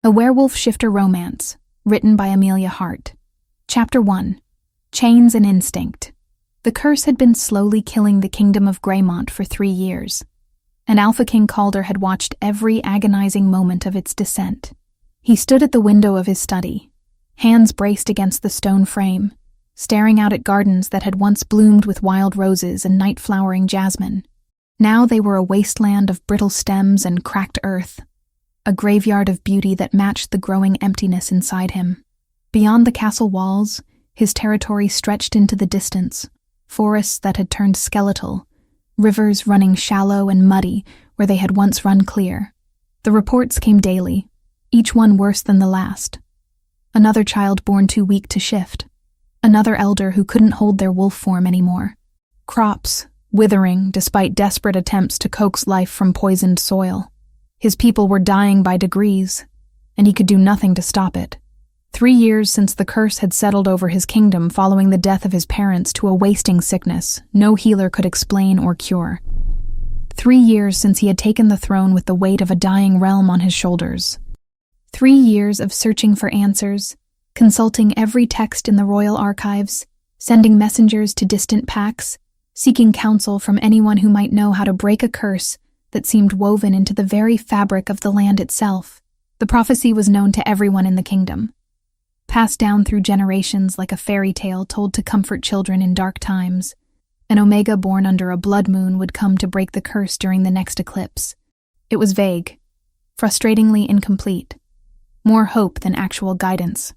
A Werewolf Shifter Romance, written by Amelia Hart. Chapter 1. Chains and Instinct. The curse had been slowly killing the kingdom of Greymont for 3 years, and Alpha King Calder had watched every agonizing moment of its descent. He stood at the window of his study, hands braced against the stone frame, staring out at gardens that had once bloomed with wild roses and night-flowering jasmine. Now they were a wasteland of brittle stems and cracked earth, a graveyard of beauty that matched the growing emptiness inside him. Beyond the castle walls, his territory stretched into the distance, forests that had turned skeletal, rivers running shallow and muddy where they had once run clear. The reports came daily, each one worse than the last. Another child born too weak to shift, another elder who couldn't hold their wolf form anymore. Crops withering despite desperate attempts to coax life from poisoned soil. His people were dying by degrees, and he could do nothing to stop it. 3 years since the curse had settled over his kingdom following the death of his parents to a wasting sickness no healer could explain or cure. 3 years since he had taken the throne with the weight of a dying realm on his shoulders. 3 years of searching for answers, consulting every text in the royal archives, sending messengers to distant pacts, seeking counsel from anyone who might know how to break a curse that seemed woven into the very fabric of the land itself. The prophecy was known to everyone in the kingdom, passed down through generations like a fairy tale told to comfort children in dark times. An Omega born under a blood moon would come to break the curse during the next eclipse. It was vague, frustratingly incomplete, more hope than actual guidance.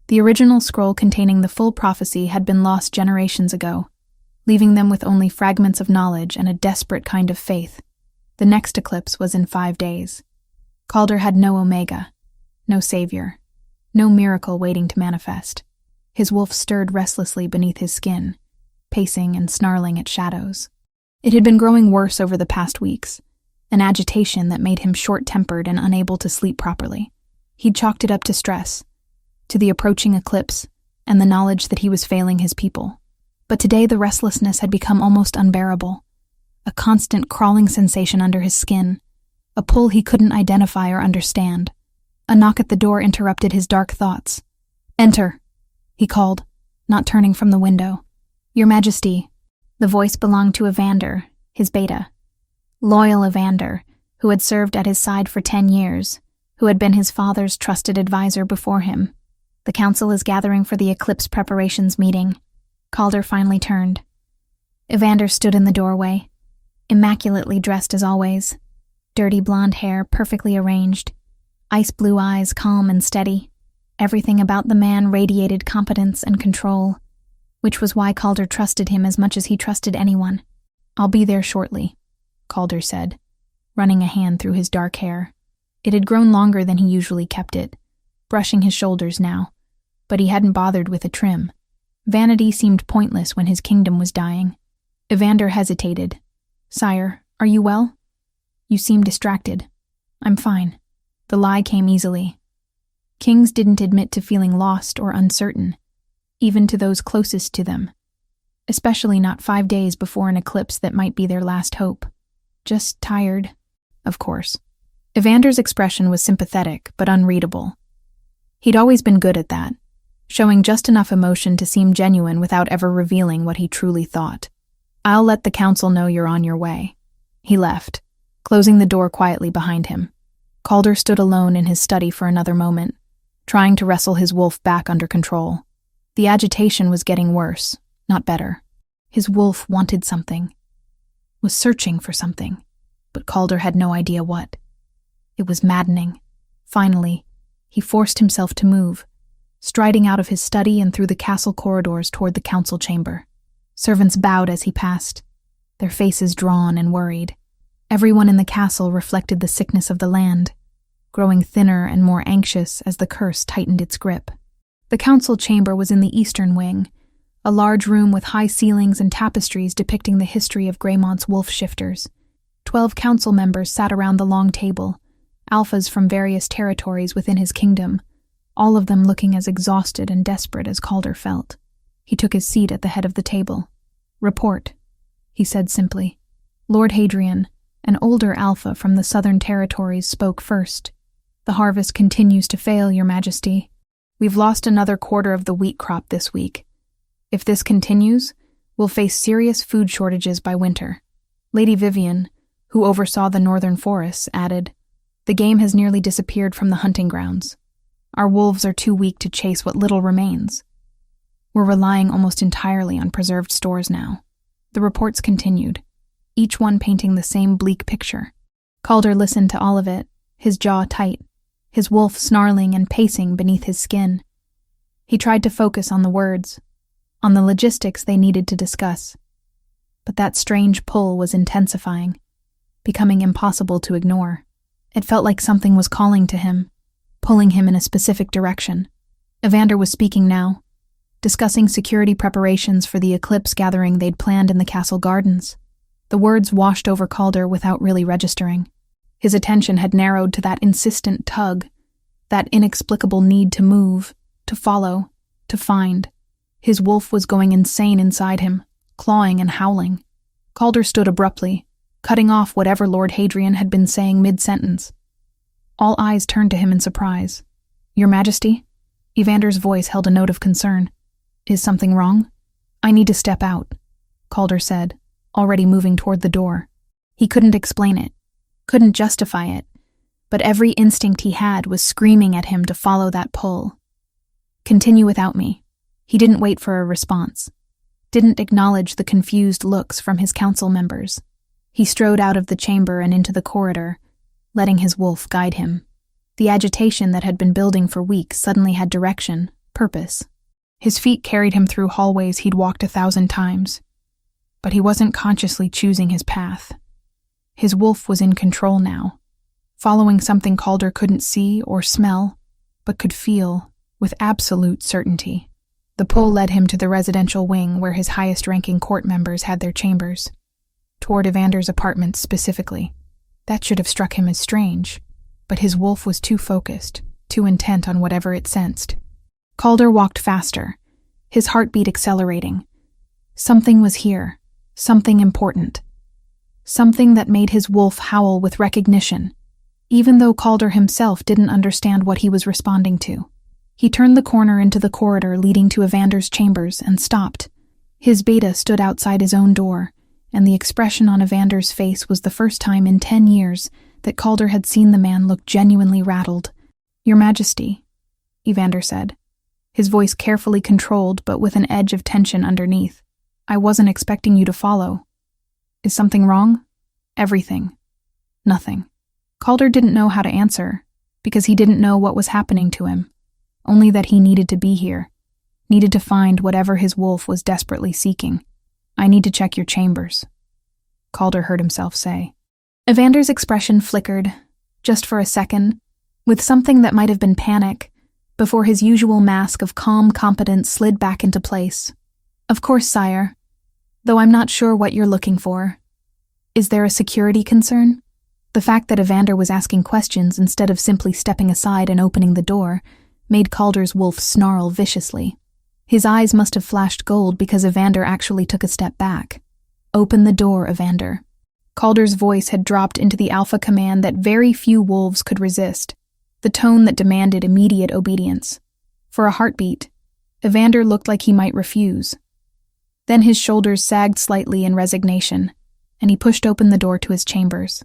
The original scroll containing the full prophecy had been lost generations ago, leaving them with only fragments of knowledge and a desperate kind of faith. The next eclipse was in 5 days. Calder had no Omega, no savior, no miracle waiting to manifest. His wolf stirred restlessly beneath his skin, pacing and snarling at shadows. It had been growing worse over the past weeks, an agitation that made him short-tempered and unable to sleep properly. He'd chalked it up to stress, to the approaching eclipse, and the knowledge that he was failing his people. But today the restlessness had become almost unbearable. A constant crawling sensation under his skin, a pull he couldn't identify or understand. A knock at the door interrupted his dark thoughts. "Enter," he called, not turning from the window. "Your Majesty." The voice belonged to Evander, his beta. Loyal Evander, who had served at his side for 10 years, who had been his father's trusted advisor before him. "The council is gathering for the eclipse preparations meeting." Calder finally turned. Evander stood in the doorway, immaculately dressed as always, dirty blonde hair perfectly arranged, ice blue eyes calm and steady. Everything about the man radiated competence and control, which was why Calder trusted him as much as he trusted anyone. "I'll be there shortly," Calder said, running a hand through his dark hair. It had grown longer than he usually kept it, brushing his shoulders now, but he hadn't bothered with a trim. Vanity seemed pointless when his kingdom was dying. Evander hesitated. "Sire, are you well? You seem distracted." "I'm fine." The lie came easily. Kings didn't admit to feeling lost or uncertain, even to those closest to them, especially not 5 days before an eclipse that might be their last hope. "Just tired, of course." Evander's expression was sympathetic but unreadable. He'd always been good at that, showing just enough emotion to seem genuine without ever revealing what he truly thought. "I'll let the council know you're on your way." He left, closing the door quietly behind him. Calder stood alone in his study for another moment, trying to wrestle his wolf back under control. The agitation was getting worse, not better. His wolf wanted something, was searching for something, but Calder had no idea what. It was maddening. Finally, he forced himself to move, striding out of his study and through the castle corridors toward the council chamber. Servants bowed as he passed, their faces drawn and worried. Everyone in the castle reflected the sickness of the land, growing thinner and more anxious as the curse tightened its grip. The council chamber was in the eastern wing, a large room with high ceilings and tapestries depicting the history of Greymont's wolf shifters. 12 council members sat around the long table, alphas from various territories within his kingdom, all of them looking as exhausted and desperate as Calder felt. He took his seat at the head of the table. "Report," he said simply. Lord Hadrian, an older alpha from the southern territories, spoke first. The harvest continues to fail, Your Majesty. We've lost another quarter of the wheat crop this week. If this continues, we'll face serious food shortages by winter. Lady Vivian, who oversaw the northern forests, added, "The game has nearly disappeared from the hunting grounds. Our wolves are too weak to chase what little remains. We're relying almost entirely on preserved stores now." The reports continued, each one painting the same bleak picture. Calder listened to all of it, his jaw tight, his wolf snarling and pacing beneath his skin. He tried to focus on the words, on the logistics they needed to discuss. But that strange pull was intensifying, becoming impossible to ignore. It felt like something was calling to him, pulling him in a specific direction. Evander was speaking now, discussing security preparations for the eclipse gathering they'd planned in the castle gardens. The words washed over Calder without really registering. His attention had narrowed to that insistent tug, that inexplicable need to move, to follow, to find. His wolf was going insane inside him, clawing and howling. Calder stood abruptly, cutting off whatever Lord Hadrian had been saying mid-sentence. All eyes turned to him in surprise. "Your Majesty?" Evander's voice held a note of concern. "Is something wrong?" "I need to step out," Calder said, already moving toward the door. He couldn't explain it, couldn't justify it, but every instinct he had was screaming at him to follow that pull. "Continue without me." He didn't wait for a response, didn't acknowledge the confused looks from his council members. He strode out of the chamber and into the corridor, letting his wolf guide him. The agitation that had been building for weeks suddenly had direction, purpose. His feet carried him through hallways he'd walked 1,000 times, but he wasn't consciously choosing his path. His wolf was in control now, following something Calder couldn't see or smell, but could feel with absolute certainty. The pull led him to the residential wing where his highest-ranking court members had their chambers, toward Evander's apartment specifically. That should have struck him as strange, but his wolf was too focused, too intent on whatever it sensed. Calder walked faster, his heartbeat accelerating. Something was here, something important. Something that made his wolf howl with recognition, even though Calder himself didn't understand what he was responding to. He turned the corner into the corridor leading to Evander's chambers and stopped. His beta stood outside his own door, and the expression on Evander's face was the first time in 10 years that Calder had seen the man look genuinely rattled. "Your Majesty," Evander said, his voice carefully controlled but with an edge of tension underneath. "I wasn't expecting you to follow. Is something wrong?" "Everything. Nothing." Calder didn't know how to answer, because he didn't know what was happening to him, only that he needed to be here, needed to find whatever his wolf was desperately seeking. "I need to check your chambers," Calder heard himself say. Evander's expression flickered, just for a second, with something that might have been panic, before his usual mask of calm competence slid back into place. "Of course, sire, though I'm not sure what you're looking for. Is there a security concern?" The fact that Evander was asking questions instead of simply stepping aside and opening the door made Calder's wolf snarl viciously. His eyes must have flashed gold because Evander actually took a step back. "Open the door, Evander." Calder's voice had dropped into the alpha command that very few wolves could resist, the tone that demanded immediate obedience. For a heartbeat, Evander looked like he might refuse. Then his shoulders sagged slightly in resignation, and he pushed open the door to his chambers.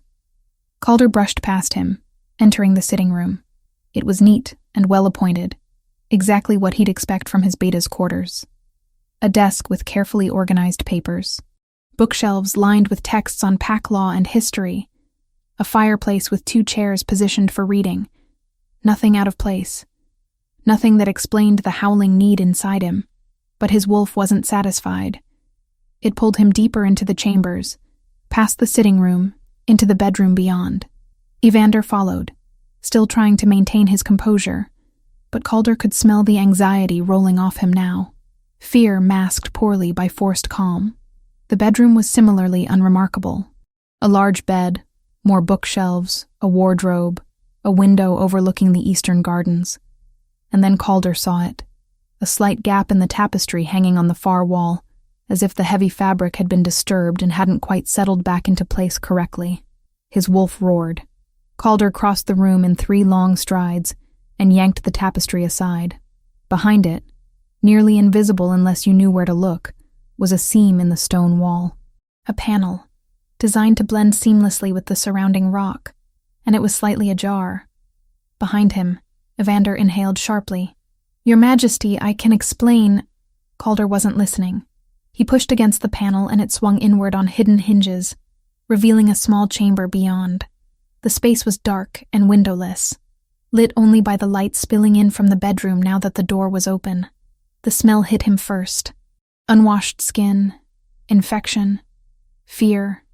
Calder brushed past him, entering the sitting room. It was neat and well-appointed, exactly what he'd expect from his beta's quarters. A desk with carefully organized papers, bookshelves lined with texts on pack law and history, a fireplace with 2 chairs positioned for reading. Nothing out of place. Nothing that explained the howling need inside him. But his wolf wasn't satisfied. It pulled him deeper into the chambers, past the sitting room, into the bedroom beyond. Evander followed, still trying to maintain his composure, but Calder could smell the anxiety rolling off him now, fear masked poorly by forced calm. The bedroom was similarly unremarkable. A large bed, more bookshelves, a wardrobe, a window overlooking the eastern gardens. And then Calder saw it, a slight gap in the tapestry hanging on the far wall, as if the heavy fabric had been disturbed and hadn't quite settled back into place correctly. His wolf roared. Calder crossed the room in 3 long strides and yanked the tapestry aside. Behind it, nearly invisible unless you knew where to look, was a seam in the stone wall. A panel, designed to blend seamlessly with the surrounding rock, and it was slightly ajar. Behind him, Evander inhaled sharply. "Your Majesty, I can explain." Calder wasn't listening. He pushed against the panel and it swung inward on hidden hinges, revealing a small chamber beyond. The space was dark and windowless, lit only by the light spilling in from the bedroom now that the door was open. The smell hit him first. Unwashed skin, infection, fear,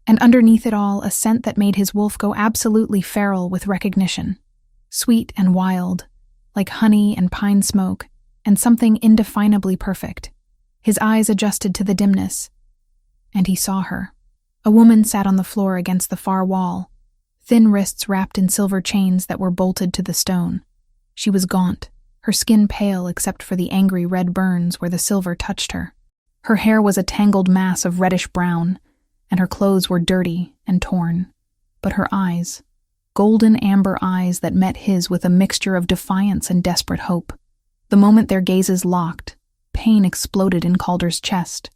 and underneath it all a scent that made his wolf go absolutely feral with recognition. Sweet and wild, like honey and pine smoke, and something indefinably perfect. His eyes adjusted to the dimness, and he saw her. A woman sat on the floor against the far wall, thin wrists wrapped in silver chains that were bolted to the stone. She was gaunt, her skin pale except for the angry red burns where the silver touched her. Her hair was a tangled mass of reddish-brown, and her clothes were dirty and torn. But her eyes, golden amber eyes that met his with a mixture of defiance and desperate hope. The moment their gazes locked, pain exploded in Calder's chest.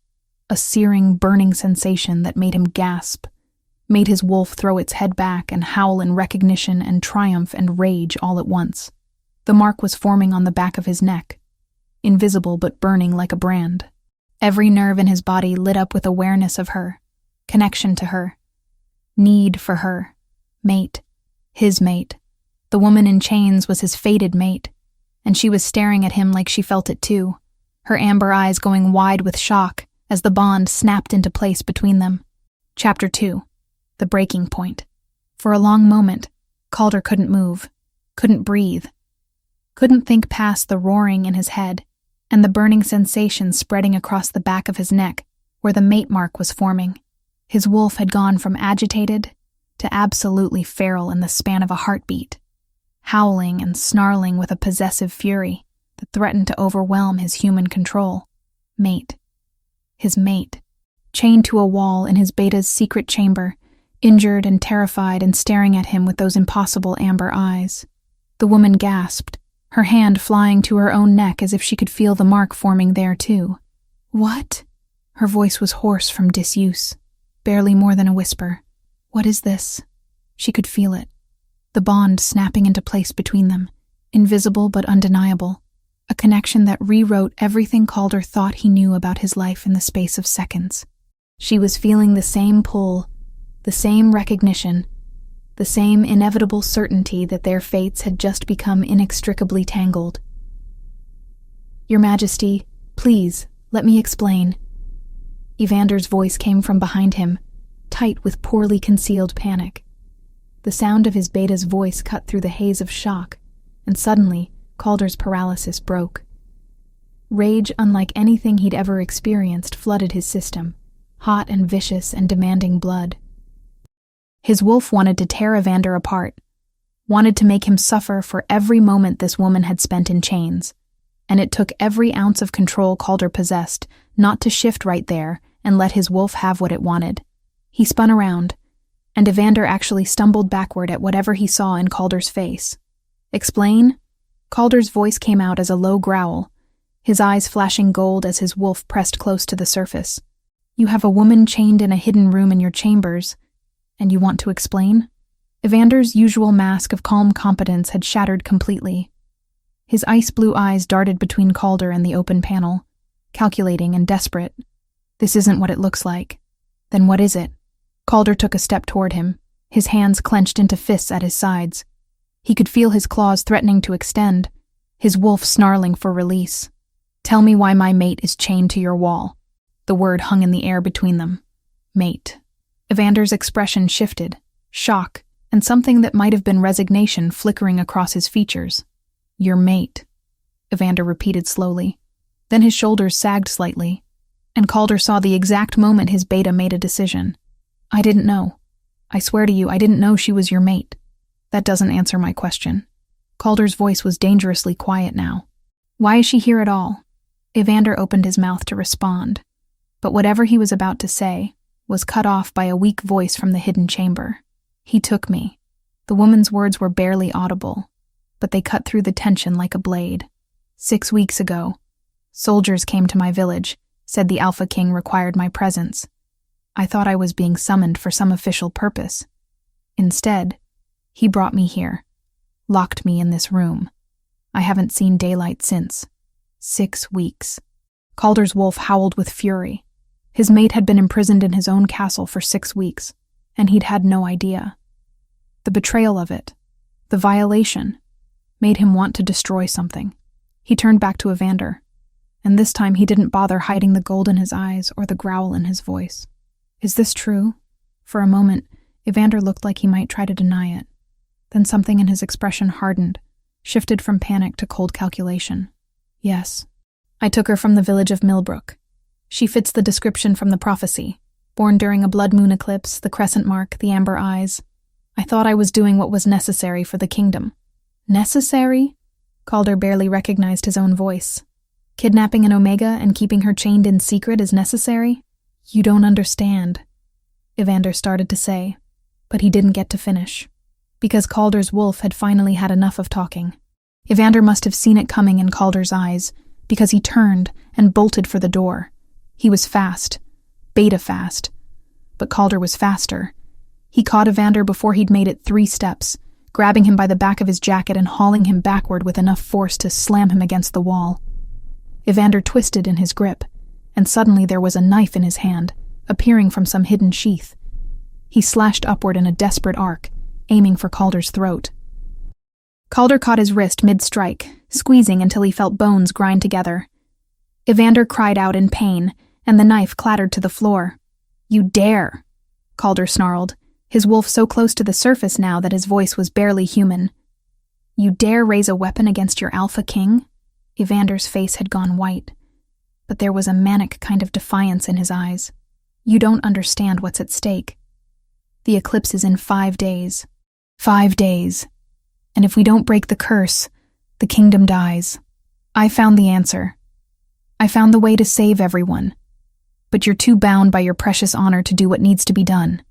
A searing, burning sensation that made him gasp, made his wolf throw its head back and howl in recognition and triumph and rage all at once. The mark was forming on the back of his neck, invisible but burning like a brand. Every nerve in his body lit up with awareness of her, connection to her, need for her, mate, his mate. The woman in chains was his fated mate, and she was staring at him like she felt it too, her amber eyes going wide with shock as the bond snapped into place between them. Chapter 2. The Breaking Point. For a long moment, Calder couldn't move, couldn't breathe, couldn't think past the roaring in his head and the burning sensation spreading across the back of his neck where the mate mark was forming. His wolf had gone from agitated to absolutely feral in the span of a heartbeat, howling and snarling with a possessive fury that threatened to overwhelm his human control. Mate. His mate. Chained to a wall in his beta's secret chamber, injured and terrified and staring at him with those impossible amber eyes. The woman gasped, her hand flying to her own neck as if she could feel the mark forming there too. "What?" Her voice was hoarse from disuse, barely more than a whisper. "What is this?" She could feel it, the bond snapping into place between them, invisible but undeniable, a connection that rewrote everything Calder thought he knew about his life in the space of seconds. She was feeling the same pull, the same recognition, the same inevitable certainty that their fates had just become inextricably tangled. "Your Majesty, please, let me explain." Evander's voice came from behind him, tight with poorly concealed panic. The sound of his beta's voice cut through the haze of shock, and suddenly, Calder's paralysis broke. Rage unlike anything he'd ever experienced flooded his system, hot and vicious and demanding blood. His wolf wanted to tear Evander apart, wanted to make him suffer for every moment this woman had spent in chains, and it took every ounce of control Calder possessed not to shift right there and let his wolf have what it wanted. He spun around, and Evander actually stumbled backward at whatever he saw in Calder's face. "Explain?" Calder's voice came out as a low growl, his eyes flashing gold as his wolf pressed close to the surface. "You have a woman chained in a hidden room in your chambers, and you want to explain?" Evander's usual mask of calm competence had shattered completely. His ice-blue eyes darted between Calder and the open panel, calculating and desperate. "This isn't what it looks like." "Then what is it?" Calder took a step toward him, his hands clenched into fists at his sides. He could feel his claws threatening to extend, his wolf snarling for release. "Tell me why my mate is chained to your wall." The word hung in the air between them. Mate. Evander's expression shifted, shock, and something that might have been resignation flickering across his features. "Your mate," Evander repeated slowly. Then his shoulders sagged slightly, and Calder saw the exact moment his beta made a decision. "I didn't know. I swear to you, I didn't know she was your mate." "That doesn't answer my question." Calder's voice was dangerously quiet now. "Why is she here at all?" Evander opened his mouth to respond, but whatever he was about to say was cut off by a weak voice from the hidden chamber. "He took me." The woman's words were barely audible, but they cut through the tension like a blade. 6 weeks ago, soldiers came to my village, said the Alpha King required my presence. I thought I was being summoned for some official purpose. Instead, he brought me here, locked me in this room. I haven't seen daylight since. 6 weeks. Calder's wolf howled with fury. His mate had been imprisoned in his own castle for 6 weeks, and he'd had no idea. The betrayal of it, the violation, made him want to destroy something. He turned back to Evander, and this time he didn't bother hiding the gold in his eyes or the growl in his voice. Is this true? For a moment, Evander looked like he might try to deny it. Then something in his expression hardened, shifted from panic to cold calculation. Yes. I took her from the village of Millbrook. She fits the description from the prophecy. Born during a blood moon eclipse, the crescent mark, the amber eyes. I thought I was doing what was necessary for the kingdom. Necessary? Calder barely recognized his own voice. Kidnapping an Omega and keeping her chained in secret is necessary? You don't understand, Evander started to say, but he didn't get to finish. Because Calder's wolf had finally had enough of talking. Evander must have seen it coming in Calder's eyes, because he turned and bolted for the door. He was fast, beta fast, but Calder was faster. He caught Evander before he'd made it 3 steps, grabbing him by the back of his jacket and hauling him backward with enough force to slam him against the wall. Evander twisted in his grip, and suddenly there was a knife in his hand, appearing from some hidden sheath. He slashed upward in a desperate arc, aiming for Calder's throat. Calder caught his wrist mid-strike, squeezing until he felt bones grind together. Evander cried out in pain, and the knife clattered to the floor. You dare, Calder snarled, his wolf so close to the surface now that his voice was barely human. You dare raise a weapon against your Alpha King? Evander's face had gone white, but there was a manic kind of defiance in his eyes. You don't understand what's at stake. The eclipse is in 5 days. 5 days. And if we don't break the curse, the kingdom dies. I found the answer. I found the way to save everyone. But you're too bound by your precious honor to do what needs to be done.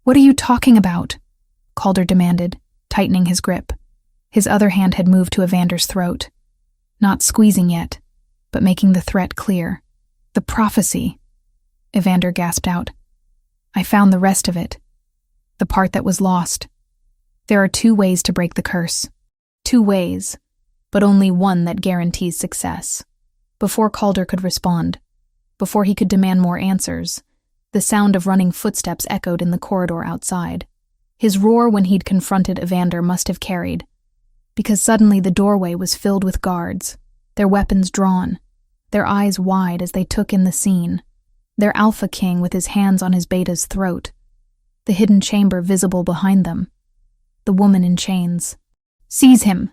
What are you talking about? Calder demanded, tightening his grip. His other hand had moved to Evander's throat. Not squeezing yet, but making the threat clear. The prophecy, Evander gasped out. I found the rest of it. The part that was lost. There are 2 ways to break the curse. 2 ways, but only one that guarantees success. Before Calder could respond, before he could demand more answers, the sound of running footsteps echoed in the corridor outside. His roar when he'd confronted Evander must have carried, because suddenly the doorway was filled with guards, their weapons drawn, their eyes wide as they took in the scene, their Alpha King with his hands on his beta's throat, the hidden chamber visible behind them, the woman in chains. Seize him,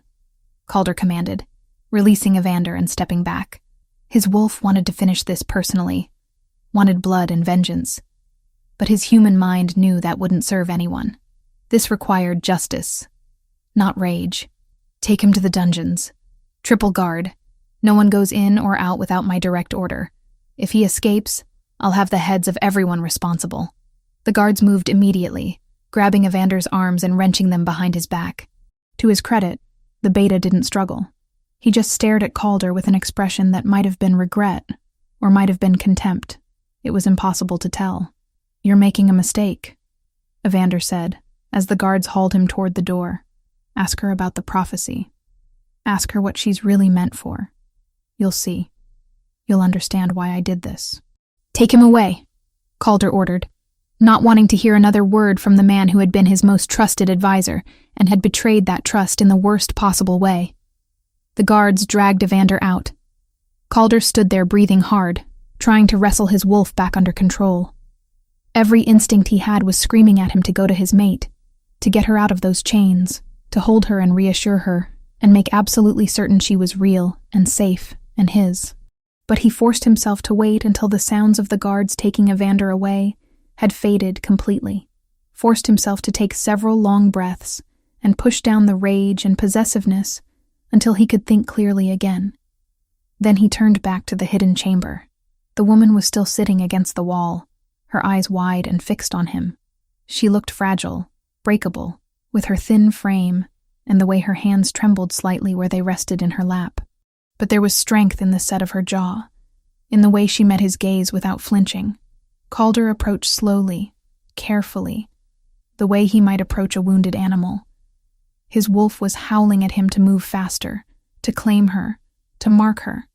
Calder commanded, releasing Evander and stepping back. His wolf wanted to finish this personally, wanted blood and vengeance, but his human mind knew that wouldn't serve anyone. This required justice, not rage. Take him to the dungeons. Triple guard. No one goes in or out without my direct order. If he escapes, I'll have the heads of everyone responsible. The guards moved immediately, grabbing Evander's arms and wrenching them behind his back. To his credit, the beta didn't struggle. He just stared at Calder with an expression that might have been regret, or might have been contempt. It was impossible to tell. You're making a mistake, Evander said, as the guards hauled him toward the door. Ask her about the prophecy. Ask her what she's really meant for. You'll see. You'll understand why I did this. Take him away, Calder ordered, not wanting to hear another word from the man who had been his most trusted advisor and had betrayed that trust in the worst possible way. The guards dragged Evander out. Calder stood there breathing hard, trying to wrestle his wolf back under control. Every instinct he had was screaming at him to go to his mate, to get her out of those chains, to hold her and reassure her, and make absolutely certain she was real and safe and his. But he forced himself to wait until the sounds of the guards taking Evander away had faded completely, forced himself to take several long breaths and push down the rage and possessiveness until he could think clearly again. Then he turned back to the hidden chamber. The woman was still sitting against the wall, her eyes wide and fixed on him. She looked fragile, breakable, with her thin frame and the way her hands trembled slightly where they rested in her lap. But there was strength in the set of her jaw, in the way she met his gaze without flinching. Calder approached slowly, carefully, the way he might approach a wounded animal. His wolf was howling at him to move faster, to claim her, to mark her.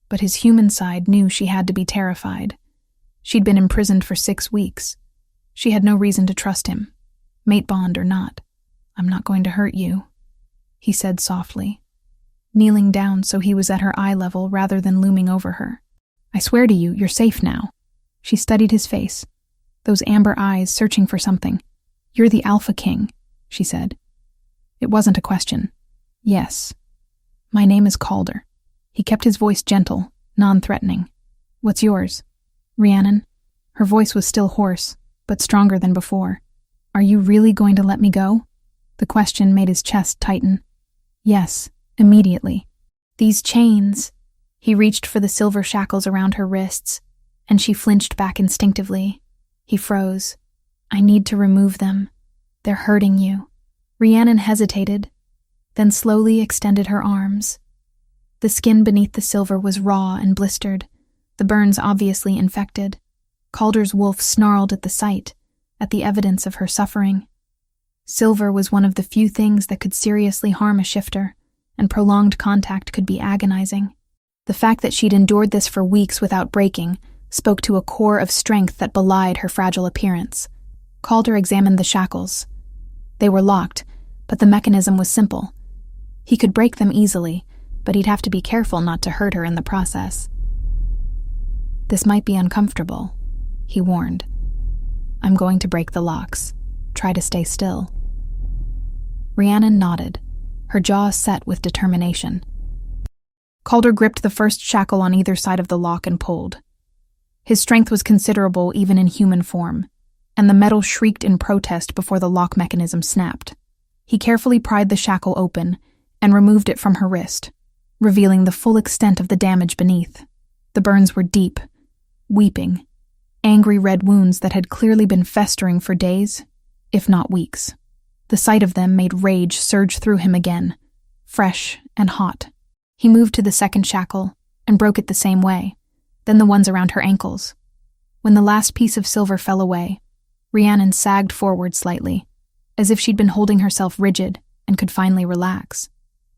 But his human side knew she had to be terrified. She'd been imprisoned for 6 weeks. She had no reason to trust him, mate bond or not. "I'm not going to hurt you," he said softly, kneeling down so he was at her eye level rather than looming over her. "I swear to you, you're safe now." She studied his face, those amber eyes searching for something. "You're the Alpha King," she said. It wasn't a question. "Yes. My name is Calder." He kept his voice gentle, non-threatening. "What's yours?" "Rhiannon." Her voice was still hoarse, but stronger than before. "Are you really going to let me go?" The question made his chest tighten. "Yes, immediately." "These chains." He reached for the silver shackles around her wrists, and she flinched back instinctively. He froze. "I need to remove them. They're hurting you." Rhiannon hesitated, then slowly extended her arms. The skin beneath the silver was raw and blistered, the burns obviously infected. Calder's wolf snarled at the sight, at the evidence of her suffering. Silver was one of the few things that could seriously harm a shifter, and prolonged contact could be agonizing. The fact that she'd endured this for weeks without breaking spoke to a core of strength that belied her fragile appearance. Calder examined the shackles. They were locked, but the mechanism was simple. He could break them easily, but he'd have to be careful not to hurt her in the process. "This might be uncomfortable," he warned. "I'm going to break the locks. Try to stay still." Rhiannon nodded, her jaw set with determination. Calder gripped the first shackle on either side of the lock and pulled. His strength was considerable even in human form, and the metal shrieked in protest before the lock mechanism snapped. He carefully pried the shackle open and removed it from her wrist, revealing the full extent of the damage beneath. The burns were deep, weeping, angry red wounds that had clearly been festering for days, if not weeks. The sight of them made rage surge through him again, fresh and hot. He moved to the second shackle and broke it the same way, then the ones around her ankles. When the last piece of silver fell away, Rhiannon sagged forward slightly, as if she'd been holding herself rigid and could finally relax.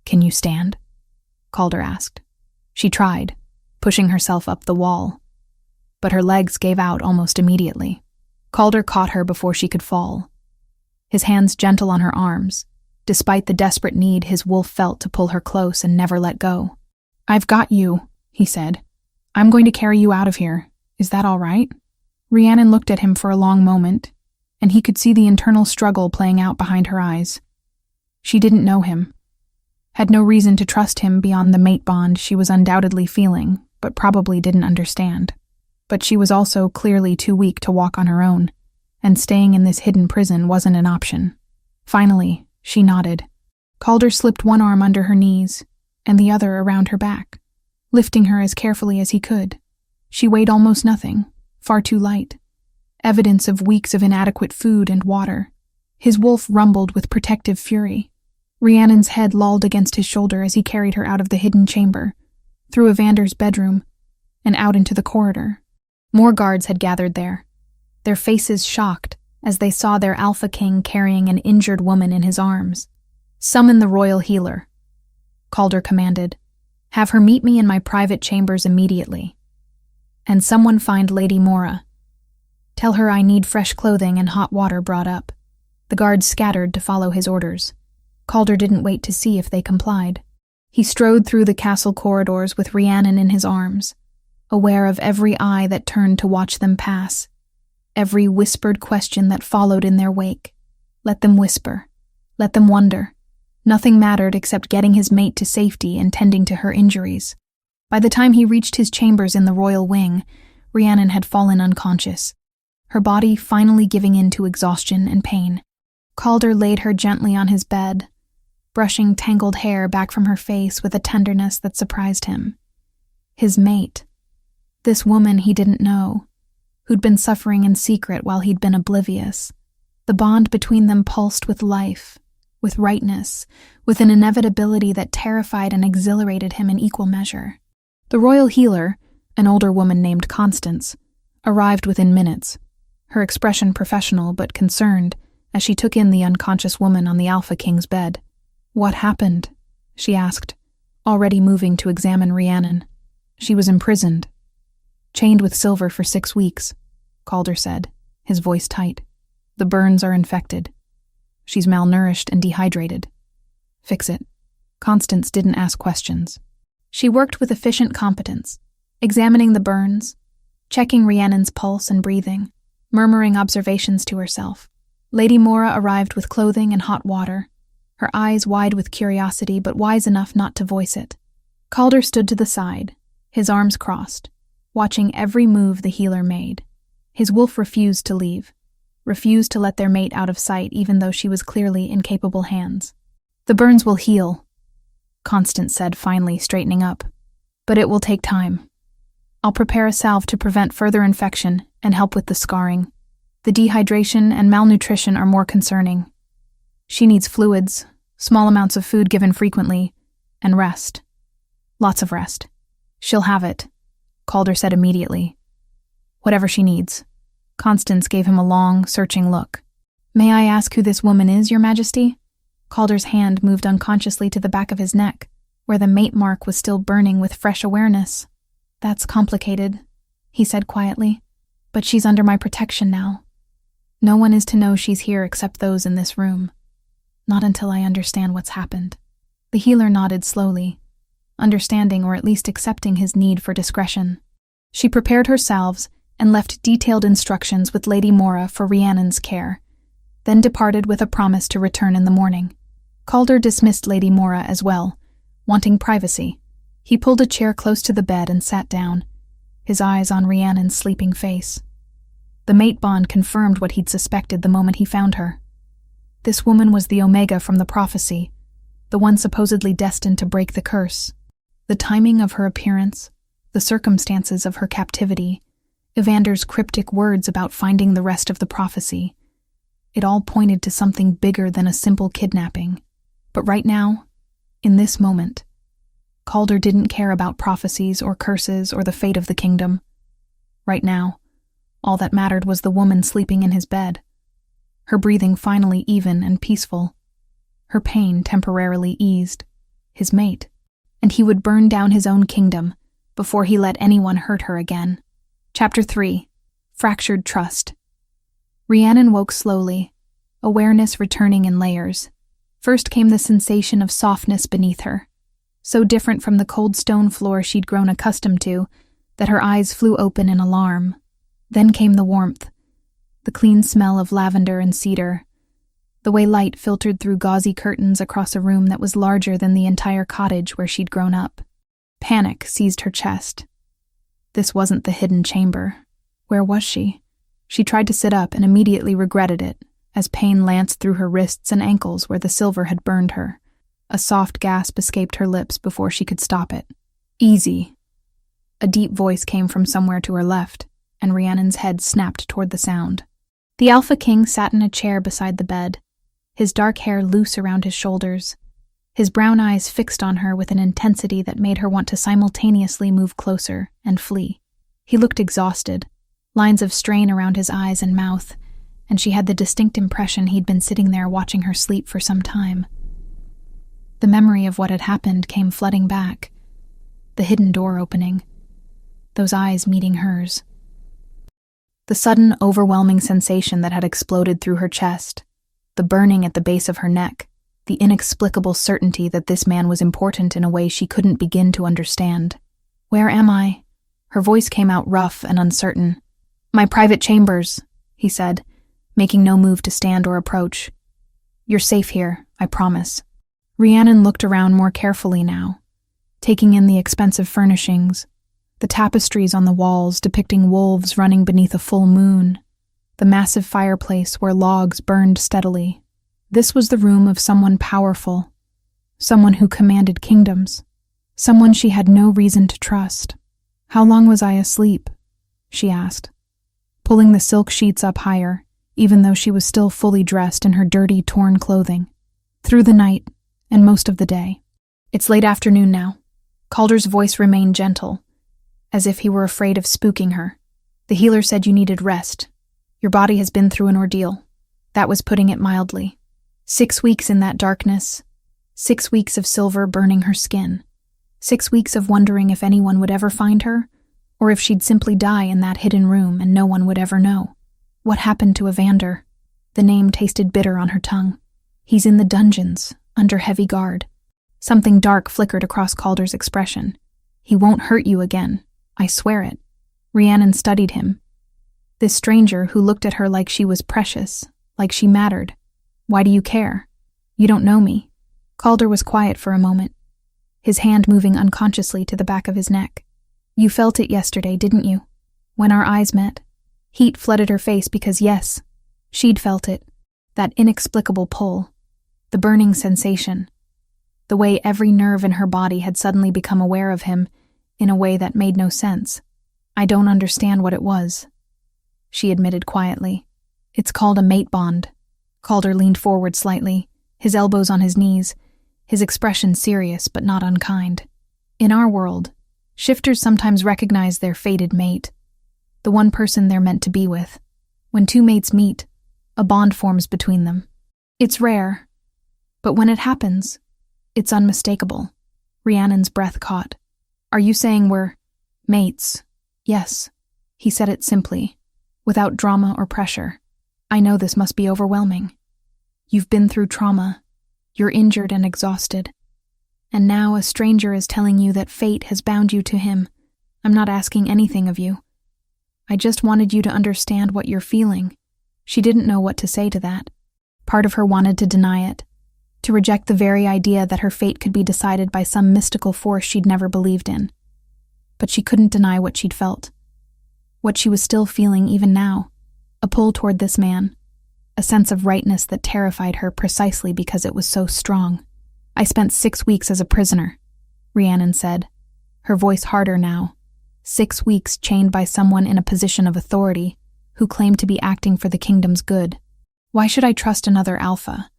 "Can you stand?" Calder asked. She tried, pushing herself up the wall, but her legs gave out almost immediately. Calder caught her before she could fall, his hands gentle on her arms, despite the desperate need his wolf felt to pull her close and never let go. "I've got you," he said. "I'm going to carry you out of here. Is that all right?" Rhiannon looked at him for a long moment, and he could see the internal struggle playing out behind her eyes. She didn't know him, had no reason to trust him beyond the mate bond she was undoubtedly feeling, but probably didn't understand. But she was also clearly too weak to walk on her own, and staying in this hidden prison wasn't an option. Finally, she nodded. Calder slipped one arm under her knees, and the other around her back, lifting her as carefully as he could. She weighed almost nothing, far too light, evidence of weeks of inadequate food and water. His wolf rumbled with protective fury. Rhiannon's head lolled against his shoulder as he carried her out of the hidden chamber, through Evander's bedroom, and out into the corridor. More guards had gathered there, their faces shocked as they saw their Alpha King carrying an injured woman in his arms. "Summon the royal healer," Calder commanded. "Have her meet me in my private chambers immediately. And someone find Lady Mora. Tell her I need fresh clothing and hot water brought up." The guards scattered to follow his orders. Calder didn't wait to see if they complied. He strode through the castle corridors with Rhiannon in his arms, aware of every eye that turned to watch them pass, every whispered question that followed in their wake. Let them whisper. Let them wonder. Nothing mattered except getting his mate to safety and tending to her injuries. By the time he reached his chambers in the royal wing, Rhiannon had fallen unconscious, her body finally giving in to exhaustion and pain. Calder laid her gently on his bed, brushing tangled hair back from her face with a tenderness that surprised him. His mate, this woman he didn't know, who'd been suffering in secret while he'd been oblivious, The bond between them pulsed with life, with rightness, with an inevitability that terrified and exhilarated him in equal measure. The royal healer, an older woman named Constance, arrived within minutes, her expression professional but concerned as she took in the unconscious woman on the Alpha King's bed. "What happened?" she asked, already moving to examine Rhiannon. "She was imprisoned. Chained with silver for 6 weeks, Calder said, his voice tight. "The burns are infected. She's malnourished and dehydrated. Fix it." Constance didn't ask questions. She worked with efficient competence, examining the burns, checking Rhiannon's pulse and breathing, murmuring observations to herself. Lady Mora arrived with clothing and hot water, her eyes wide with curiosity but wise enough not to voice it. Calder stood to the side, his arms crossed, watching every move the healer made. His wolf refused to leave, refused to let their mate out of sight even though she was clearly in capable hands. "The burns will heal," Constance said, finally straightening up. "But it will take time. I'll prepare a salve to prevent further infection and help with the scarring. The dehydration and malnutrition are more concerning. She needs fluids, small amounts of food given frequently, and rest. Lots of rest. She'll have it," Calder said immediately. "Whatever she needs." Constance gave him a long, searching look. "May I ask who this woman is, Your Majesty?" Calder's hand moved unconsciously to the back of his neck, where the mate mark was still burning with fresh awareness. "That's complicated," he said quietly, "but she's under my protection now. No one is to know she's here except those in this room. Not until I understand what's happened." The healer nodded slowly, understanding or at least accepting his need for discretion. She prepared her salves and left detailed instructions with Lady Mora for Rhiannon's care, then departed with a promise to return in the morning. Calder dismissed Lady Mora as well, wanting privacy. He pulled a chair close to the bed and sat down, his eyes on Rhiannon's sleeping face. The mate bond confirmed what he'd suspected the moment he found her. This woman was the Omega from the prophecy, the one supposedly destined to break the curse. The timing of her appearance, the circumstances of her captivity, Evander's cryptic words about finding the rest of the prophecy, it all pointed to something bigger than a simple kidnapping. But right now, in this moment, Calder didn't care about prophecies or curses or the fate of the kingdom. Right now, all that mattered was the woman sleeping in his bed, her breathing finally even and peaceful, her pain temporarily eased, his mate, and he would burn down his own kingdom before he let anyone hurt her again. Chapter 3. Fractured Trust. Rhiannon woke slowly, awareness returning in layers. First came the sensation of softness beneath her, so different from the cold stone floor she'd grown accustomed to that her eyes flew open in alarm. Then came the warmth, the clean smell of lavender and cedar, the way light filtered through gauzy curtains across a room that was larger than the entire cottage where she'd grown up. Panic seized her chest. This wasn't the hidden chamber. Where was she? She tried to sit up and immediately regretted it, as pain lanced through her wrists and ankles where the silver had burned her. A soft gasp escaped her lips before she could stop it. "Easy." A deep voice came from somewhere to her left, and Rhiannon's head snapped toward the sound. The Alpha King sat in a chair beside the bed, his dark hair loose around his shoulders, his brown eyes fixed on her with an intensity that made her want to simultaneously move closer and flee. He looked exhausted, lines of strain around his eyes and mouth, and she had the distinct impression he'd been sitting there watching her sleep for some time. The memory of what had happened came flooding back, the hidden door opening, those eyes meeting hers. The sudden, overwhelming sensation that had exploded through her chest, the burning at the base of her neck, the inexplicable certainty that this man was important in a way she couldn't begin to understand. "Where am I?" Her voice came out rough and uncertain. "My private chambers," he said, making no move to stand or approach. "You're safe here, I promise." Rhiannon looked around more carefully now, taking in the expensive furnishings, the tapestries on the walls depicting wolves running beneath a full moon, the massive fireplace where logs burned steadily. This was the room of someone powerful, someone who commanded kingdoms, someone she had no reason to trust. "How long was I asleep?" she asked, pulling the silk sheets up higher, even though she was still fully dressed in her dirty, torn clothing. Through the night, and most of the day. It's late afternoon now. Calder's voice remained gentle, as if he were afraid of spooking her. The healer said you needed rest. Your body has been through an ordeal. That was putting it mildly. 6 weeks in that darkness. 6 weeks of silver burning her skin. 6 weeks of wondering if anyone would ever find her, or if she'd simply die in that hidden room and no one would ever know. What happened to Evander? The name tasted bitter on her tongue. He's in the dungeons, under heavy guard. Something dark flickered across Calder's expression. He won't hurt you again. I swear it. Rhiannon studied him. This stranger who looked at her like she was precious, like she mattered. Why do you care? You don't know me. Calder was quiet for a moment, his hand moving unconsciously to the back of his neck. You felt it yesterday, didn't you? When our eyes met. Heat flooded her face because yes, she'd felt it. That inexplicable pull. The burning sensation. The way every nerve in her body had suddenly become aware of him in a way that made no sense. I don't understand what it was, she admitted quietly. It's called a mate bond. Calder leaned forward slightly, his elbows on his knees, his expression serious but not unkind. In our world, shifters sometimes recognize their fated mate, the one person they're meant to be with. When two mates meet, a bond forms between them. It's rare, but when it happens, it's unmistakable. Rhiannon's breath caught. Are you saying we're mates? Yes. He said it simply, without drama or pressure. I know this must be overwhelming. You've been through trauma. You're injured and exhausted. And now a stranger is telling you that fate has bound you to him. I'm not asking anything of you. I just wanted you to understand what you're feeling. She didn't know what to say to that. Part of her wanted to deny it, to reject the very idea that her fate could be decided by some mystical force she'd never believed in. But she couldn't deny what she'd felt. What she was still feeling even now. A pull toward this man. A sense of rightness that terrified her precisely because it was so strong. I spent 6 weeks as a prisoner, Rhiannon said, her voice harder now. 6 weeks chained by someone in a position of authority who claimed to be acting for the kingdom's good. Why should I trust another alpha?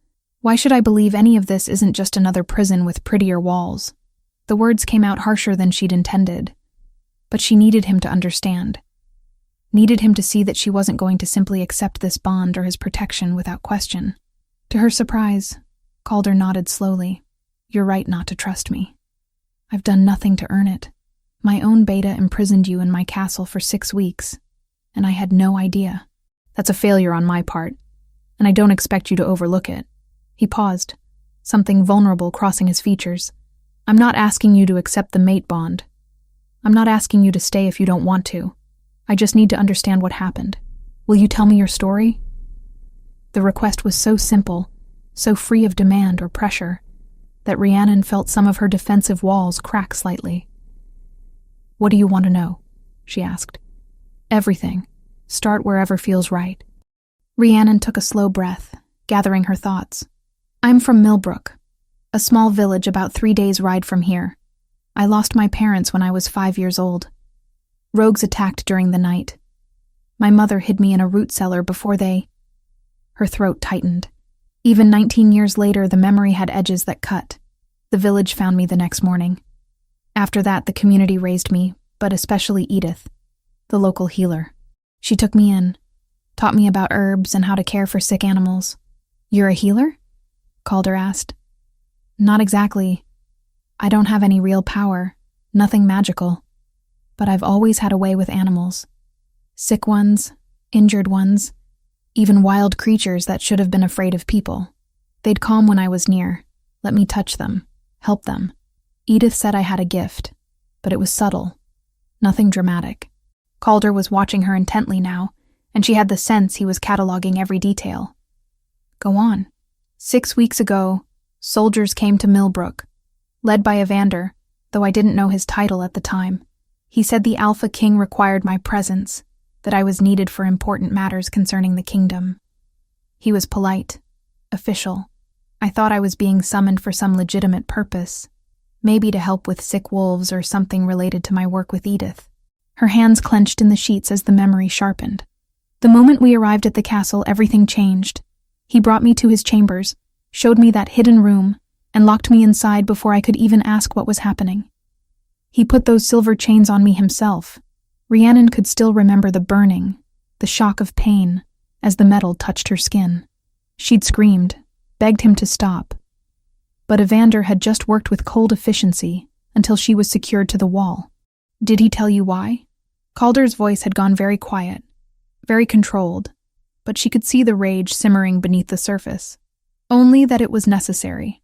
Why should I believe any of this isn't just another prison with prettier walls? The words came out harsher than she'd intended. But she needed him to understand. Needed him to see that she wasn't going to simply accept this bond or his protection without question. To her surprise, Calder nodded slowly. You're right not to trust me. I've done nothing to earn it. My own beta imprisoned you in my castle for 6 weeks, and I had no idea. That's a failure on my part, and I don't expect you to overlook it. He paused, something vulnerable crossing his features. I'm not asking you to accept the mate bond. I'm not asking you to stay if you don't want to. I just need to understand what happened. Will you tell me your story? The request was so simple, so free of demand or pressure, that Rhiannon felt some of her defensive walls crack slightly. What do you want to know? She asked. Everything. Start wherever feels right. Rhiannon took a slow breath, gathering her thoughts. I'm from Millbrook, a small village about 3 days' ride from here. I lost my parents when I was 5 years old. Rogues attacked during the night. My mother hid me in a root cellar before they... Her throat tightened. Even 19 years later, the memory had edges that cut. The village found me the next morning. After that, the community raised me, but especially Edith, the local healer. She took me in, taught me about herbs and how to care for sick animals. You're a healer? Calder asked. Not exactly. I don't have any real power, nothing magical. But I've always had a way with animals. Sick ones, injured ones, even wild creatures that should have been afraid of people. They'd calm when I was near, let me touch them, help them. Edith said I had a gift, but it was subtle, nothing dramatic. Calder was watching her intently now, and she had the sense he was cataloging every detail. Go on. 6 weeks ago, soldiers came to Millbrook, led by Evander, though I didn't know his title at the time. He said the Alpha King required my presence, that I was needed for important matters concerning the kingdom. He was polite, official. I thought I was being summoned for some legitimate purpose, maybe to help with sick wolves or something related to my work with Edith. Her hands clenched in the sheets as the memory sharpened. The moment we arrived at the castle, everything changed. He brought me to his chambers, showed me that hidden room, and locked me inside before I could even ask what was happening. He put those silver chains on me himself. Rhiannon could still remember the burning, the shock of pain, as the metal touched her skin. She'd screamed, begged him to stop. But Evander had just worked with cold efficiency until she was secured to the wall. Did he tell you why? Calder's voice had gone very quiet, very controlled, but she could see the rage simmering beneath the surface. Only that it was necessary.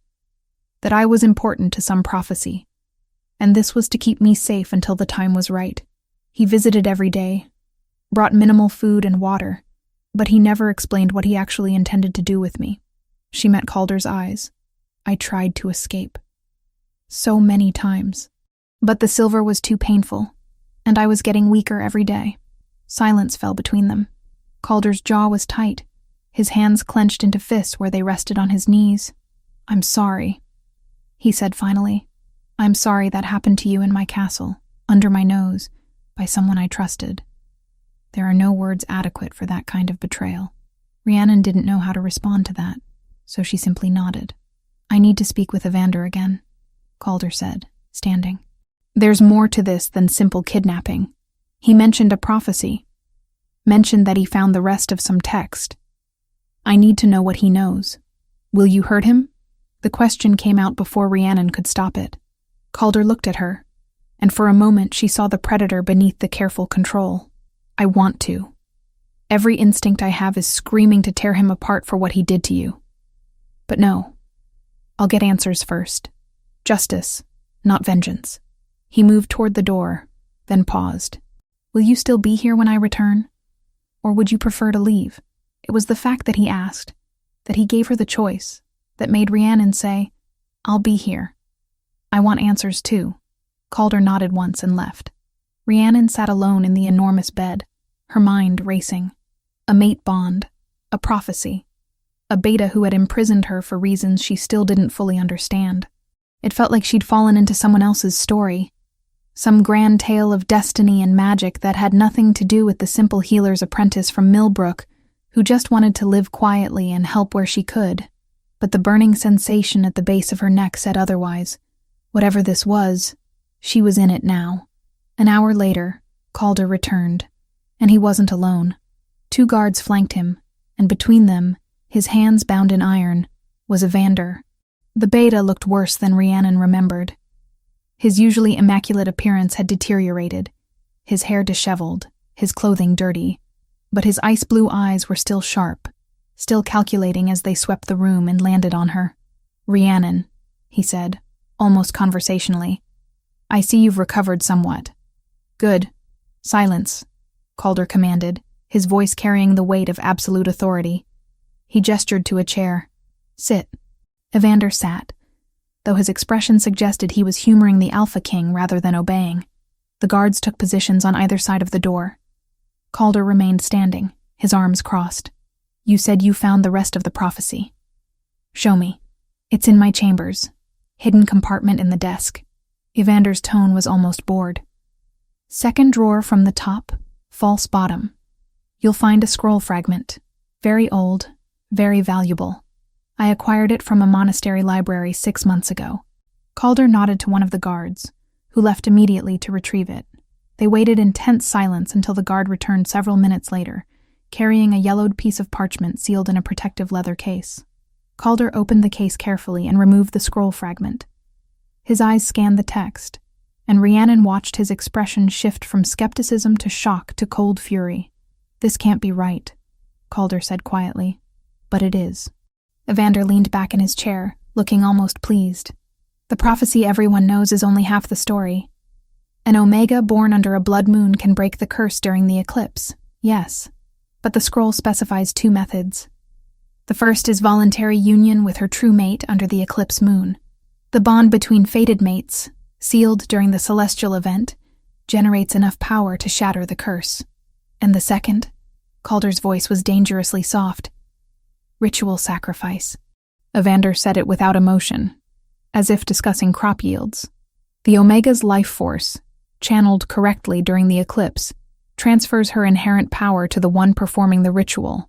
That I was important to some prophecy. And this was to keep me safe until the time was right. He visited every day, brought minimal food and water, but he never explained what he actually intended to do with me. She met Calder's eyes. I tried to escape. So many times. But the silver was too painful, and I was getting weaker every day. Silence fell between them. Calder's jaw was tight, his hands clenched into fists where they rested on his knees. "I'm sorry," he said finally. "I'm sorry that happened to you in my castle, under my nose, by someone I trusted." There are no words adequate for that kind of betrayal. Rhiannon didn't know how to respond to that, so she simply nodded. "I need to speak with Evander again," Calder said, standing. "There's more to this than simple kidnapping. He mentioned a prophecy. Mentioned that he found the rest of some text. I need to know what he knows. Will you hurt him?" The question came out before Rhiannon could stop it. Calder looked at her, and for a moment she saw the predator beneath the careful control. "I want to. Every instinct I have is screaming to tear him apart for what he did to you. But no. I'll get answers first. Justice, not vengeance." He moved toward the door, then paused. "Will you still be here when I return? Or would you prefer to leave?" It was the fact that he asked, that he gave her the choice, that made Rhiannon say, "I'll be here. I want answers too." Calder nodded once and left. Rhiannon sat alone in the enormous bed, her mind racing. A mate bond, a prophecy, a beta who had imprisoned her for reasons she still didn't fully understand. It felt like she'd fallen into someone else's story, some grand tale of destiny and magic that had nothing to do with the simple healer's apprentice from Millbrook, who just wanted to live quietly and help where she could. But the burning sensation at the base of her neck said otherwise. Whatever this was, she was in it now. An hour later, Calder returned, and he wasn't alone. 2 guards flanked him, and between them, his hands bound in iron, was Evander. The beta looked worse than Rhiannon remembered. His usually immaculate appearance had deteriorated, his hair disheveled, his clothing dirty, but his ice-blue eyes were still sharp, still calculating as they swept the room and landed on her. "Rhiannon," he said, almost conversationally, "I see you've recovered somewhat." "Good. Silence," Calder commanded, his voice carrying the weight of absolute authority. He gestured to a chair. "Sit." Evander sat, though his expression suggested he was humoring the Alpha King rather than obeying. The guards took positions on either side of the door. Calder remained standing, his arms crossed. "You said you found the rest of the prophecy." "Show me." "It's in my chambers. Hidden compartment in the desk." Evander's tone was almost bored. "Second drawer from the top, false bottom. You'll find a scroll fragment. Very old, very valuable. I acquired it from a monastery library 6 months ago." Calder nodded to one of the guards, who left immediately to retrieve it. They waited in tense silence until the guard returned several minutes later, carrying a yellowed piece of parchment sealed in a protective leather case. Calder opened the case carefully and removed the scroll fragment. His eyes scanned the text, and Rhiannon watched his expression shift from skepticism to shock to cold fury. "This can't be right," Calder said quietly. "But it is." Evander leaned back in his chair, looking almost pleased. "The prophecy everyone knows is only half the story. An Omega born under a blood moon can break the curse during the eclipse, yes. But the scroll specifies 2 methods. The first is voluntary union with her true mate under the eclipse moon. The bond between fated mates, sealed during the celestial event, generates enough power to shatter the curse. And the second?" Calder's voice was dangerously soft. "Ritual sacrifice." Evander said it without emotion, as if discussing crop yields. The Omega's life force, channeled correctly during the eclipse, transfers her inherent power to the one performing the ritual.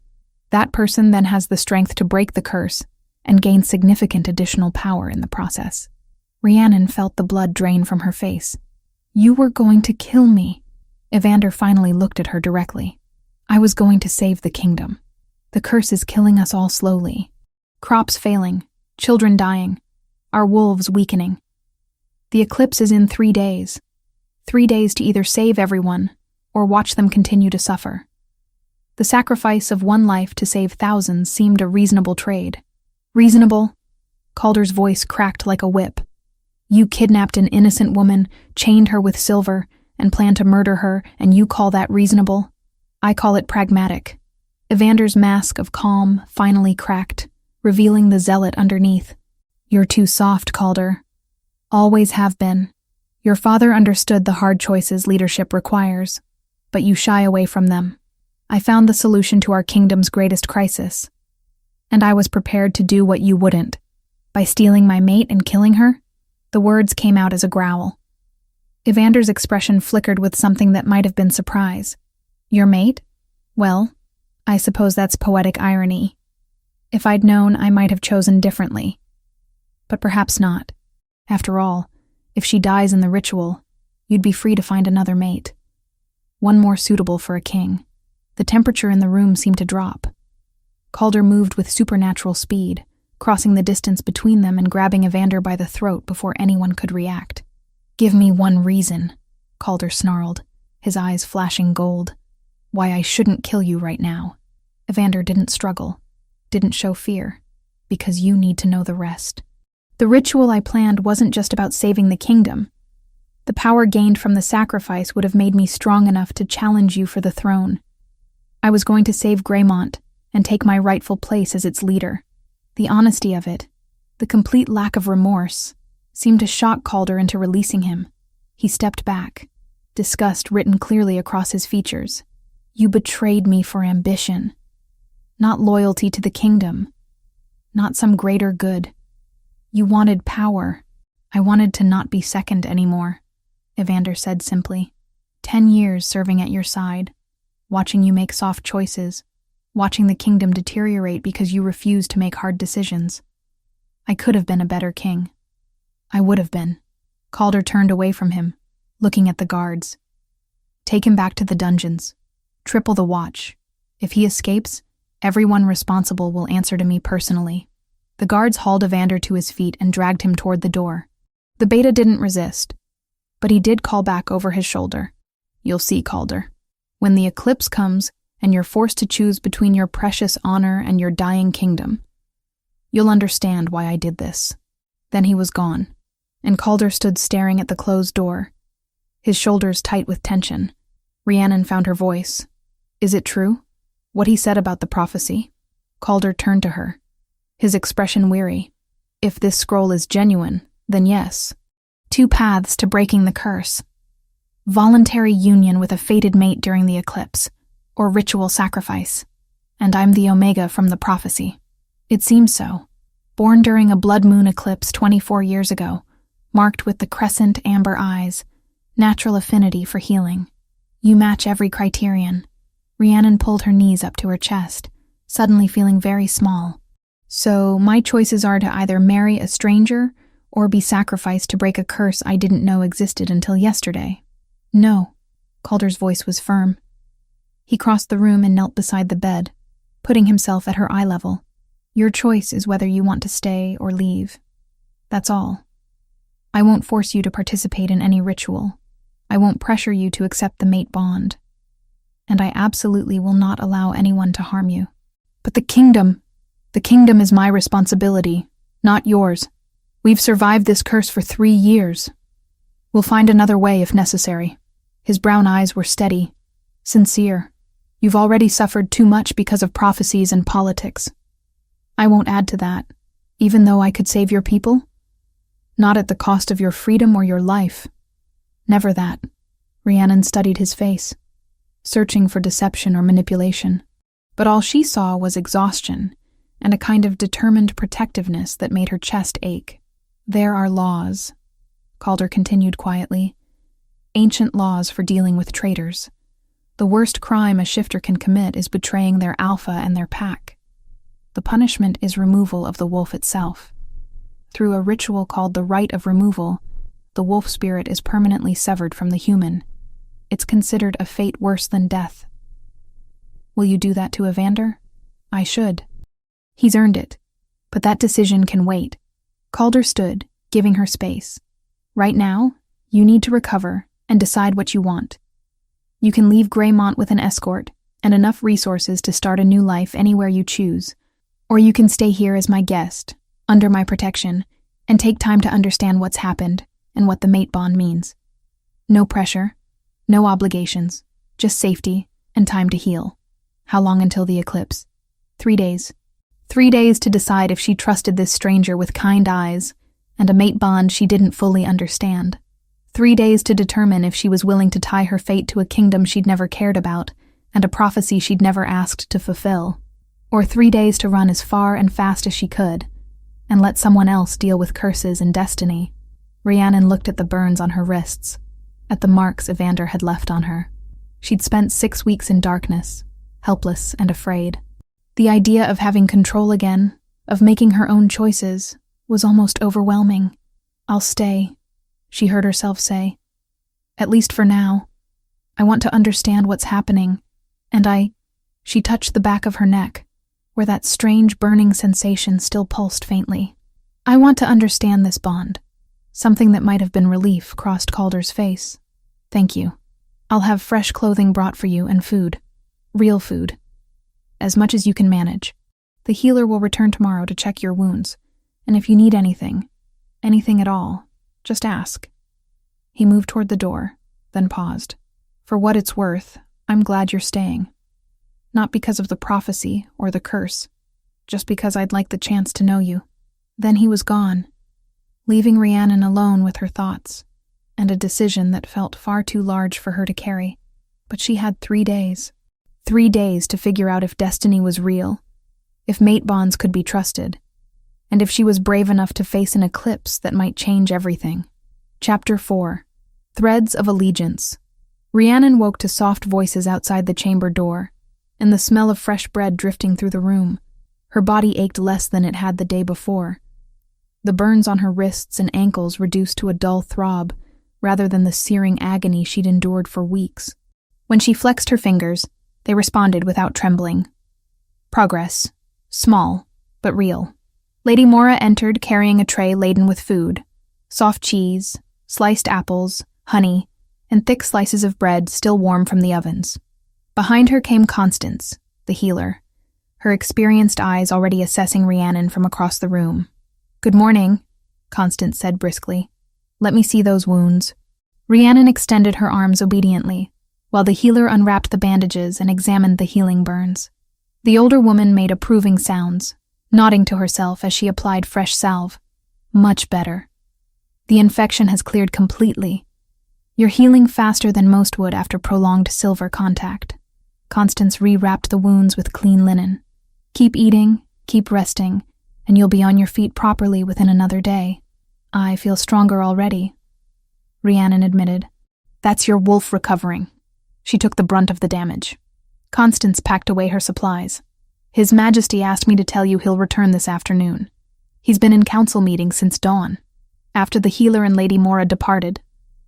That person then has the strength to break the curse and gain significant additional power in the process. Rhiannon felt the blood drain from her face. "You were going to kill me." Evander finally looked at her directly. "I was going to save the kingdom. The curse is killing us all slowly. Crops failing, children dying, our wolves weakening. The eclipse is in 3 days. 3 days to either save everyone or watch them continue to suffer. The sacrifice of one life to save thousands seemed a reasonable trade." "Reasonable?" Calder's voice cracked like a whip. "You kidnapped an innocent woman, chained her with silver, and planned to murder her, and you call that reasonable? I call it pragmatic." Evander's mask of calm finally cracked, revealing the zealot underneath. "You're too soft, Calder. Always have been. Your father understood the hard choices leadership requires, but you shy away from them. I found the solution to our kingdom's greatest crisis, and I was prepared to do what you wouldn't, by stealing my mate and killing her." The words came out as a growl. Evander's expression flickered with something that might have been surprise. "Your mate? Well, I suppose that's poetic irony. If I'd known, I might have chosen differently. But perhaps not. After all, if she dies in the ritual, you'd be free to find another mate. One more suitable for a king." The temperature in the room seemed to drop. Calder moved with supernatural speed, crossing the distance between them and grabbing Evander by the throat before anyone could react. "Give me one reason," Calder snarled, his eyes flashing gold. "Why I shouldn't kill you right now." Evander didn't struggle, didn't show fear, "because you need to know the rest. The ritual I planned wasn't just about saving the kingdom. The power gained from the sacrifice would have made me strong enough to challenge you for the throne. I was going to save Greymont and take my rightful place as its leader." The honesty of it, the complete lack of remorse, seemed to shock Calder into releasing him. He stepped back, disgust written clearly across his features. "You betrayed me for ambition, not loyalty to the kingdom, not some greater good. You wanted power. I wanted to not be second anymore," Evander said simply. 10 years serving at your side, watching you make soft choices, watching the kingdom deteriorate because you refused to make hard decisions. I could have been a better king. I would have been." Calder turned away from him, looking at the guards. "Take him back to the dungeons. Triple the watch. If he escapes, everyone responsible will answer to me personally." The guards hauled Evander to his feet and dragged him toward the door. The beta didn't resist, but he did call back over his shoulder. "You'll see, Calder. When the eclipse comes, and you're forced to choose between your precious honor and your dying kingdom, you'll understand why I did this." Then he was gone, and Calder stood staring at the closed door, his shoulders tight with tension. Rhiannon found her voice. "Is it true? What he said about the prophecy?" Calder turned to her, his expression weary. "If this scroll is genuine, then yes. 2 paths to breaking the curse. Voluntary union with a fated mate during the eclipse, or ritual sacrifice. And I'm the Omega from the prophecy. It seems so. Born during a blood moon eclipse 24 years ago, marked with the crescent amber eyes, natural affinity for healing. You match every criterion." Rhiannon pulled her knees up to her chest, suddenly feeling very small. "So my choices are to either marry a stranger or be sacrificed to break a curse I didn't know existed until yesterday." "No." Calder's voice was firm. He crossed the room and knelt beside the bed, putting himself at her eye level. "Your choice is whether you want to stay or leave. That's all. I won't force you to participate in any ritual. I won't pressure you to accept the mate bond. And I absolutely will not allow anyone to harm you. But the kingdom is my responsibility, not yours. We've survived this curse for 3 years. We'll find another way if necessary." His brown eyes were steady, sincere. "You've already suffered too much because of prophecies and politics. I won't add to that, even though I could save your people. Not at the cost of your freedom or your life. Never that." Rhiannon studied his face, searching for deception or manipulation. But all she saw was exhaustion and a kind of determined protectiveness that made her chest ache. "There are laws," Calder continued quietly. "Ancient laws for dealing with traitors. The worst crime a shifter can commit is betraying their alpha and their pack. The punishment is removal of the wolf itself. Through a ritual called the rite of removal, the wolf spirit is permanently severed from the human. It's considered a fate worse than death. Will you do that to Evander? I should. He's earned it, but that decision can wait. Calder stood, giving her space. Right now, you need to recover and decide what you want. You can leave Greymont with an escort and enough resources to start a new life anywhere you choose, or you can stay here as my guest, under my protection, and take time to understand what's happened and what the mate bond means. No pressure, no obligations, just safety and time to heal. How long until the eclipse? 3 days. 3 days to decide if she trusted this stranger with kind eyes and a mate bond she didn't fully understand. 3 days to determine if she was willing to tie her fate to a kingdom she'd never cared about and a prophecy she'd never asked to fulfill. Or 3 days to run as far and fast as she could and let someone else deal with curses and destiny. Rhiannon looked at the burns on her wrists, at the marks Evander had left on her. She'd spent 6 weeks in darkness, helpless and afraid. The idea of having control again, of making her own choices, was almost overwhelming. I'll stay, she heard herself say. At least for now. I want to understand what's happening, and she touched the back of her neck, where that strange burning sensation still pulsed faintly. I want to understand this bond. Something that might have been relief crossed Calder's face. Thank you. I'll have fresh clothing brought for you and food. Real food. As much as you can manage. The healer will return tomorrow to check your wounds, and if you need anything at all, just ask. He moved toward the door, then paused. For what it's worth, I'm glad you're staying. Not because of the prophecy or the curse, just because I'd like the chance to know you. Then he was gone, leaving Rhiannon alone with her thoughts, and a decision that felt far too large for her to carry. But she had 3 days. 3 days to figure out if destiny was real, if mate bonds could be trusted, and if she was brave enough to face an eclipse that might change everything. Chapter 4. Threads of Allegiance. Rhiannon woke to soft voices outside the chamber door, and the smell of fresh bread drifting through the room. Her body ached less than it had the day before. The burns on her wrists and ankles reduced to a dull throb, rather than the searing agony she'd endured for weeks. When she flexed her fingers, they responded without trembling. Progress. Small, but real. Lady Mora entered carrying a tray laden with food. Soft cheese, sliced apples, honey, and thick slices of bread still warm from the ovens. Behind her came Constance, the healer, her experienced eyes already assessing Rhiannon from across the room. Good morning, Constance said briskly. Let me see those wounds. Rhiannon extended her arms obediently, while the healer unwrapped the bandages and examined the healing burns. The older woman made approving sounds, nodding to herself as she applied fresh salve. Much better. The infection has cleared completely. You're healing faster than most would after prolonged silver contact. Constance rewrapped the wounds with clean linen. Keep eating, keep resting, and you'll be on your feet properly within another day. I feel stronger already, Rhiannon admitted. That's your wolf recovering. She took the brunt of the damage. Constance packed away her supplies. His Majesty asked me to tell you he'll return this afternoon. He's been in council meetings since dawn. After the healer and Lady Mora departed,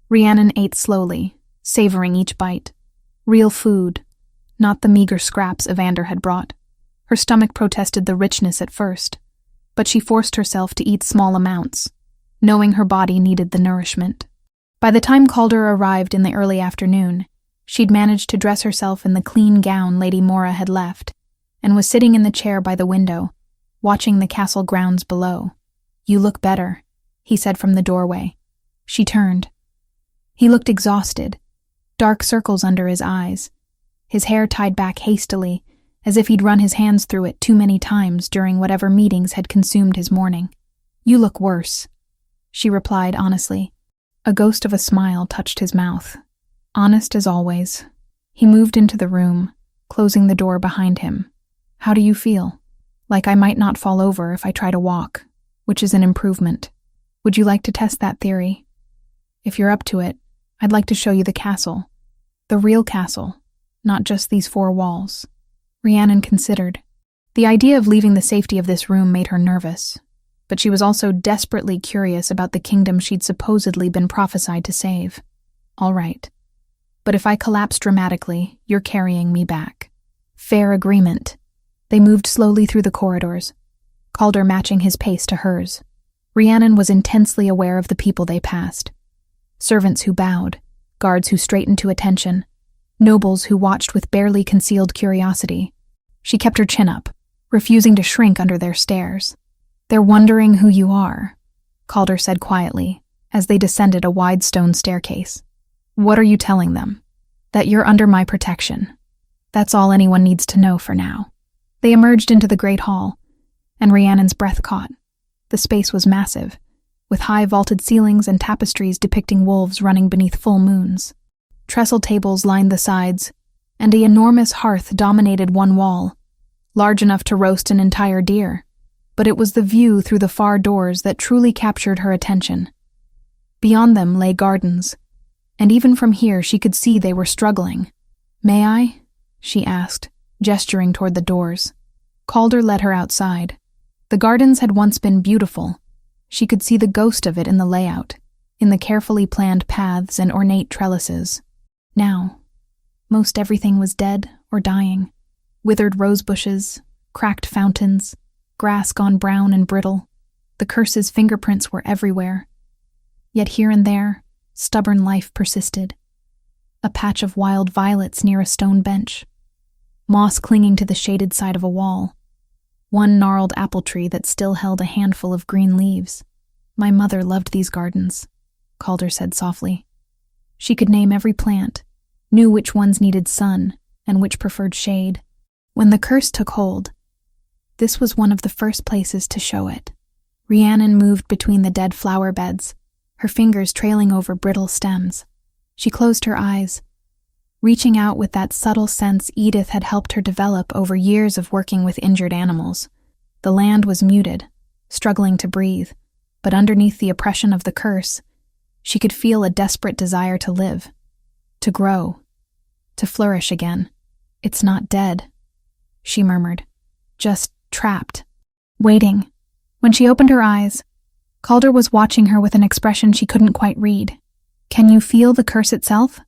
Rhiannon ate slowly, savoring each bite. Real food, not the meager scraps Evander had brought. Her stomach protested the richness at first, but she forced herself to eat small amounts, knowing her body needed the nourishment. By the time Calder arrived in the early afternoon, she'd managed to dress herself in the clean gown Lady Mora had left, and was sitting in the chair by the window, watching the castle grounds below. You look better, he said from the doorway. She turned. He looked exhausted, dark circles under his eyes, his hair tied back hastily, as if he'd run his hands through it too many times during whatever meetings had consumed his morning. You look worse, she replied honestly. A ghost of a smile touched his mouth. Honest as always. He moved into the room, closing the door behind him. How do you feel? Like I might not fall over if I try to walk, which is an improvement. Would you like to test that theory? If you're up to it, I'd like to show you the castle. The real castle. not just these four walls. Rhiannon considered. The idea of leaving the safety of this room made her nervous, but she was also desperately curious about the kingdom she'd supposedly been prophesied to save. All right. But if I collapse dramatically, you're carrying me back. Fair agreement. They moved slowly through the corridors, Calder matching his pace to hers. Rhiannon was intensely aware of the people they passed. Servants who bowed, guards who straightened to attention, nobles who watched with barely concealed curiosity. She kept her chin up, refusing to shrink under their stares. "They're wondering who you are," Calder said quietly, as they descended a wide stone staircase. "What are you telling them?" "That you're under my protection. That's all anyone needs to know for now." They emerged into the great hall, and Rhiannon's breath caught. The space was massive, with high vaulted ceilings and tapestries depicting wolves running beneath full moons. Trestle tables lined the sides, and an enormous hearth dominated one wall, large enough to roast an entire deer. But it was the view through the far doors that truly captured her attention. Beyond them lay gardens, and even from here she could see they were struggling. "May I?" she asked, gesturing toward the doors. Calder led her outside. The gardens had once been beautiful. She could see the ghost of it in the layout, in the carefully planned paths and ornate trellises. Now, most everything was dead or dying. Withered rose bushes, cracked fountains, grass gone brown and brittle. The curse's fingerprints were everywhere. Yet here and there, stubborn life persisted. A patch of wild violets near a stone bench, moss clinging to the shaded side of a wall, one gnarled apple tree that still held a handful of green leaves. "My mother loved these gardens," Calder said softly. She could name every plant, knew which ones needed sun and which preferred shade. When the curse took hold, this was one of the first places to show it. Rhiannon moved between the dead flower beds, her fingers trailing over brittle stems. She closed her eyes, reaching out with that subtle sense Edith had helped her develop over years of working with injured animals. The land was muted, struggling to breathe, but underneath the oppression of the curse, she could feel a desperate desire to live, to grow, to flourish again. "It's not dead," she murmured, "just trapped, waiting." When she opened her eyes, Calder was watching her with an expression she couldn't quite read. "Can you feel the curse itself?"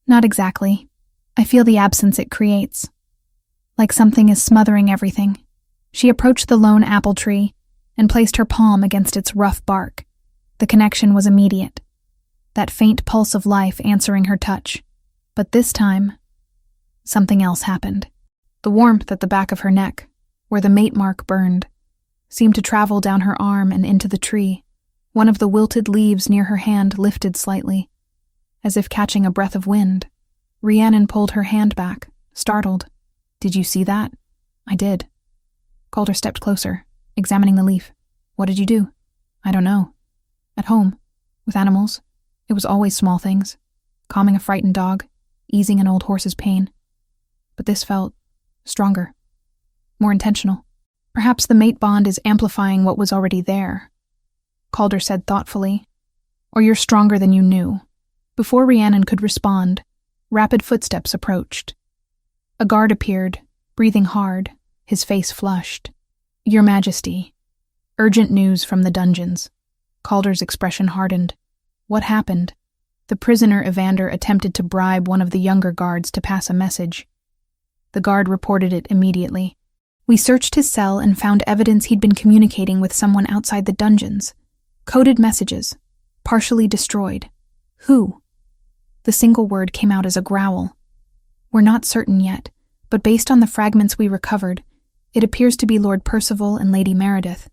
"Not exactly. I feel the absence it creates. Like something is smothering everything." She approached the lone apple tree and placed her palm against its rough bark. The connection was immediate, that faint pulse of life answering her touch. But this time, something else happened. The warmth at the back of her neck, where the mate mark burned, seemed to travel down her arm and into the tree. One of the wilted leaves near her hand lifted slightly, as if catching a breath of wind. Rhiannon pulled her hand back, startled. "Did you see that?" "I did." Calder stepped closer, examining the leaf. "What did you do?" "I don't know. At home, with animals. It was always small things. Calming a frightened dog, easing an old horse's pain. But this felt stronger, more intentional. Perhaps the mate bond is amplifying what was already there," Calder said thoughtfully. "Or you're stronger than you knew." Before Rhiannon could respond, rapid footsteps approached. A guard appeared, breathing hard, his face flushed. "Your Majesty. Urgent news from the dungeons." Calder's expression hardened. "What happened?" The prisoner Evander attempted to bribe one of the younger guards to pass a message. The guard reported it immediately. "We searched his cell and found evidence he'd been communicating with someone outside the dungeons. Coded messages, partially destroyed. Who?" The single word came out as a growl. "We're not certain yet, but based on the fragments we recovered, it appears to be Lord Percival and Lady Meredith.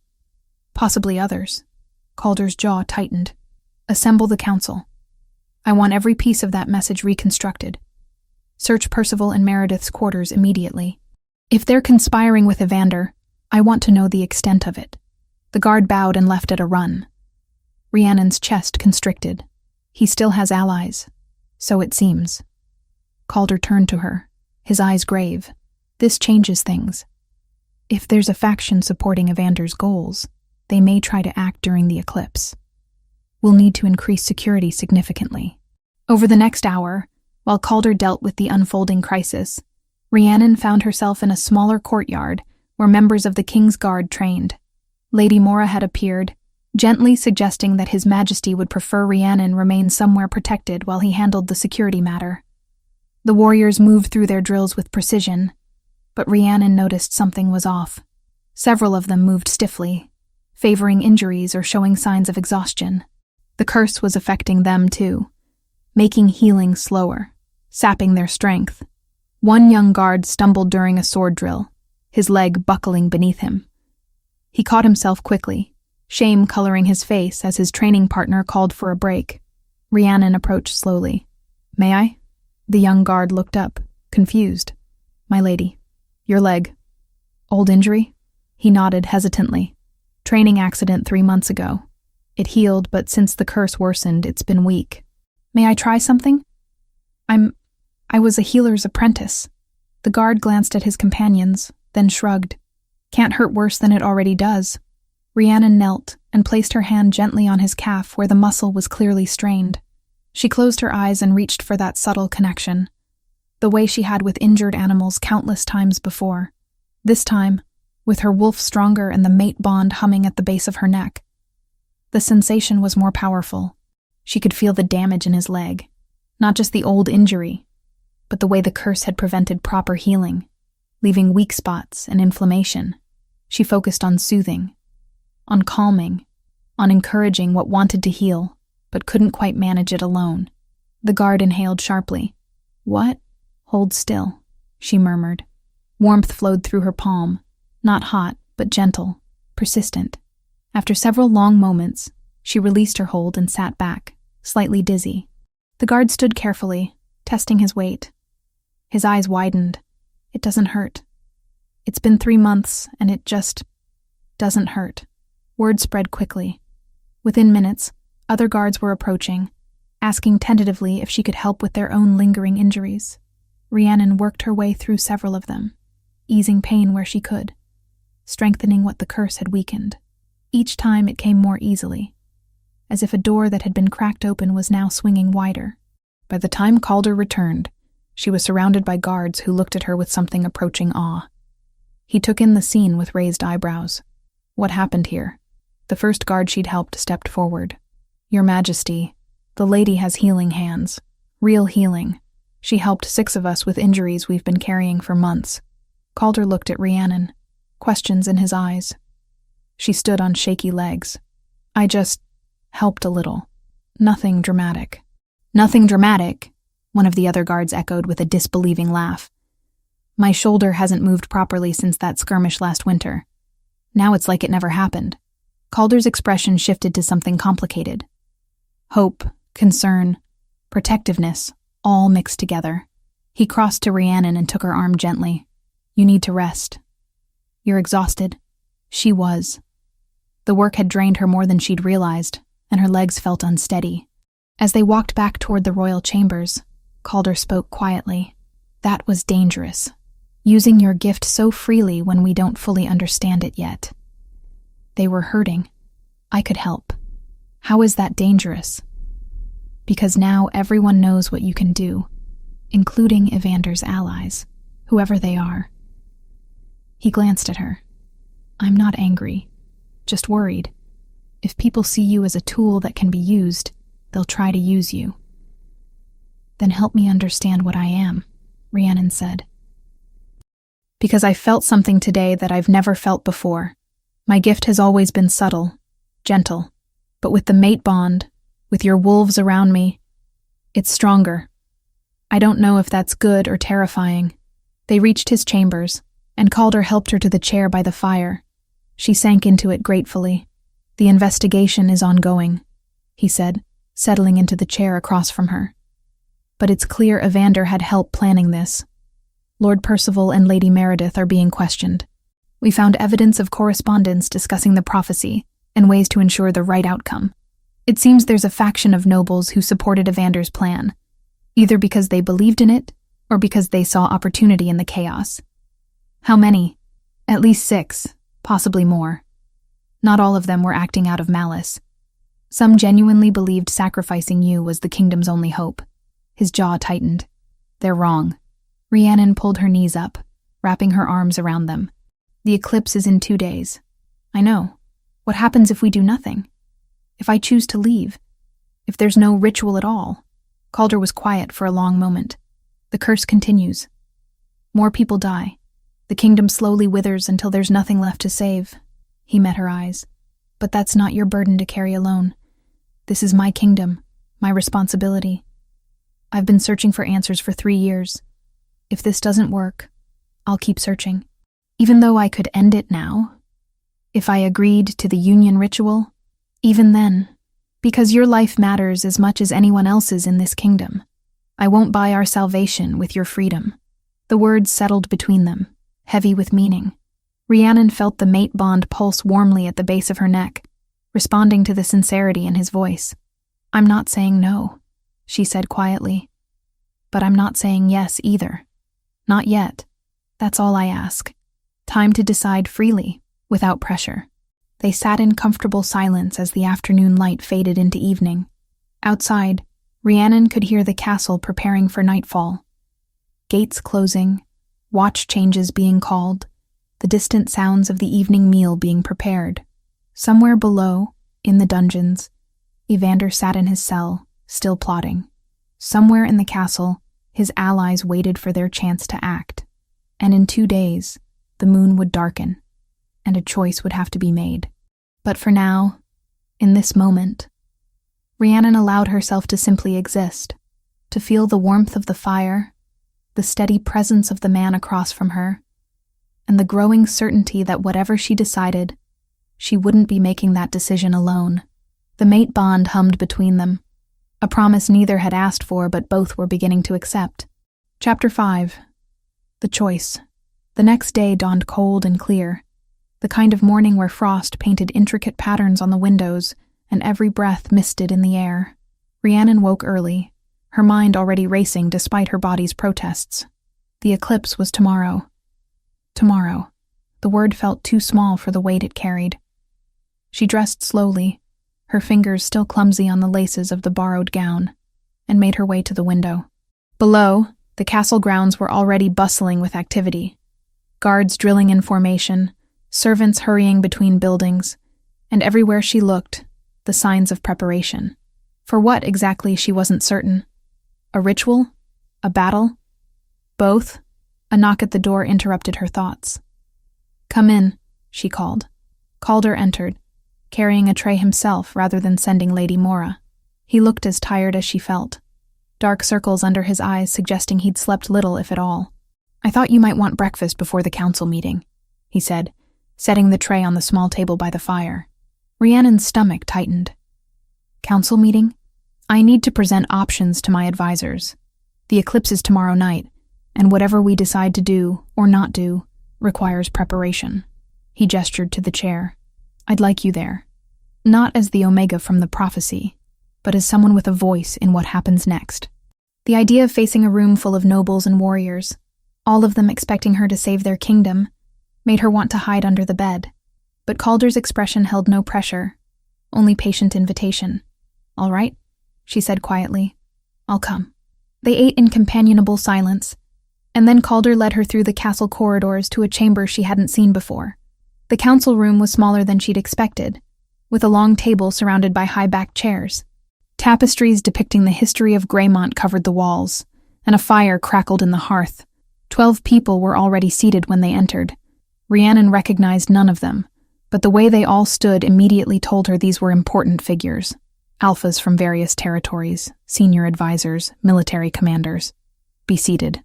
Possibly others." Calder's jaw tightened. "Assemble the council. I want every piece of that message reconstructed. Search Percival and Meredith's quarters immediately. If they're conspiring with Evander, I want to know the extent of it." The guard bowed and left at a run. Rhiannon's chest constricted. "He still has allies. So it seems." Calder turned to her, his eyes grave. "This changes things. If there's a faction supporting Evander's goals, they may try to act during the eclipse. We'll need to increase security significantly." Over the next hour, While Calder dealt with the unfolding crisis, Rhiannon found herself in a smaller courtyard where members of the King's Guard trained. Lady Mora had appeared, gently suggesting that His Majesty would prefer Rhiannon remain somewhere protected while he handled the security matter. The warriors moved through their drills with precision, but Rhiannon noticed something was off. Several of them moved stiffly, favoring injuries or showing signs of exhaustion. The curse was affecting them too, making healing slower, sapping their strength. One young guard stumbled during a sword drill, his leg buckling beneath him. He caught himself quickly, shame coloring his face as his training partner called for a break. Rhiannon approached slowly. "May I?" The young guard looked up, confused. "My lady, your leg. Old injury?" He nodded hesitantly. "Training accident 3 months ago. It healed, but since the curse worsened, it's been weak. May I try something? I was a healer's apprentice." The guard glanced at his companions, then shrugged. "Can't hurt worse than it already does." Rhiannon knelt and placed her hand gently on his calf where the muscle was clearly strained. She closed her eyes and reached for that subtle connection, the way she had with injured animals countless times before. This time, with her wolf stronger and the mate bond humming at the base of her neck. The sensation was more powerful. She could feel the damage in his leg, not just the old injury, but the way the curse had prevented proper healing, leaving weak spots and inflammation. She focused on soothing, on calming, on encouraging what wanted to heal, but couldn't quite manage it alone. The guard inhaled sharply. "What?" "Hold still," she murmured. Warmth flowed through her palm, not hot, but gentle, persistent. After several long moments, she released her hold and sat back, slightly dizzy. The guard stood carefully, testing his weight. His eyes widened. "It doesn't hurt. It's been 3 months, and it just doesn't hurt." Word spread quickly. Within minutes, other guards were approaching, asking tentatively if she could help with their own lingering injuries. Rhiannon worked her way through several of them, easing pain where she could, strengthening what the curse had weakened. Each time it came more easily, as if a door that had been cracked open was now swinging wider. By the time Calder returned, she was surrounded by guards who looked at her with something approaching awe. He took in the scene with raised eyebrows. What happened here? The first guard she'd helped stepped forward. "Your Majesty, the lady has healing hands. Real healing. She helped 6 of us with injuries we've been carrying for months." Calder looked at Rhiannon, questions in his eyes. She stood on shaky legs. "I just helped a little. Nothing dramatic." "Nothing dramatic?" one of the other guards echoed with a disbelieving laugh. "My shoulder hasn't moved properly since that skirmish last winter. Now it's like it never happened." Calder's expression shifted to something complicated. Hope, concern, protectiveness, all mixed together. He crossed to Rhiannon and took her arm gently. "You need to rest. You're exhausted." She was. The work had drained her more than she'd realized, and her legs felt unsteady. As they walked back toward the royal chambers, Calder spoke quietly. "That was dangerous. Using your gift so freely when we don't fully understand it yet. They were hurting. I could help. How is that dangerous? Because now everyone knows what you can do, including Evander's allies, whoever they are." He glanced at her. "I'm not angry, just worried. If people see you as a tool that can be used, they'll try to use you." "Then help me understand what I am," Rhiannon said. "Because I felt something today that I've never felt before. My gift has always been subtle, gentle, but with the mate bond, with your wolves around me, it's stronger. I don't know if that's good or terrifying." They reached his chambers, and Calder helped her to the chair by the fire. She sank into it gratefully. "The investigation is ongoing," he said, settling into the chair across from her. "But it's clear Evander had help planning this. Lord Percival and Lady Meredith are being questioned. We found evidence of correspondence discussing the prophecy and ways to ensure the right outcome. It seems there's a faction of nobles who supported Evander's plan, either because they believed in it or because they saw opportunity in the chaos. How many? At least 6, possibly more. Not all of them were acting out of malice. Some genuinely believed sacrificing you was the kingdom's only hope." His jaw tightened. They're wrong. Rhiannon pulled her knees up, wrapping her arms around them. The eclipse is in 2 days. I know. What happens if we do nothing? If I choose to leave? If there's no ritual at all? Calder was quiet for a long moment. The curse continues. More people die. The kingdom slowly withers until there's nothing left to save. He met her eyes. But that's not your burden to carry alone. This is my kingdom, my responsibility. I've been searching for answers for 3 years. If this doesn't work, I'll keep searching. Even though I could end it now, if I agreed to the union ritual, even then, because your life matters as much as anyone else's in this kingdom, I won't buy our salvation with your freedom. The words settled between them, heavy with meaning. Rhiannon felt the mate bond pulse warmly at the base of her neck, responding to the sincerity in his voice. I'm not saying no, she said quietly. But I'm not saying yes either. Not yet. That's all I ask. Time to decide freely, without pressure. They sat in comfortable silence as the afternoon light faded into evening. Outside, Rhiannon could hear the castle preparing for nightfall. Gates closing, watch changes being called, the distant sounds of the evening meal being prepared. Somewhere below, in the dungeons, Evander sat in his cell, still plotting. Somewhere in the castle, his allies waited for their chance to act. And in 2 days, the moon would darken, and a choice would have to be made. But for now, in this moment, Rhiannon allowed herself to simply exist, to feel the warmth of the fire, the steady presence of the man across from her, and the growing certainty that whatever she decided, she wouldn't be making that decision alone. The mate bond hummed between them, a promise neither had asked for but both were beginning to accept. Chapter 5. The Choice. The next day dawned cold and clear, the kind of morning where frost painted intricate patterns on the windows and every breath misted in the air. Rhiannon woke early, her mind already racing despite her body's protests. The eclipse was tomorrow. Tomorrow. The word felt too small for the weight it carried. She dressed slowly, her fingers still clumsy on the laces of the borrowed gown, and made her way to the window. Below, the castle grounds were already bustling with activity. Guards drilling in formation, servants hurrying between buildings, and everywhere she looked, the signs of preparation. For what exactly she wasn't certain. A ritual? A battle? Both? A knock at the door interrupted her thoughts. Come in, she called. Calder entered, carrying a tray himself rather than sending Lady Mora. He looked as tired as she felt, dark circles under his eyes suggesting he'd slept little if at all. I thought you might want breakfast before the council meeting, he said, setting the tray on the small table by the fire. Rhiannon's stomach tightened. Council meeting? I need to present options to my advisors. The eclipse is tomorrow night, and whatever we decide to do, or not do, requires preparation. He gestured to the chair. I'd like you there. Not as the Omega from the prophecy, but as someone with a voice in what happens next. The idea of facing a room full of nobles and warriors, all of them expecting her to save their kingdom, made her want to hide under the bed. But Calder's expression held no pressure, only patient invitation. All right, she said quietly. I'll come. They ate in companionable silence, and then Calder led her through the castle corridors to a chamber she hadn't seen before. The council room was smaller than she'd expected, with a long table surrounded by high-backed chairs. Tapestries depicting the history of Greymont covered the walls, and a fire crackled in the hearth. 12 people were already seated when they entered. Rhiannon recognized none of them, but the way they all stood immediately told her these were important figures. Alphas from various territories, senior advisors, military commanders. Be seated,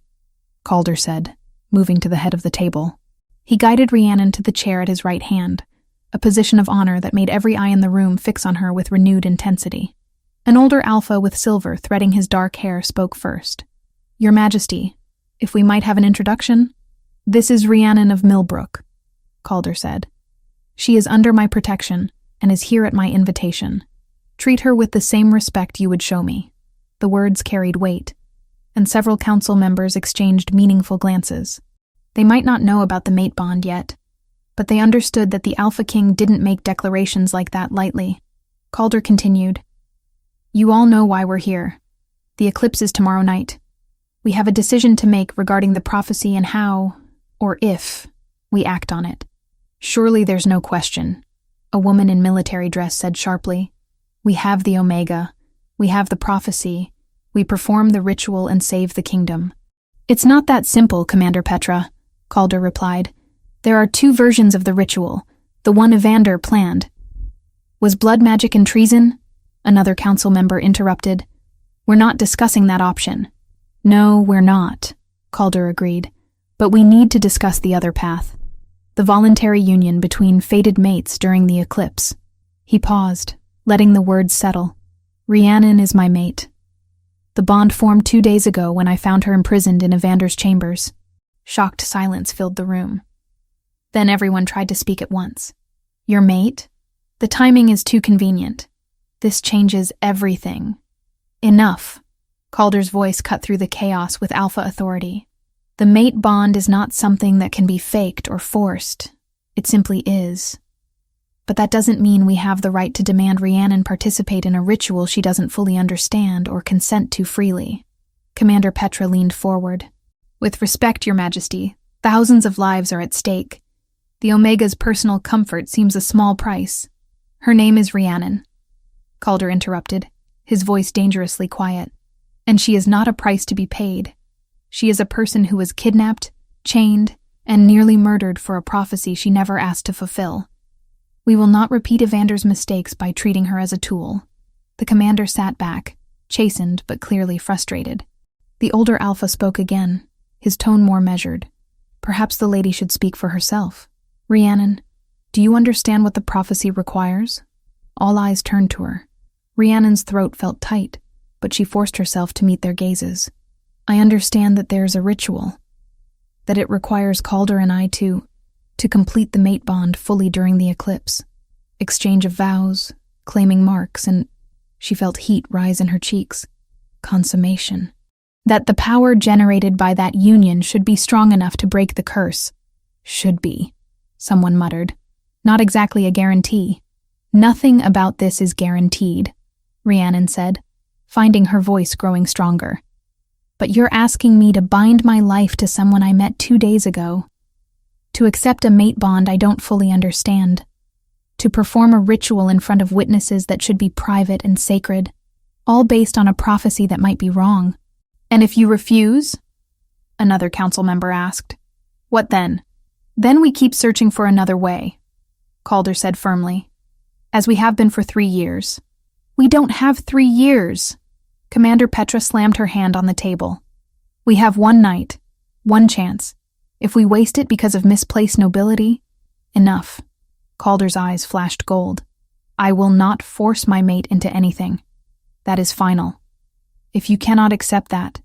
Calder said, moving to the head of the table. He guided Rhiannon to the chair at his right hand, a position of honor that made every eye in the room fix on her with renewed intensity. An older alpha with silver threading his dark hair spoke first. Your Majesty, if we might have an introduction? This is Rhiannon of Millbrook, Calder said. She is under my protection and is here at my invitation. Treat her with the same respect you would show me. The words carried weight, and several council members exchanged meaningful glances. They might not know about the mate bond yet, but they understood that the Alpha King didn't make declarations like that lightly. Calder continued, You all know why we're here. The eclipse is tomorrow night. We have a decision to make regarding the prophecy and how, or if, we act on it. Surely there's no question, a woman in military dress said sharply. We have the Omega. We have the prophecy. We perform the ritual and save the kingdom. It's not that simple, Commander Petra, Calder replied. There are two versions of the ritual, the one Evander planned. Was blood magic and treason? Another council member interrupted. We're not discussing that option. No, we're not, Calder agreed. But we need to discuss the other path. The voluntary union between fated mates during the eclipse. He paused, letting the words settle. Rhiannon is my mate. The bond formed 2 days ago when I found her imprisoned in Evander's chambers. Shocked silence filled the room. Then everyone tried to speak at once. Your mate? The timing is too convenient. This changes everything. Enough. Calder's voice cut through the chaos with alpha authority. The mate bond is not something that can be faked or forced. It simply is. But that doesn't mean we have the right to demand Rhiannon participate in a ritual she doesn't fully understand or consent to freely. Commander Petra leaned forward. With respect, Your Majesty, thousands of lives are at stake. The Omega's personal comfort seems a small price. Her name is Rhiannon. Calder interrupted, his voice dangerously quiet. And she is not a price to be paid. She is a person who was kidnapped, chained, and nearly murdered for a prophecy she never asked to fulfill. We will not repeat Evander's mistakes by treating her as a tool. The commander sat back, chastened but clearly frustrated. The older alpha spoke again, his tone more measured. Perhaps the lady should speak for herself. Rhiannon, do you understand what the prophecy requires? All eyes turned to her. Rhiannon's throat felt tight, but she forced herself to meet their gazes. I understand that there's a ritual, that it requires Calder and I to complete the mate bond fully during the eclipse. Exchange of vows, claiming marks, and she felt heat rise in her cheeks. Consummation. That the power generated by that union should be strong enough to break the curse. Should be, someone muttered. Not exactly a guarantee. Nothing about this is guaranteed, Rhiannon said, finding her voice growing stronger. But you're asking me to bind my life to someone I met 2 days ago. To accept a mate bond I don't fully understand. To perform a ritual in front of witnesses that should be private and sacred. All based on a prophecy that might be wrong. And if you refuse? Another council member asked. What then? Then we keep searching for another way, Calder said firmly. As we have been for 3 years. We don't have 3 years. Commander Petra slammed her hand on the table. We have 1 night, 1 chance. If we waste it because of misplaced nobility, enough. Calder's eyes flashed gold. I will not force my mate into anything. That is final. If you cannot accept that,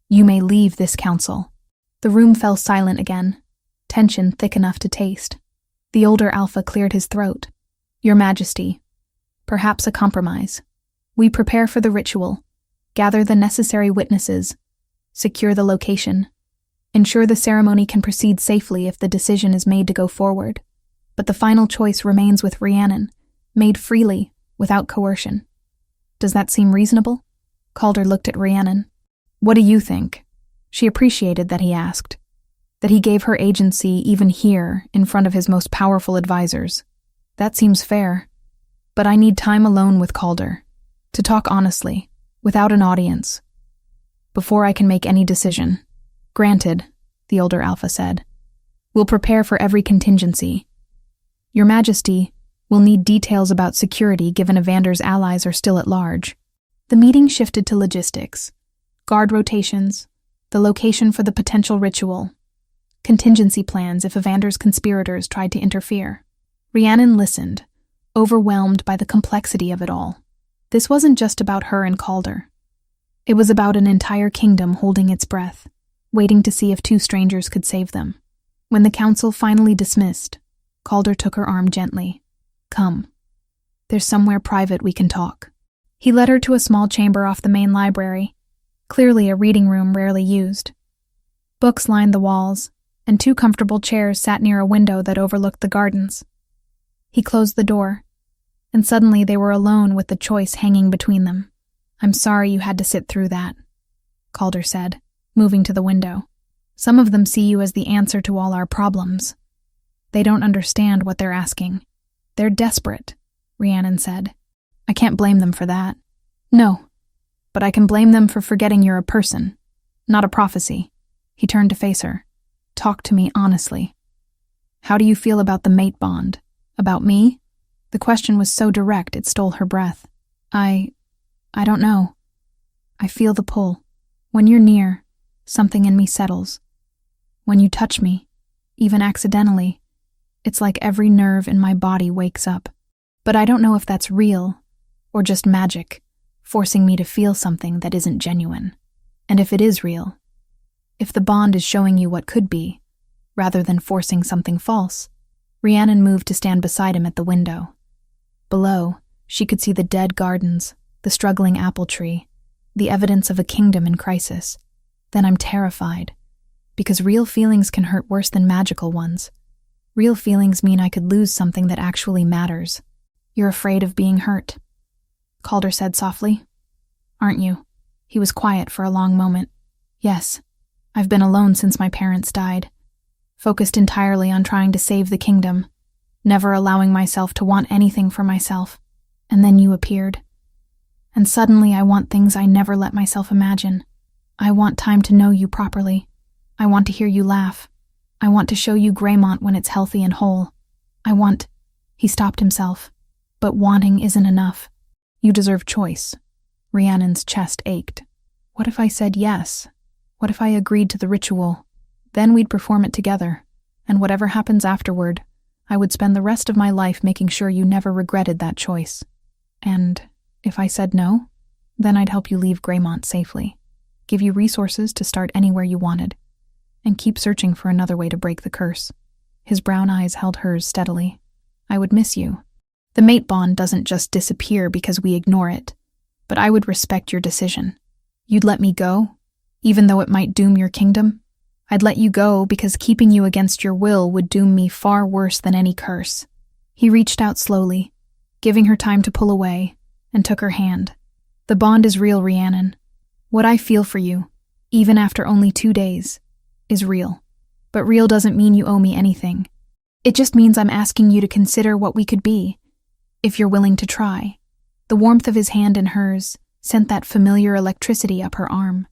you may leave this council. The room fell silent again, tension thick enough to taste. The older alpha cleared his throat. Your Majesty, perhaps a compromise. We prepare for the ritual, gather the necessary witnesses, secure the location, ensure the ceremony can proceed safely if the decision is made to go forward. But the final choice remains with Rhiannon, made freely, without coercion. Does that seem reasonable? Calder looked at Rhiannon. What do you think? She appreciated that he asked, that he gave her agency even here, in front of his most powerful advisors. That seems fair. But I need time alone with Calder, to talk honestly, without an audience, before I can make any decision. Granted, the older alpha said. We'll prepare for every contingency. Your Majesty, we'll need details about security given Evander's allies are still at large. The meeting shifted to logistics, guard rotations, the location for the potential ritual, contingency plans if Evander's conspirators tried to interfere. Rhiannon listened, overwhelmed by the complexity of it all. This wasn't just about her and Calder. It was about an entire kingdom holding its breath, waiting to see if 2 strangers could save them. When the council finally dismissed, Calder took her arm gently. Come. There's somewhere private we can talk. He led her to a small chamber off the main library, clearly a reading room rarely used. Books lined the walls, and 2 comfortable chairs sat near a window that overlooked the gardens. He closed the door, and suddenly they were alone with the choice hanging between them. I'm sorry you had to sit through that, Calder said. moving to the window. Some of them see you as the answer to all our problems. They don't understand what they're asking. They're desperate, Rhiannon said. I can't blame them for that. No, but I can blame them for forgetting you're a person, not a prophecy. He turned to face her. Talk to me honestly. How do you feel about the mate bond? About me? The question was so direct it stole her breath. I don't know. I feel the pull. When you're near, something in me settles. When you touch me, even accidentally, it's like every nerve in my body wakes up. But I don't know if that's real or just magic, forcing me to feel something that isn't genuine. And if it is real, if the bond is showing you what could be, rather than forcing something false. Rhiannon moved to stand beside him at the window. Below, she could see the dead gardens, the struggling apple tree, the evidence of a kingdom in crisis. Then I'm terrified, because real feelings can hurt worse than magical ones. Real feelings mean I could lose something that actually matters. You're afraid of being hurt, Calder said softly. Aren't you? He was quiet for a long moment. Yes, I've been alone since my parents died, focused entirely on trying to save the kingdom, never allowing myself to want anything for myself. And then you appeared. And suddenly I want things I never let myself imagine. I want time to know you properly. I want to hear you laugh. I want to show you Greymont when it's healthy and whole. He stopped himself. But wanting isn't enough. You deserve choice. Rhiannon's chest ached. What if I said yes? What if I agreed to the ritual? Then we'd perform it together, and whatever happens afterward, I would spend the rest of my life making sure you never regretted that choice. And if I said no, then I'd help you leave Greymont safely, give you resources to start anywhere you wanted, and keep searching for another way to break the curse. His brown eyes held hers steadily. I would miss you. The mate bond doesn't just disappear because we ignore it, but I would respect your decision. You'd let me go, even though it might doom your kingdom? I'd let you go because keeping you against your will would doom me far worse than any curse. He reached out slowly, giving her time to pull away, and took her hand. The bond is real, Rhiannon. What I feel for you, even after only 2 days, is real. But real doesn't mean you owe me anything. It just means I'm asking you to consider what we could be, if you're willing to try. The warmth of his hand in hers sent that familiar electricity up her arm.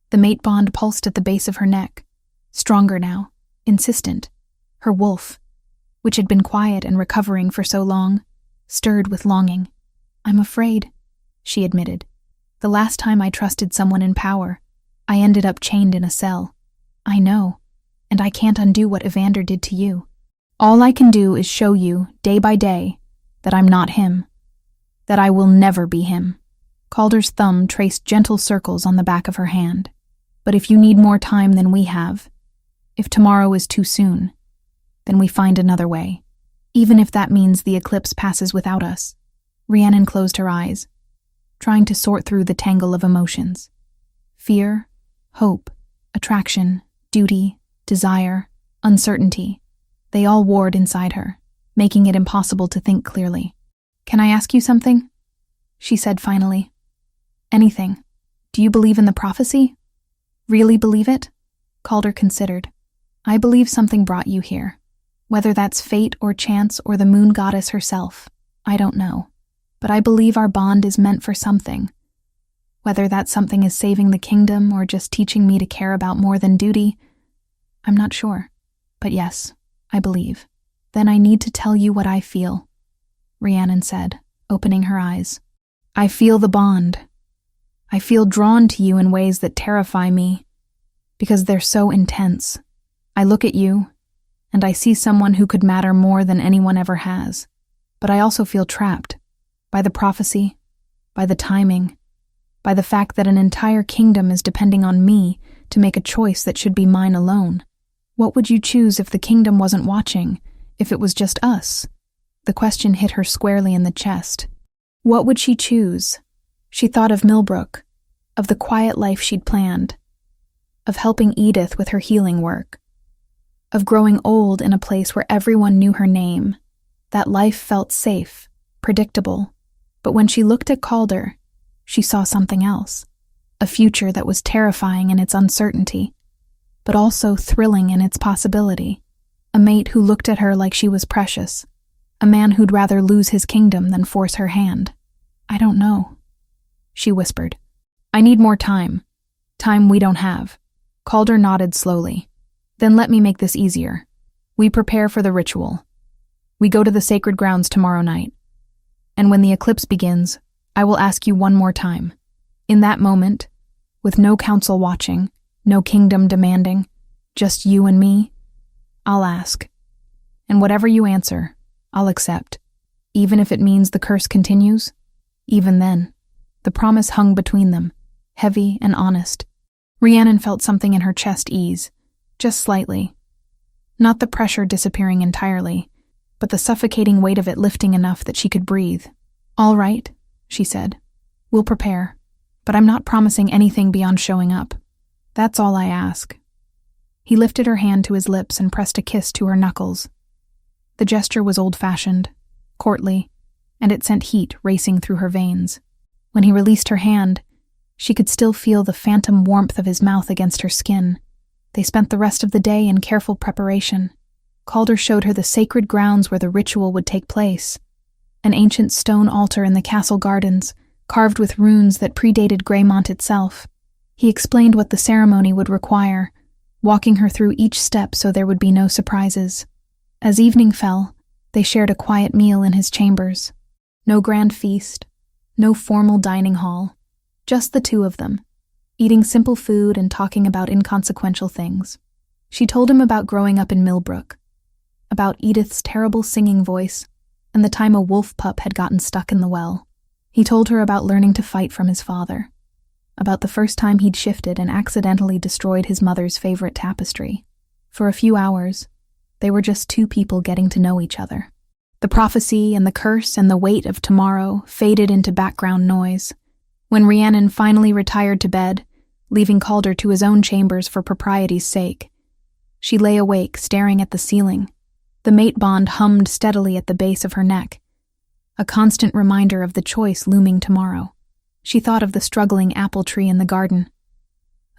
The mate bond pulsed at the base of her neck, stronger now, insistent. Her wolf, which had been quiet and recovering for so long, stirred with longing. I'm afraid, she admitted. The last time I trusted someone in power, I ended up chained in a cell. I know, and I can't undo what Evander did to you. All I can do is show you, day by day, that I'm not him, that I will never be him. Calder's thumb traced gentle circles on the back of her hand. But if you need more time than we have, if tomorrow is too soon, then we find another way, even if that means the eclipse passes without us. Rhiannon closed her eyes, trying to sort through the tangle of emotions. Fear, hope, attraction, duty, desire, uncertainty. They all warred inside her, making it impossible to think clearly. Can I ask you something? She said finally. Anything. Do you believe in the prophecy? Really believe it? Calder considered. I believe something brought you here. Whether that's fate or chance or the moon goddess herself, I don't know. But I believe our bond is meant for something. Whether that something is saving the kingdom or just teaching me to care about more than duty, I'm not sure. But yes, I believe. Then I need to tell you what I feel, Rhiannon said, opening her eyes. I feel the bond. I feel drawn to you in ways that terrify me, because they're so intense. I look at you, and I see someone who could matter more than anyone ever has. But I also feel trapped, by the prophecy, by the timing, by the fact that an entire kingdom is depending on me to make a choice that should be mine alone. What would you choose if the kingdom wasn't watching, if it was just us? The question hit her squarely in the chest. What would she choose? She thought of Millbrook, of the quiet life she'd planned, of helping Edith with her healing work, of growing old in a place where everyone knew her name. That life felt safe, predictable, but when she looked at Calder, she saw something else. a future that was terrifying in its uncertainty, but also thrilling in its possibility, a mate who looked at her like she was precious, a man who'd rather lose his kingdom than force her hand. "I don't know," she whispered. "I need more time. Time we don't have." Calder nodded slowly. "Then let me make this easier. We prepare for the ritual. We go to the sacred grounds tomorrow night. And when the eclipse begins, I will ask you one more time. In that moment, with no council watching, no kingdom demanding, just you and me, I'll ask. And whatever you answer, I'll accept. Even if it means the curse continues, even then." The promise hung between them, heavy and honest. Rhiannon felt something in her chest ease, just slightly. Not the pressure disappearing entirely, but the suffocating weight of it lifting enough that she could breathe. "All right," she said. "We'll prepare, but I'm not promising anything beyond showing up. That's all I ask." He lifted her hand to his lips and pressed a kiss to her knuckles. The gesture was old-fashioned, courtly, and it sent heat racing through her veins. When he released her hand, she could still feel the phantom warmth of his mouth against her skin. They spent the rest of the day in careful preparation. Calder showed her the sacred grounds where the ritual would take place. An ancient stone altar in the castle gardens, carved with runes that predated Greymont itself. He explained what the ceremony would require, walking her through each step so there would be no surprises. As evening fell, they shared a quiet meal in his chambers. No grand feast, no formal dining hall, just the two of them, eating simple food and talking about inconsequential things. She told him about growing up in Millbrook, about Edith's terrible singing voice, and the time a wolf pup had gotten stuck in the well. He told her about learning to fight from his father, about the first time he'd shifted and accidentally destroyed his mother's favorite tapestry. For a few hours, they were just two people getting to know each other. The prophecy and the curse and the weight of tomorrow faded into background noise. When Rhiannon finally retired to bed, leaving Calder to his own chambers for propriety's sake, she lay awake, staring at the ceiling. The mate bond hummed steadily at the base of her neck, a constant reminder of the choice looming tomorrow. She thought of the struggling apple tree in the garden,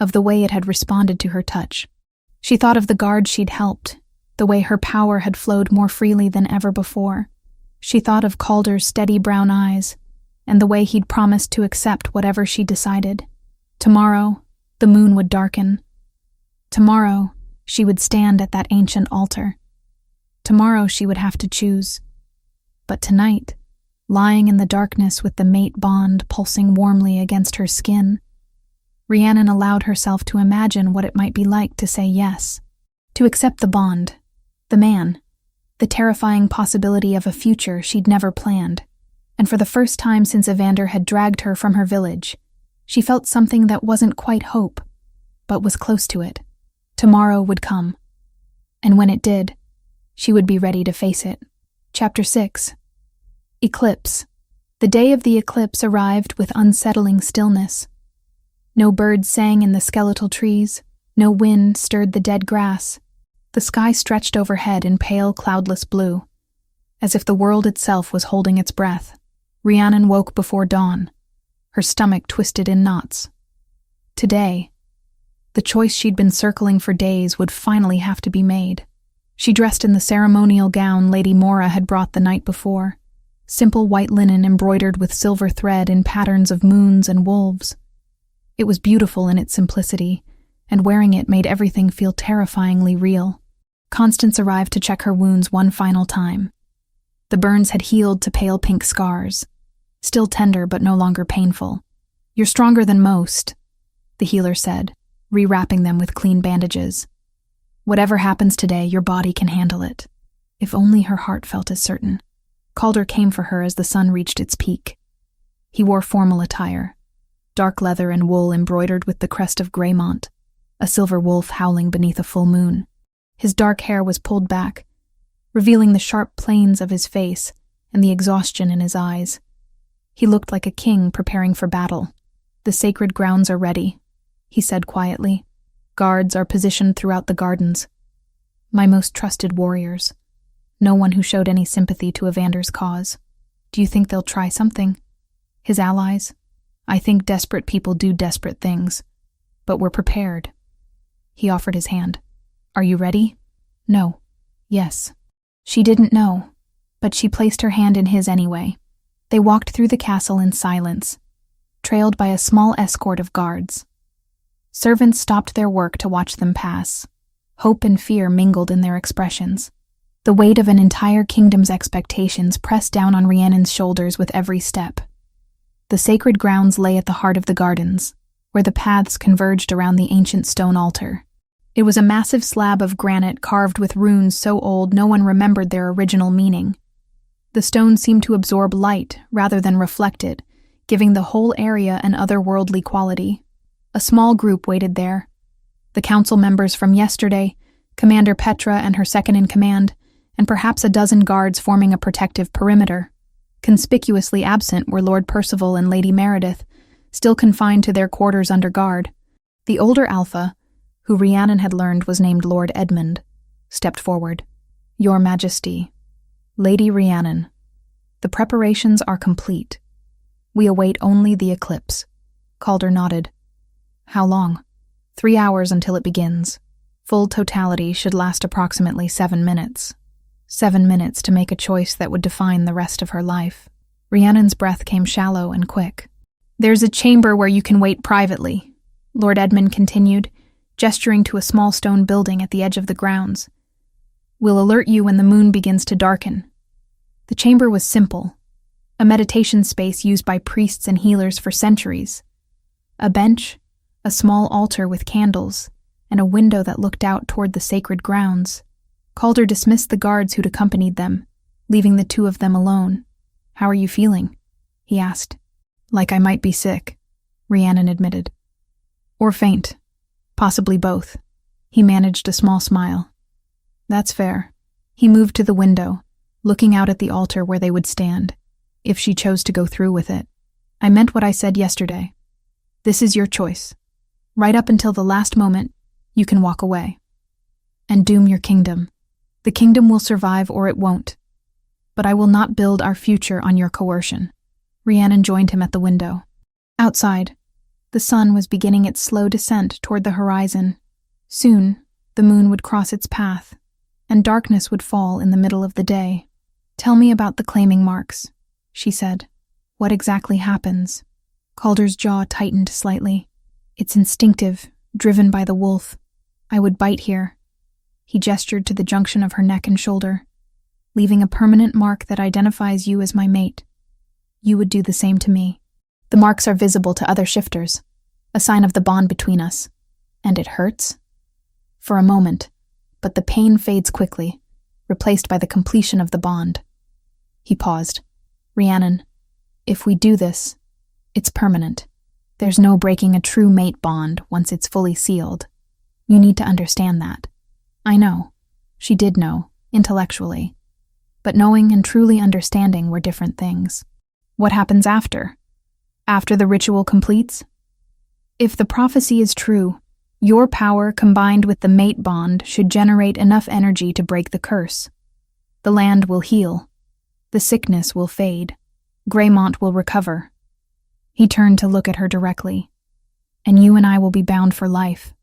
of the way it had responded to her touch. She thought of the guards she'd helped, the way her power had flowed more freely than ever before. She thought of Calder's steady brown eyes, and the way he'd promised to accept whatever she decided. Tomorrow, the moon would darken. Tomorrow, she would stand at that ancient altar. Tomorrow she would have to choose. But tonight, lying in the darkness with the mate bond pulsing warmly against her skin, Rhiannon allowed herself to imagine what it might be like to say yes, to accept the bond, the man, the terrifying possibility of a future she'd never planned. And for the first time since Evander had dragged her from her village, she felt something that wasn't quite hope, but was close to it. Tomorrow would come. And when it did, she would be ready to face it. Chapter 6. Eclipse. The day of the eclipse arrived with unsettling stillness. No birds sang in the skeletal trees, no wind stirred the dead grass. The sky stretched overhead in pale, cloudless blue, as if the world itself was holding its breath. Rhiannon woke before dawn, her stomach twisted in knots. Today, the choice she'd been circling for days would finally have to be made. She dressed in the ceremonial gown Lady Mora had brought the night before, simple white linen embroidered with silver thread in patterns of moons and wolves. It was beautiful in its simplicity, and wearing it made everything feel terrifyingly real. Constance arrived to check her wounds one final time. The burns had healed to pale pink scars, still tender but no longer painful. "You're stronger than most," the healer said, rewrapping them with clean bandages. "Whatever happens today, your body can handle it." If only her heart felt as certain. Calder came for her as the sun reached its peak. He wore formal attire, dark leather and wool embroidered with the crest of Greymont, a silver wolf howling beneath a full moon. His dark hair was pulled back, revealing the sharp planes of his face and the exhaustion in his eyes. He looked like a king preparing for battle. "The sacred grounds are ready," he said quietly. "Guards are positioned throughout the gardens. My most trusted warriors. No one who showed any sympathy to Evander's cause. Do you think they'll try something? His allies? I think desperate people do desperate things, but we're prepared." He offered his hand. "Are you ready?" "No." "Yes." She didn't know, but she placed her hand in his anyway. They walked through the castle in silence, trailed by a small escort of guards. Servants stopped their work to watch them pass. Hope and fear mingled in their expressions. The weight of an entire kingdom's expectations pressed down on Rhiannon's shoulders with every step. The sacred grounds lay at the heart of the gardens, where the paths converged around the ancient stone altar. It was a massive slab of granite carved with runes so old no one remembered their original meaning. The stone seemed to absorb light rather than reflect it, giving the whole area an otherworldly quality. A small group waited there. The council members from yesterday, Commander Petra and her second-in-command, and perhaps a dozen guards forming a protective perimeter. Conspicuously absent were Lord Percival and Lady Meredith, still confined to their quarters under guard. The older Alpha, who Rhiannon had learned was named Lord Edmund, stepped forward. "Your Majesty, Lady Rhiannon, the preparations are complete. We await only the eclipse." Calder nodded. "How long?" 3 hours until it begins. Full totality should last approximately 7 minutes. 7 minutes to make a choice that would define the rest of her life. Rhiannon's breath came shallow and quick. "There's a chamber where you can wait privately," Lord Edmund continued, gesturing to a small stone building at the edge of the grounds. "We'll alert you when the moon begins to darken." The chamber was simple, a meditation space used by priests and healers for centuries. A bench, a small altar with candles, and a window that looked out toward the sacred grounds. Calder dismissed the guards who'd accompanied them, leaving the two of them alone. "How are you feeling?" he asked. "Like I might be sick," Rhiannon admitted. "Or faint. Possibly both." He managed a small smile. "That's fair." He moved to the window, looking out at the altar where they would stand, if she chose to go through with it. "I meant what I said yesterday. This is your choice. Right up until the last moment, you can walk away. And doom your kingdom. The kingdom will survive or it won't. But I will not build our future on your coercion." Rhiannon joined him at the window. Outside, the sun was beginning its slow descent toward the horizon. Soon, the moon would cross its path, and darkness would fall in the middle of the day. "Tell me about the claiming marks," she said. "What exactly happens?" Calder's jaw tightened slightly. "It's instinctive, driven by the wolf. I would bite here." He gestured to the junction of her neck and shoulder. "Leaving a permanent mark that identifies you as my mate. You would do the same to me. The marks are visible to other shifters, a sign of the bond between us. And it hurts?" "For a moment, but the pain fades quickly, replaced by the completion of the bond." He paused. "Rhiannon, if we do this, it's permanent. There's no breaking a true mate bond once it's fully sealed. You need to understand that." I know. She did know, intellectually. But knowing and truly understanding were different things. What happens after? After the ritual completes? If the prophecy is true, your power combined with the mate bond should generate enough energy to break the curse. The land will heal. The sickness will fade. Greymont will recover. He turned to look at her directly. "And you and I will be bound for life,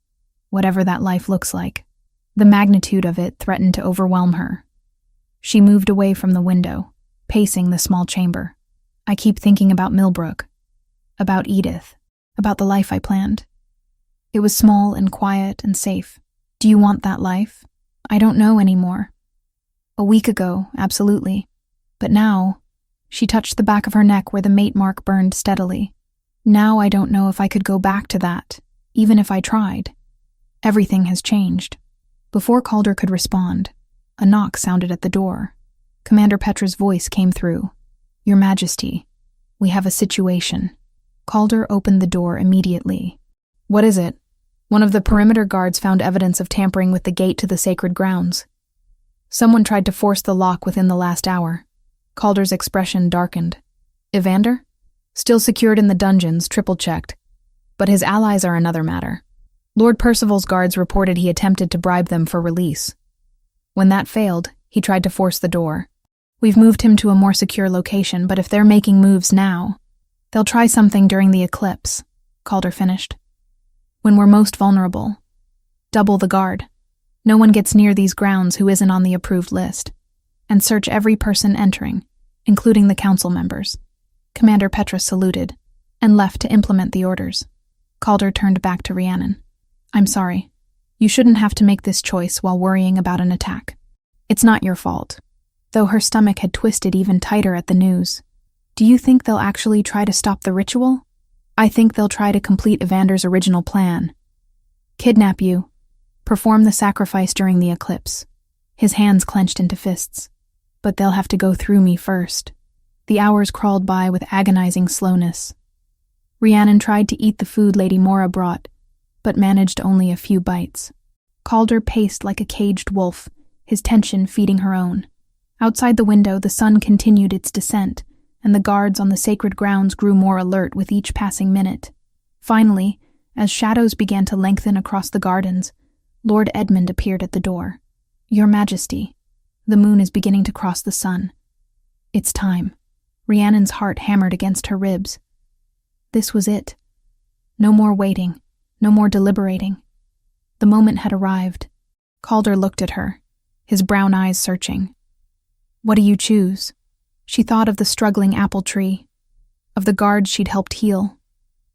whatever that life looks like." The magnitude of it threatened to overwhelm her. She moved away from the window, pacing the small chamber. "I keep thinking about Millbrook, about Edith, about the life I planned. It was small and quiet and safe. Do you want that life? I don't know anymore. A week ago, absolutely. But now," she touched the back of her neck where the mate mark burned steadily. "Now I don't know if I could go back to that, even if I tried. Everything has changed." Before Calder could respond, a knock sounded at the door. Commander Petra's voice came through. "Your Majesty, we have a situation." Calder opened the door immediately. "What is it?" One of the perimeter guards found evidence of tampering with the gate to the sacred grounds. "Someone tried to force the lock within the last hour." Calder's expression darkened. "Evander?" "Still secured in the dungeons, triple-checked. But his allies are another matter. Lord Percival's guards reported he attempted to bribe them for release. When that failed, he tried to force the door. We've moved him to a more secure location, but if they're making moves now, They'll try something during the eclipse, Calder finished. When we're most vulnerable. Double the guard. No one gets near these grounds who isn't on the approved list. And search every person entering, including the council members. Commander Petra saluted and left to implement the orders. Calder turned back to Rhiannon. I'm sorry. You shouldn't have to make this choice while worrying about an attack. It's not your fault. Though her stomach had twisted even tighter at the news. Do you think they'll actually try to stop the ritual? I think they'll try to complete Evander's original plan. Kidnap you. Perform the sacrifice during the eclipse. His hands clenched into fists. But they'll have to go through me first. The hours crawled by with agonizing slowness. Rhiannon tried to eat the food Lady Mora brought, but managed only a few bites. Calder paced like a caged wolf, his tension feeding her own. Outside the window, the sun continued its descent, and the guards on the sacred grounds grew more alert with each passing minute. Finally, as shadows began to lengthen across the gardens, Lord Edmund appeared at the door. Your Majesty, the moon is beginning to cross the sun. It's time. Rhiannon's heart hammered against her ribs. This was it. No more waiting, no more deliberating. The moment had arrived. Calder looked at her, his brown eyes searching. What do you choose? She thought of the struggling apple tree, of the guards she'd helped heal,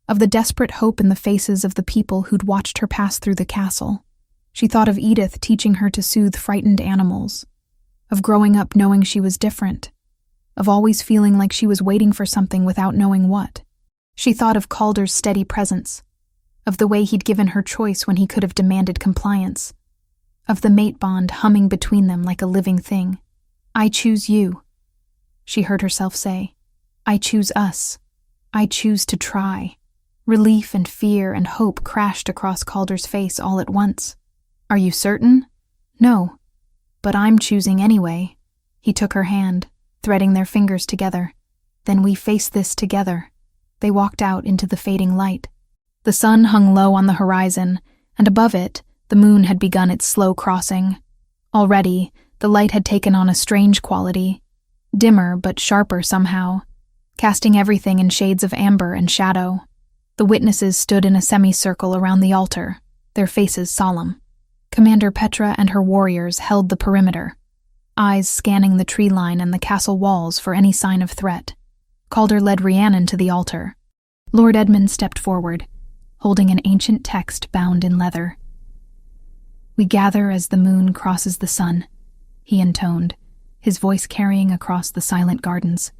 of the desperate hope in the faces of the people who'd watched her pass through the castle. She thought of Edith teaching her to soothe frightened animals, of growing up knowing she was different, of always feeling like she was waiting for something without knowing what. She thought of Calder's steady presence, of the way he'd given her choice when he could have demanded compliance, of the mate bond humming between them like a living thing. I choose you, she heard herself say. I choose us. I choose to try. Relief and fear and hope crashed across Calder's face all at once. Are you certain? No. But I'm choosing anyway. He took her hand, threading their fingers together. Then we face this together. They walked out into the fading light. The sun hung low on the horizon, and above it, the moon had begun its slow crossing. Already, the light had taken on a strange quality, dimmer but sharper somehow, casting everything in shades of amber and shadow. The witnesses stood in a semicircle around the altar, their faces solemn. Commander Petra and her warriors held the perimeter, eyes scanning the tree line and the castle walls for any sign of threat. Calder led Rhiannon to the altar. Lord Edmund stepped forward, holding an ancient text bound in leather. We gather as the moon crosses the sun, he intoned, his voice carrying across the silent gardens.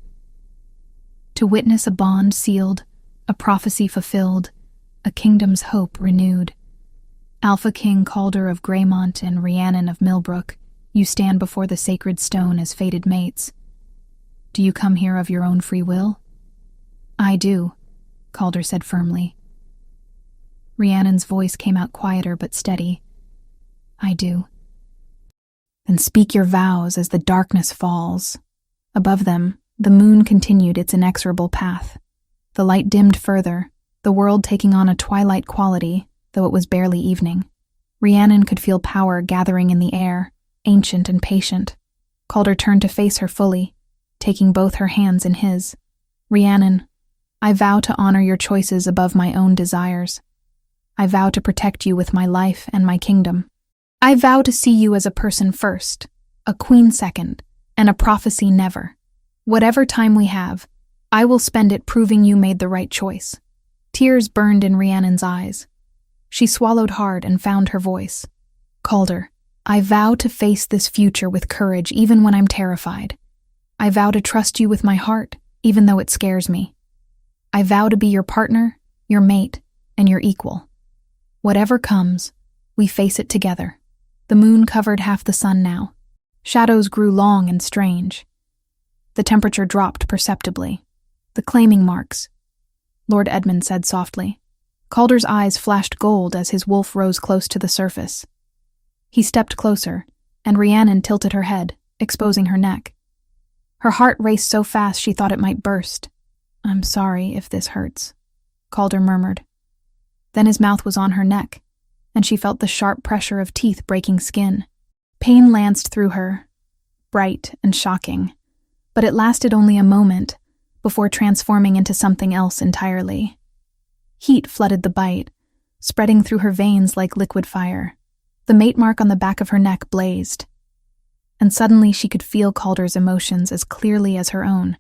To witness a bond sealed, a prophecy fulfilled, a kingdom's hope renewed. Alpha King Calder of Greymont and Rhiannon of Millbrook, you stand before the sacred stone as fated mates. Do you come here of your own free will? I do, Calder said firmly. Rhiannon's voice came out quieter but steady. I do. Then speak your vows as the darkness falls. Above them, the moon continued its inexorable path. The light dimmed further, the world taking on a twilight quality, though it was barely evening. Rhiannon could feel power gathering in the air, ancient and patient. Calder turned to face her fully, taking both her hands in his. Rhiannon, I vow to honor your choices above my own desires. I vow to protect you with my life and my kingdom. I vow to see you as a person first, a queen second, and a prophecy never. Whatever time we have, I will spend it proving you made the right choice. Tears burned in Rhiannon's eyes. She swallowed hard and found her voice. Calder, I vow to face this future with courage even when I'm terrified. I vow to trust you with my heart, even though it scares me. I vow to be your partner, your mate, and your equal. Whatever comes, we face it together. The moon covered half the sun now. Shadows grew long and strange. The temperature dropped perceptibly. The claiming marks, Lord Edmund said softly. Calder's eyes flashed gold as his wolf rose close to the surface. He stepped closer, and Rhiannon tilted her head, exposing her neck. Her heart raced so fast she thought it might burst. I'm sorry if this hurts, Calder murmured. Then his mouth was on her neck, and she felt the sharp pressure of teeth breaking skin. Pain lanced through her, bright and shocking, but it lasted only a moment before transforming into something else entirely. Heat flooded the bite, spreading through her veins like liquid fire. The mate mark on the back of her neck blazed, and suddenly she could feel Calder's emotions as clearly as her own.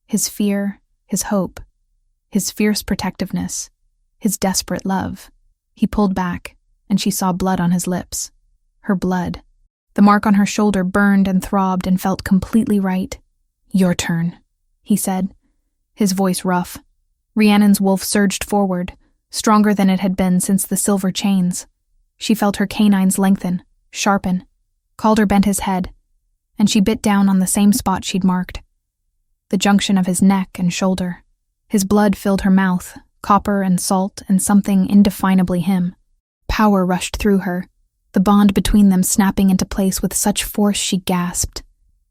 His fear, his hope, his fierce protectiveness, his desperate love. He pulled back, and she saw blood on his lips. Her blood. The mark on her shoulder burned and throbbed and felt completely right. "Your turn," he said, his voice rough. Rhiannon's wolf surged forward, stronger than it had been since the silver chains. She felt her canines lengthen, sharpen. Calder bent his head, and she bit down on the same spot she'd marked. The junction of his neck and shoulder. His blood filled her mouth, copper and salt and something indefinably him. Power rushed through her, the bond between them snapping into place with such force she gasped.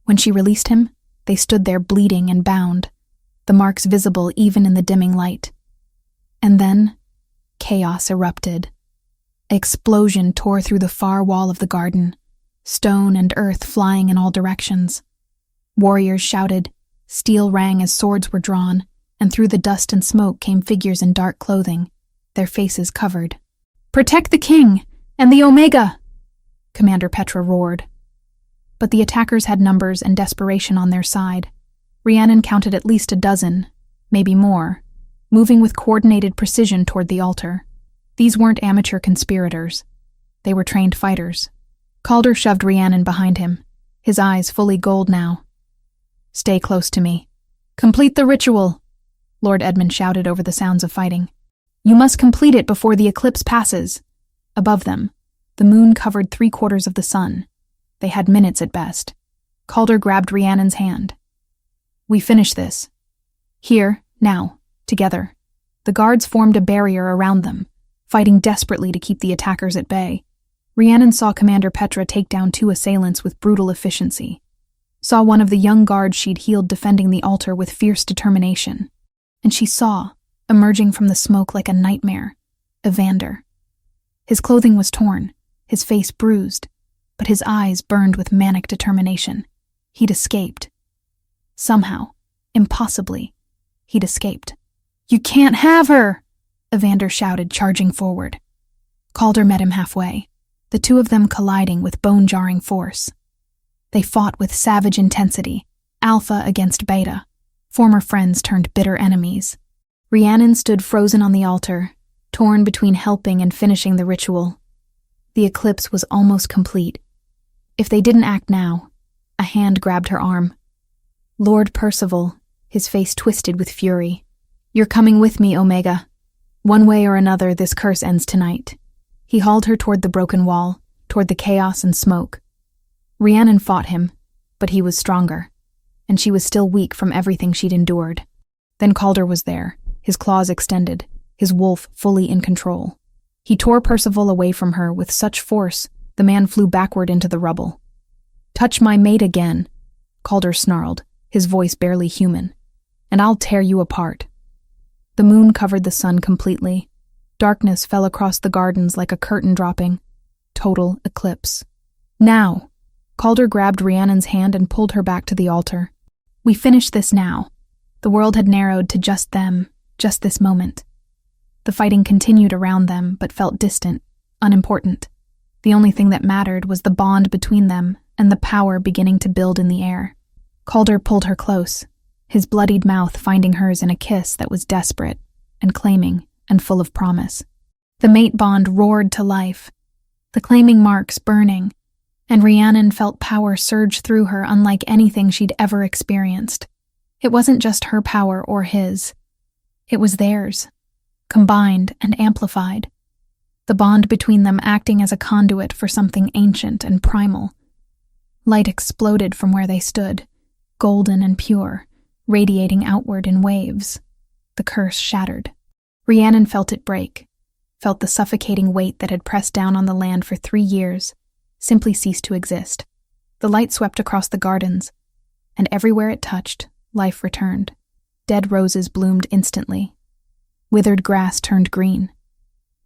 When she released him, they stood there bleeding and bound, the marks visible even in the dimming light. And then, chaos erupted. Explosion tore through the far wall of the garden, stone and earth flying in all directions. Warriors shouted, steel rang as swords were drawn, and through the dust and smoke came figures in dark clothing, their faces covered. "Protect the king and the Omega!" Commander Petra roared. But the attackers had numbers and desperation on their side. Rhiannon counted at least a dozen, maybe more, moving with coordinated precision toward the altar. These weren't amateur conspirators. They were trained fighters. Calder shoved Rhiannon behind him, his eyes fully gold now. "Stay close to me. Complete the ritual," Lord Edmund shouted over the sounds of fighting. "You must complete it before the eclipse passes." Above them, the moon covered 3/4 of the sun. They had minutes at best. Calder grabbed Rhiannon's hand. "We finish this. Here, now, together." The guards formed a barrier around them, fighting desperately to keep the attackers at bay. Rhiannon saw Commander Petra take down 2 assailants with brutal efficiency. Saw one of the young guards she'd healed defending the altar with fierce determination. And she saw, emerging from the smoke like a nightmare, Evander. His clothing was torn, his face bruised, but his eyes burned with manic determination. He'd escaped. Somehow, impossibly, he'd escaped. "You can't have her!" Evander shouted, charging forward. Calder met him halfway, the two of them colliding with bone-jarring force. They fought with savage intensity, Alpha against Beta, former friends turned bitter enemies. Rhiannon stood frozen on the altar, torn between helping and finishing the ritual. The eclipse was almost complete. If they didn't act now, a hand grabbed her arm. Lord Percival, his face twisted with fury. "You're coming with me, Omega. One way or another, this curse ends tonight." He hauled her toward the broken wall, toward the chaos and smoke. Rhiannon fought him, but he was stronger, and she was still weak from everything she'd endured. Then Calder was there, his claws extended, his wolf fully in control. He tore Percival away from her with such force, the man flew backward into the rubble. "Touch my mate again," Calder snarled, his voice barely human, "and I'll tear you apart." The moon covered the sun completely. Darkness fell across the gardens like a curtain dropping. Total eclipse. "Now!" Calder grabbed Rhiannon's hand and pulled her back to the altar. "We finish this now." The world had narrowed to just them, just this moment. The fighting continued around them, but felt distant, unimportant. The only thing that mattered was the bond between them and the power beginning to build in the air. Calder pulled her close, his bloodied mouth finding hers in a kiss that was desperate and claiming and full of promise. The mate bond roared to life, the claiming marks burning, and Rhiannon felt power surge through her unlike anything she'd ever experienced. It wasn't just her power or his. It was theirs, combined and amplified. The bond between them acting as a conduit for something ancient and primal. Light exploded from where they stood, golden and pure, radiating outward in waves. The curse shattered. Rhiannon felt it break, felt the suffocating weight that had pressed down on the land for 3 years, simply ceased to exist. The light swept across the gardens, and everywhere it touched, life returned. Dead roses bloomed instantly. Withered grass turned green.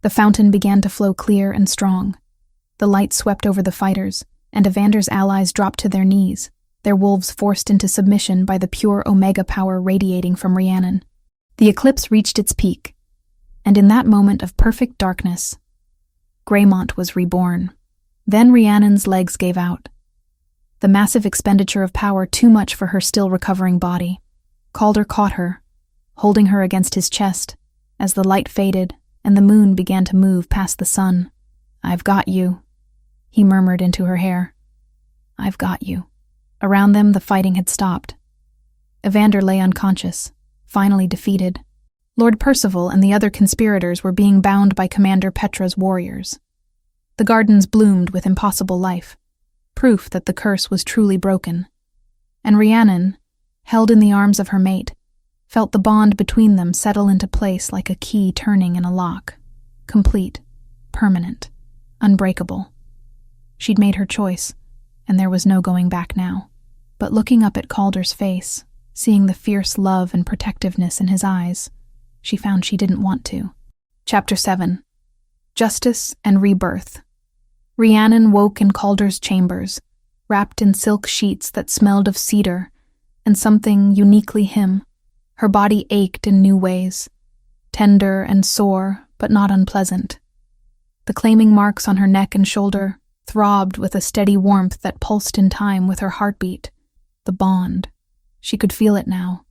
The fountain began to flow clear and strong. The light swept over the fighters, and Evander's allies dropped to their knees, their wolves forced into submission by the pure Omega power radiating from Rhiannon. The eclipse reached its peak, and in that moment of perfect darkness, Greymont was reborn. Then Rhiannon's legs gave out. The massive expenditure of power too much for her still recovering body. Calder caught her, holding her against his chest, as the light faded and the moon began to move past the sun. "I've got you," he murmured into her hair. "I've got you." Around them, the fighting had stopped. Evander lay unconscious, finally defeated. Lord Percival and the other conspirators were being bound by Commander Petra's warriors. The gardens bloomed with impossible life, proof that the curse was truly broken. And Rhiannon, held in the arms of her mate, felt the bond between them settle into place like a key turning in a lock. Complete, permanent, unbreakable. She'd made her choice, and there was no going back now. But looking up at Calder's face, seeing the fierce love and protectiveness in his eyes, she found she didn't want to. Chapter 7. Justice and Rebirth. Rhiannon woke in Calder's chambers, wrapped in silk sheets that smelled of cedar and something uniquely him. Her body ached in new ways, tender and sore, but not unpleasant. The claiming marks on her neck and shoulder throbbed with a steady warmth that pulsed in time with her heartbeat. The bond. She could feel it now,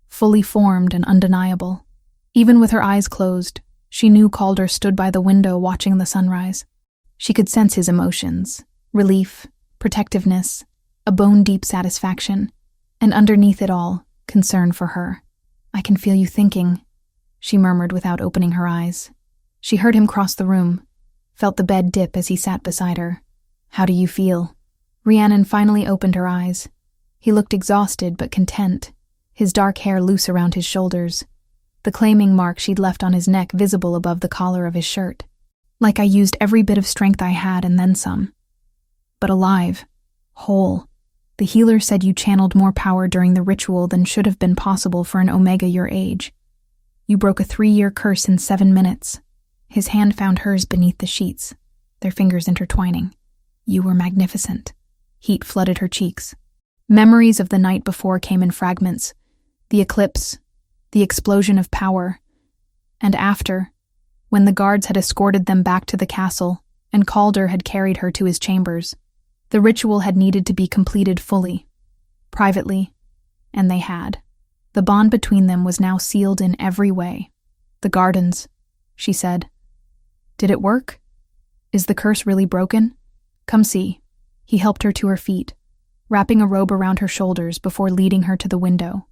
fully formed and undeniable. Even with her eyes closed, she knew Calder stood by the window watching the sunrise. She could sense his emotions, relief, protectiveness, a bone-deep satisfaction, and underneath it all, concern for her. "I can feel you thinking," she murmured without opening her eyes. She heard him cross the room, felt the bed dip as he sat beside her. "How do you feel?" Rhiannon finally opened her eyes. He looked exhausted but content, his dark hair loose around his shoulders, the claiming mark she'd left on his neck visible above the collar of his shirt. "Like I used every bit of strength I had and then some. But alive, whole. The healer said you channeled more power during the ritual than should have been possible for an Omega your age. You broke a 3-year curse in 7 minutes." His hand found hers beneath the sheets, their fingers intertwining. "You were magnificent." Heat flooded her cheeks. Memories of the night before came in fragments. The eclipse, the explosion of power, and after, when the guards had escorted them back to the castle and Calder had carried her to his chambers. The ritual had needed to be completed fully, privately, and they had. The bond between them was now sealed in every way. "The gardens," she said. "Did it work? Is the curse really broken? Come see." He helped her to her feet, wrapping a robe around her shoulders before leading her to the window.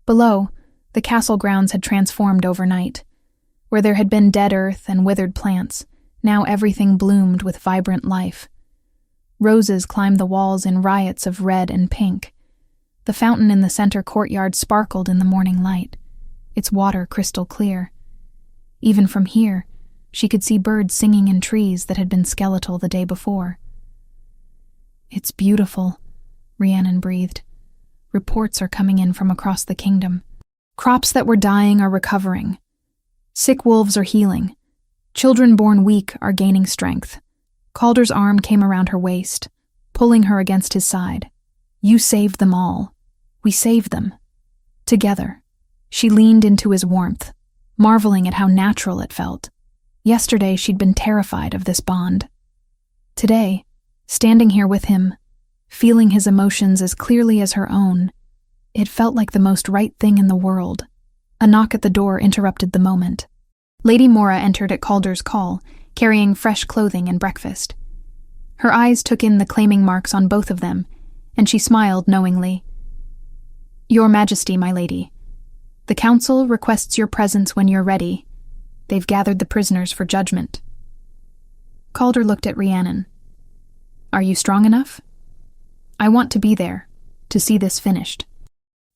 Below, the castle grounds had transformed overnight. Where there had been dead earth and withered plants, now everything bloomed with vibrant life. Roses climbed the walls in riots of red and pink. The fountain in the center courtyard sparkled in the morning light, its water crystal clear. Even from here, she could see birds singing in trees that had been skeletal the day before. "It's beautiful," Rhiannon breathed. "Reports are coming in from across the kingdom. Crops that were dying are recovering. Sick wolves are healing. Children born weak are gaining strength." Calder's arm came around her waist, pulling her against his side. "You saved them all. We saved them. Together." She leaned into his warmth, marveling at how natural it felt. Yesterday she'd been terrified of this bond. Today, standing here with him, feeling his emotions as clearly as her own, it felt like the most right thing in the world. A knock at the door interrupted the moment. Lady Mora entered at Calder's call, carrying fresh clothing and breakfast. Her eyes took in the claiming marks on both of them, and she smiled knowingly. "Your Majesty, my lady. The council requests your presence when you're ready. They've gathered the prisoners for judgment." Calder looked at Rhiannon. "Are you strong enough?" "I want to be there, to see this finished."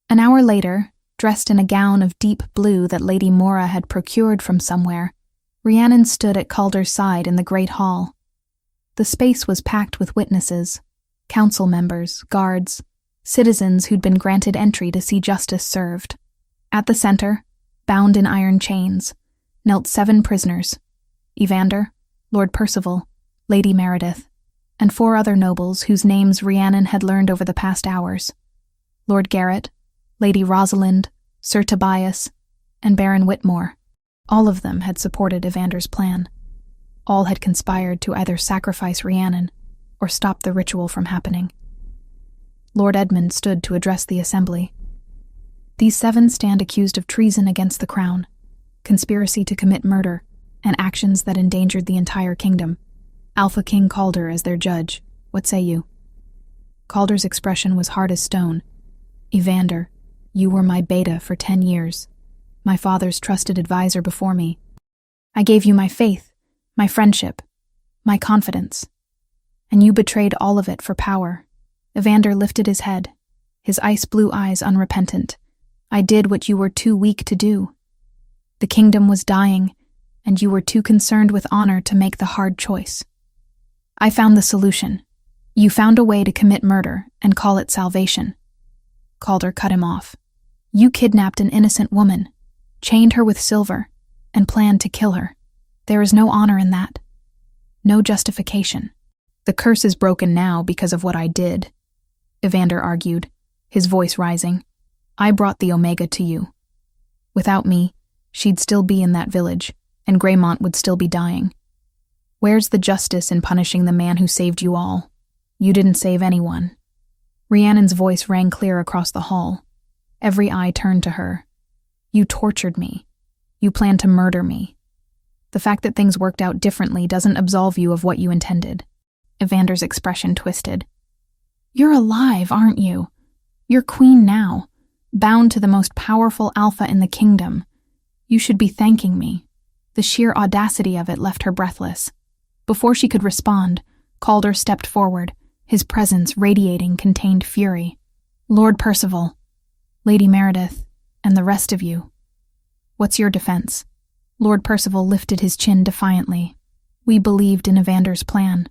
An hour later, dressed in a gown of deep blue that Lady Mora had procured from somewhere, Rhiannon stood at Calder's side in the great hall. The space was packed with witnesses, council members, guards, citizens who'd been granted entry to see justice served. At the center, bound in iron chains, knelt 7 prisoners: Evander, Lord Percival, Lady Meredith, and 4 other nobles whose names Rhiannon had learned over the past hours: Lord Garrett, Lady Rosalind, Sir Tobias, and Baron Whitmore. All of them had supported Evander's plan. All had conspired to either sacrifice Rhiannon or stop the ritual from happening. Lord Edmund stood to address the assembly. These 7 stand accused of treason against the crown, conspiracy to commit murder, and actions that endangered the entire kingdom. Alpha King Calder as their judge. What say you? Calder's expression was hard as stone. Evander, you were my beta for 10 years, my father's trusted advisor before me. I gave you my faith, my friendship, my confidence, and you betrayed all of it for power. Evander lifted his head, his ice-blue eyes unrepentant. I did what you were too weak to do. The kingdom was dying, and you were too concerned with honor to make the hard choice. I found the solution. You found a way to commit murder and call it salvation. Calder cut him off. You kidnapped an innocent woman, chained her with silver, and planned to kill her. There is no honor in that. No justification. The curse is broken now because of what I did, Evander argued, his voice rising. I brought the Omega to you. Without me, she'd still be in that village, and Greymont would still be dying. Where's the justice in punishing the man who saved you all? You didn't save anyone. Rhiannon's voice rang clear across the hall. Every eye turned to her. You tortured me. You planned to murder me. The fact that things worked out differently doesn't absolve you of what you intended. Evander's expression twisted. You're alive, aren't you? You're queen now, bound to the most powerful alpha in the kingdom. You should be thanking me. The sheer audacity of it left her breathless. Before she could respond, Calder stepped forward, his presence radiating contained fury. Lord Percival, Lady Meredith, and the rest of you. What's your defense? Lord Percival lifted his chin defiantly. We believed in Evander's plan.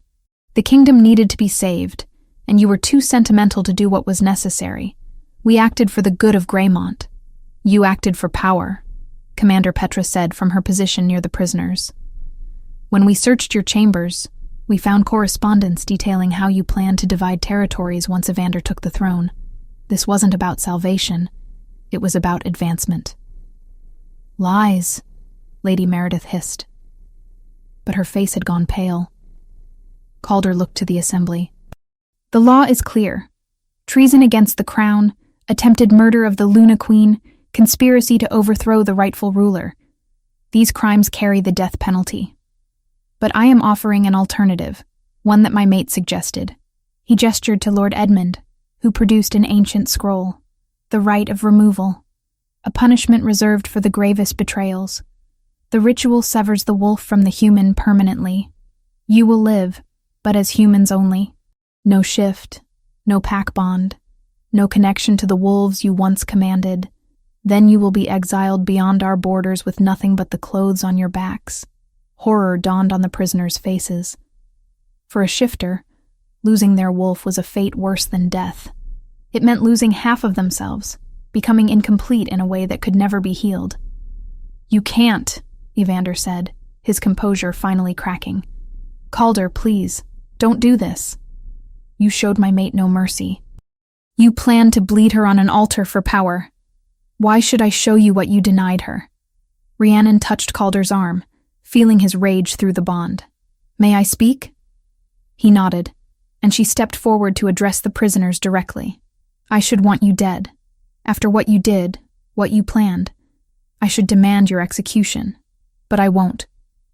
The kingdom needed to be saved, and you were too sentimental to do what was necessary. We acted for the good of Greymont. You acted for power, Commander Petra said from her position near the prisoners. When we searched your chambers, we found correspondence detailing how you planned to divide territories once Evander took the throne. This wasn't about salvation. It was about advancement. Lies, Lady Meredith hissed. But her face had gone pale. Calder looked to the assembly. The law is clear. Treason against the crown, attempted murder of the Luna Queen, conspiracy to overthrow the rightful ruler. These crimes carry the death penalty. But I am offering an alternative, one that my mate suggested. He gestured to Lord Edmund, who produced an ancient scroll. The rite of removal, a punishment reserved for the gravest betrayals. The ritual severs the wolf from the human permanently. You will live, but as humans only. No shift, no pack bond, no connection to the wolves you once commanded. Then you will be exiled beyond our borders with nothing but the clothes on your backs. Horror dawned on the prisoners' faces. For a shifter, losing their wolf was a fate worse than death. It meant losing half of themselves, becoming incomplete in a way that could never be healed. You can't, Evander said, his composure finally cracking. Calder, please, don't do this. You showed my mate no mercy. You planned to bleed her on an altar for power. Why should I show you what you denied her? Rhiannon touched Calder's arm, feeling his rage through the bond. May I speak? He nodded, and she stepped forward to address the prisoners directly. I should want you dead. After what you did, what you planned, I should demand your execution. But I won't.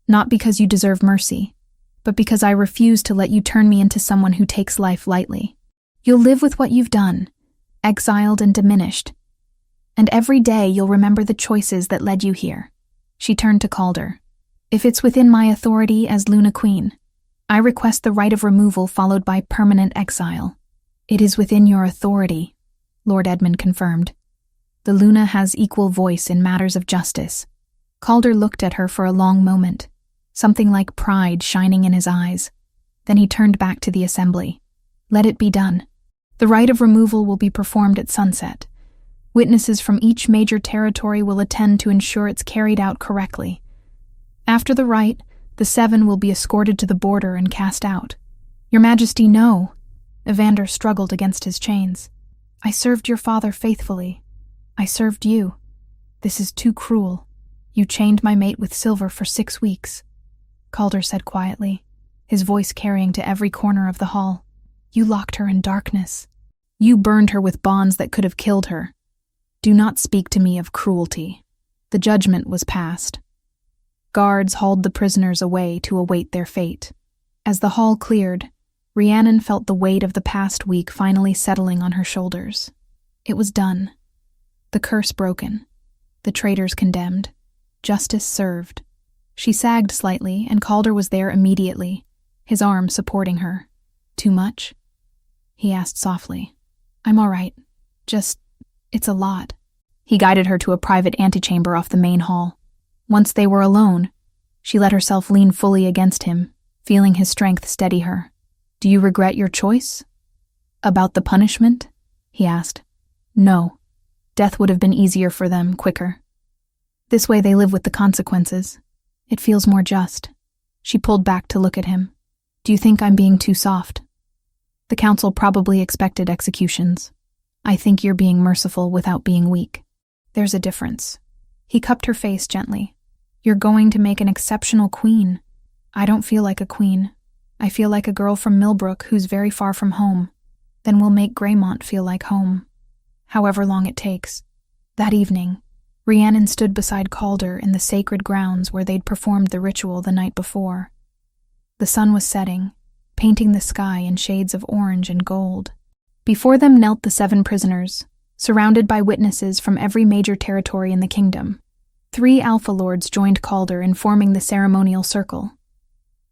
Not because you deserve mercy, but because I refuse to let you turn me into someone who takes life lightly. You'll live with what you've done, exiled and diminished. And every day you'll remember the choices that led you here. She turned to Calder. If it's within my authority as Luna Queen, I request the right of removal followed by permanent exile. It is within your authority, Lord Edmund confirmed. The Luna has equal voice in matters of justice. Calder looked at her for a long moment, something like pride shining in his eyes. Then he turned back to the assembly. Let it be done. The rite of removal will be performed at sunset. Witnesses from each major territory will attend to ensure it's carried out correctly. After the rite, the 7 will be escorted to the border and cast out. Your Majesty, no. Evander struggled against his chains. I served your father faithfully. I served you. This is too cruel. You chained my mate with silver for 6 weeks. Calder said quietly, his voice carrying to every corner of the hall. You locked her in darkness. You burned her with bonds that could have killed her. Do not speak to me of cruelty. The judgment was passed. Guards hauled the prisoners away to await their fate. As the hall cleared, Rhiannon felt the weight of the past week finally settling on her shoulders. It was done. The curse broken. The traitors condemned. Justice served. She sagged slightly, and Calder was there immediately, his arm supporting her. Too much? He asked softly. I'm all right. It's a lot. He guided her to a private antechamber off the main hall. Once they were alone, she let herself lean fully against him, feeling his strength steady her. Do you regret your choice? About the punishment? He asked. No. Death would have been easier for them, quicker. This way they live with the consequences. It feels more just. She pulled back to look at him. Do you think I'm being too soft? The council probably expected executions. I think you're being merciful without being weak. There's a difference. He cupped her face gently. You're going to make an exceptional queen. I don't feel like a queen. I feel like a girl from Millbrook who's very far from home. Then we'll make Greymont feel like home. However long it takes. That evening, Rhiannon stood beside Calder in the sacred grounds where they'd performed the ritual the night before. The sun was setting, painting the sky in shades of orange and gold. Before them knelt the 7 prisoners, surrounded by witnesses from every major territory in the kingdom. 3 Alpha Lords joined Calder in forming the ceremonial circle.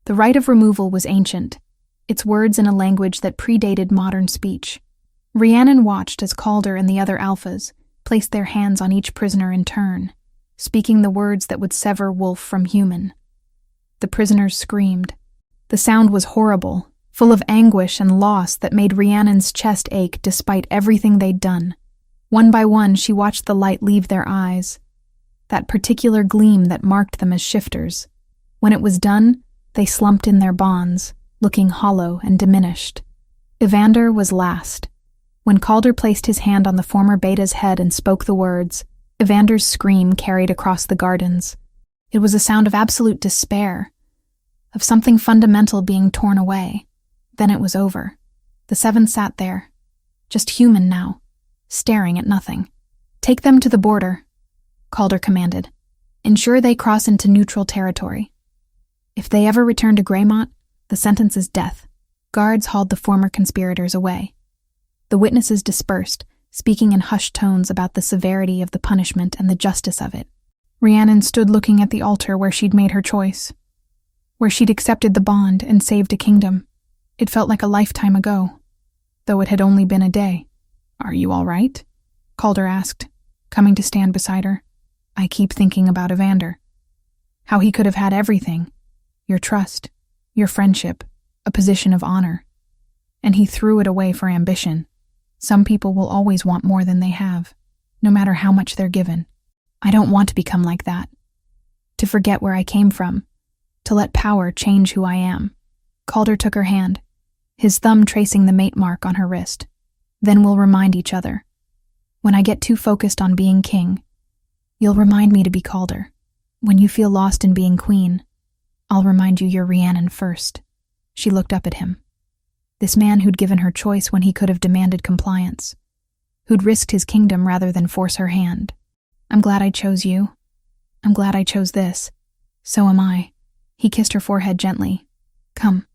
The rite of removal was ancient, its words in a language that predated modern speech. Rhiannon watched as Calder and the other Alphas placed their hands on each prisoner in turn, speaking the words that would sever wolf from human. The prisoners screamed. The sound was horrible, full of anguish and loss that made Rhiannon's chest ache despite everything they'd done. One by one, she watched the light leave their eyes, that particular gleam that marked them as shifters. When it was done, they slumped in their bonds, looking hollow and diminished. Evander was last. When Calder placed his hand on the former Beta's head and spoke the words, Evander's scream carried across the gardens. It was a sound of absolute despair, of something fundamental being torn away. Then it was over. The 7 sat there, just human now, staring at nothing. Take them to the border, Calder commanded. Ensure they cross into neutral territory. If they ever return to Greymont, the sentence is death. Guards hauled the former conspirators away. The witnesses dispersed, speaking in hushed tones about the severity of the punishment and the justice of it. Rhiannon stood looking at the altar where she'd made her choice, where she'd accepted the bond and saved a kingdom. It felt like a lifetime ago, though it had only been a day. Are you all right? Calder asked, coming to stand beside her. I keep thinking about Evander. How he could have had everything. Your trust, your friendship, a position of honor. And he threw it away for ambition. Some people will always want more than they have, no matter how much they're given. I don't want to become like that. To forget where I came from. To let power change who I am. Calder took her hand, his thumb tracing the mate mark on her wrist. Then we'll remind each other. When I get too focused on being king, you'll remind me to be Calder. When you feel lost in being queen, I'll remind you you're Rhiannon first. She looked up at him. This man who'd given her choice when he could have demanded compliance, who'd risked his kingdom rather than force her hand. I'm glad I chose you. I'm glad I chose this. So am I. He kissed her forehead gently. Come,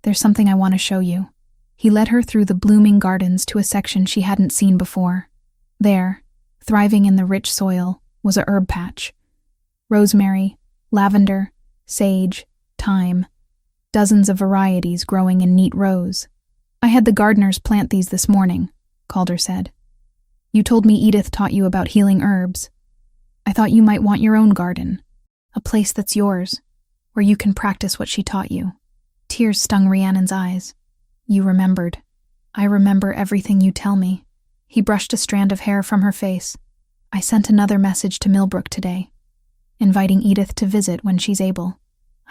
there's something I want to show you. He led her through the blooming gardens to a section she hadn't seen before. There, thriving in the rich soil, was a herb patch. Rosemary, lavender, sage, thyme. Dozens of varieties growing in neat rows. I had the gardeners plant these this morning, Calder said. You told me Edith taught you about healing herbs. I thought you might want your own garden, a place that's yours, where you can practice what she taught you. Tears stung Rhiannon's eyes. You remembered. I remember everything you tell me. He brushed a strand of hair from her face. I sent another message to Millbrook today, inviting Edith to visit when she's able.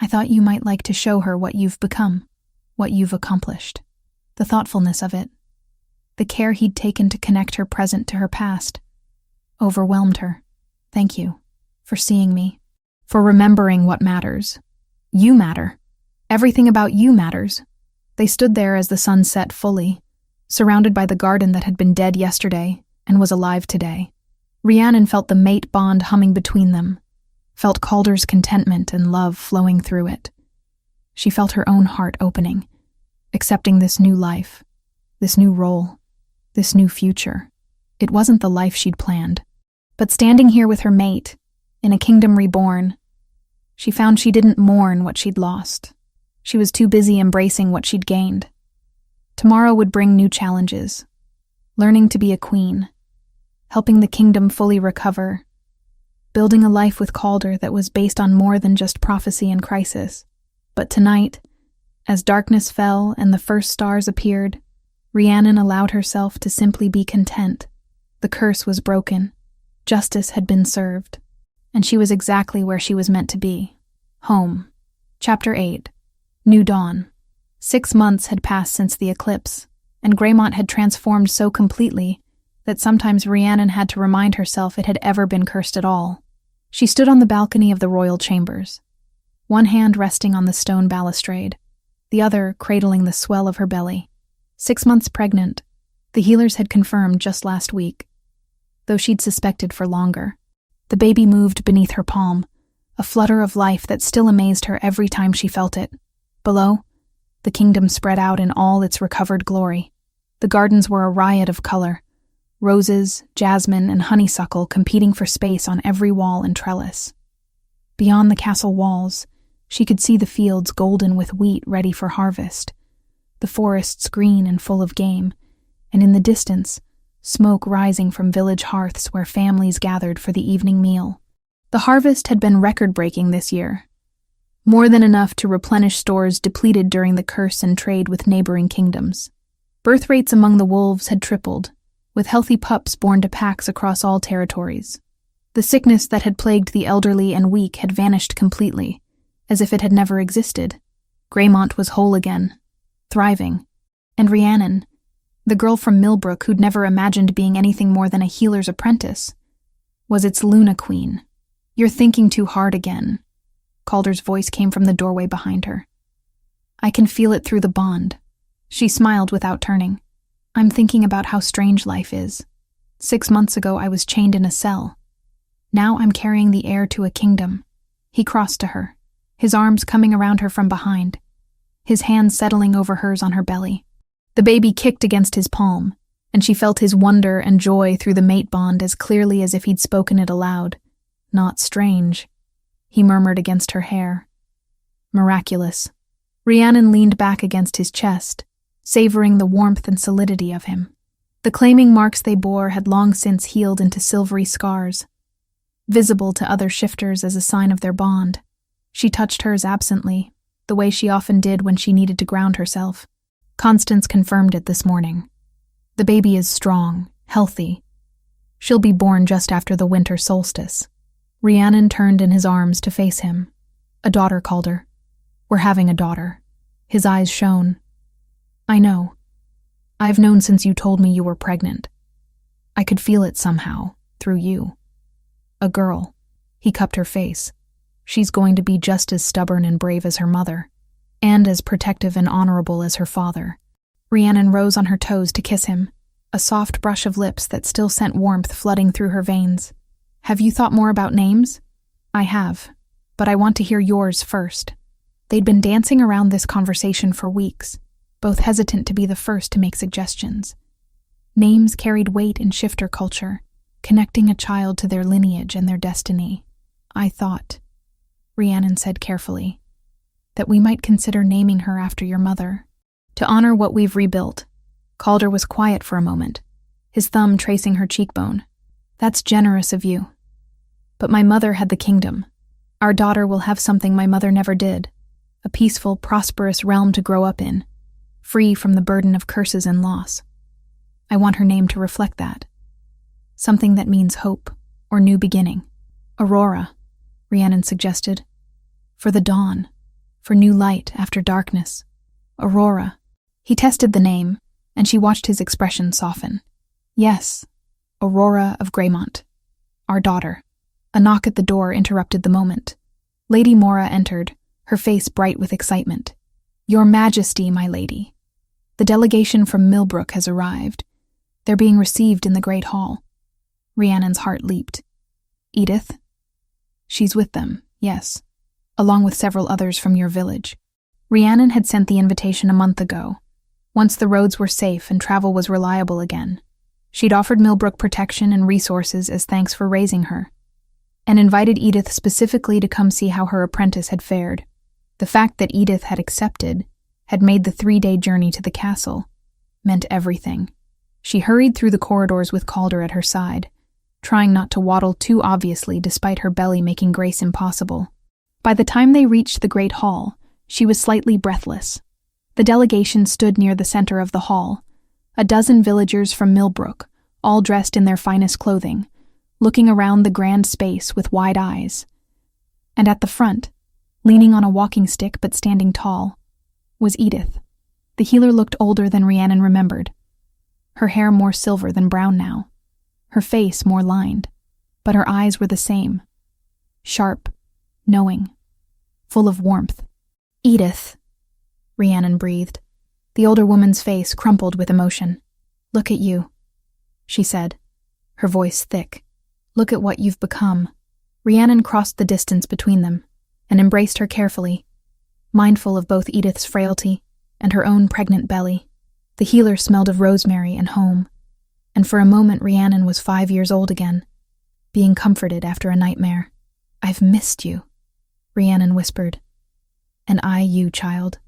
I thought you might like to show her what you've become. what you've accomplished. The thoughtfulness of it, the care he'd taken to connect her present to her past, overwhelmed her. Thank you for seeing me, for remembering what matters. You matter. Everything about you matters. They stood there as the sun set fully, surrounded by the garden that had been dead yesterday and was alive today. Rhiannon felt the mate bond humming between them, felt Calder's contentment and love flowing through it. She felt her own heart opening, accepting this new life, this new role, this new future. It wasn't the life she'd planned, but standing here with her mate, in a kingdom reborn, she found she didn't mourn what she'd lost. She was too busy embracing what she'd gained. Tomorrow would bring new challenges, learning to be a queen, helping the kingdom fully recover, building a life with Calder that was based on more than just prophecy and crisis. But tonight, as darkness fell and the first stars appeared, Rhiannon allowed herself to simply be content. The curse was broken, justice had been served, and she was exactly where she was meant to be. Home. Chapter 8. New Dawn. 6 months had passed since the eclipse, and Greymont had transformed so completely that sometimes Rhiannon had to remind herself it had ever been cursed at all. She stood on the balcony of the royal chambers, one hand resting on the stone balustrade, the other cradling the swell of her belly. 6 months pregnant, the healers had confirmed just last week, though she'd suspected for longer. The baby moved beneath her palm, a flutter of life that still amazed her every time she felt it. Below, the kingdom spread out in all its recovered glory. The gardens were a riot of color, roses, jasmine, and honeysuckle competing for space on every wall and trellis. Beyond the castle walls, she could see the fields golden with wheat ready for harvest, the forests green and full of game, and in the distance, smoke rising from village hearths where families gathered for the evening meal. The harvest had been record-breaking this year, more than enough to replenish stores depleted during the curse and trade with neighboring kingdoms. Birth rates among the wolves had tripled, with healthy pups born to packs across all territories. The sickness that had plagued the elderly and weak had vanished completely, as if it had never existed. Greymont was whole again, thriving, and Rhiannon, the girl from Millbrook who'd never imagined being anything more than a healer's apprentice, was its Luna Queen. "You're thinking too hard again." Calder's voice came from the doorway behind her. "I can feel it through the bond." She smiled without turning. "I'm thinking about how strange life is. 6 months ago I was chained in a cell. Now I'm carrying the heir to a kingdom." He crossed to her, his arms coming around her from behind, his hands settling over hers on her belly. The baby kicked against his palm, and she felt his wonder and joy through the mate bond as clearly as if he'd spoken it aloud. "Not strange," he murmured against her hair. "Miraculous." Rhiannon leaned back against his chest, savoring the warmth and solidity of him. The claiming marks they bore had long since healed into silvery scars, visible to other shifters as a sign of their bond. She touched hers absently, the way she often did when she needed to ground herself. Constance confirmed it this morning. "The baby is strong, healthy. She'll be born just after the winter solstice." Rhiannon turned in his arms to face him. "A daughter, Calder. We're having a daughter." His eyes shone. "I know. I've known since you told me you were pregnant. I could feel it somehow, through you. A girl." He cupped her face. "She's going to be just as stubborn and brave as her mother, and as protective and honorable as her father." Rhiannon rose on her toes to kiss him, a soft brush of lips that still sent warmth flooding through her veins. "Have you thought more about names?" "I have, but I want to hear yours first." They'd been dancing around this conversation for weeks, both hesitant to be the first to make suggestions. Names carried weight in shifter culture, connecting a child to their lineage and their destiny. "I thought," Rhiannon said carefully, "that we might consider naming her after your mother, to honor what we've rebuilt." Calder was quiet for a moment, his thumb tracing her cheekbone. "That's generous of you. But my mother had the kingdom. Our daughter will have something my mother never did, a peaceful, prosperous realm to grow up in, free from the burden of curses and loss. I want her name to reflect that. Something that means hope, or new beginning." "Aurora," Rhiannon suggested. "For the dawn, for new light after darkness." Aurora. He tested the name, and she watched his expression soften. Yes, Aurora of Greymont. Our daughter. A knock at the door interrupted the moment. Lady Mora entered, her face bright with excitement. Your Majesty, my lady. The delegation from Millbrook has arrived. They're being received in the Great Hall. Rhiannon's heart leaped. Edith? She's with them, yes, along with several others from your village. Rhiannon had sent the invitation a month ago, once the roads were safe and travel was reliable again. She'd offered Millbrook protection and resources as thanks for raising her, and invited Edith specifically to come see how her apprentice had fared. The fact that Edith had accepted, had made the 3-day journey to the castle, meant everything. She hurried through the corridors with Calder at her side, trying not to waddle too obviously despite her belly making grace impossible. By the time they reached the Great Hall, she was slightly breathless. The delegation stood near the center of the hall, a dozen villagers from Millbrook, all dressed in their finest clothing, looking around the grand space with wide eyes. And at the front, leaning on a walking stick but standing tall, was Edith. The healer looked older than Rhiannon remembered, her hair more silver than brown now, her face more lined, but her eyes were the same, sharp, knowing, full of warmth. Edith, Rhiannon breathed. The older woman's face crumpled with emotion. Look at you, she said, her voice thick. Look at what you've become. Rhiannon crossed the distance between them and embraced her carefully, mindful of both Edith's frailty and her own pregnant belly. The healer smelled of rosemary and home, and for a moment Rhiannon was 5 years old again, being comforted after a nightmare. I've missed you, Rhiannon whispered. And I you, child.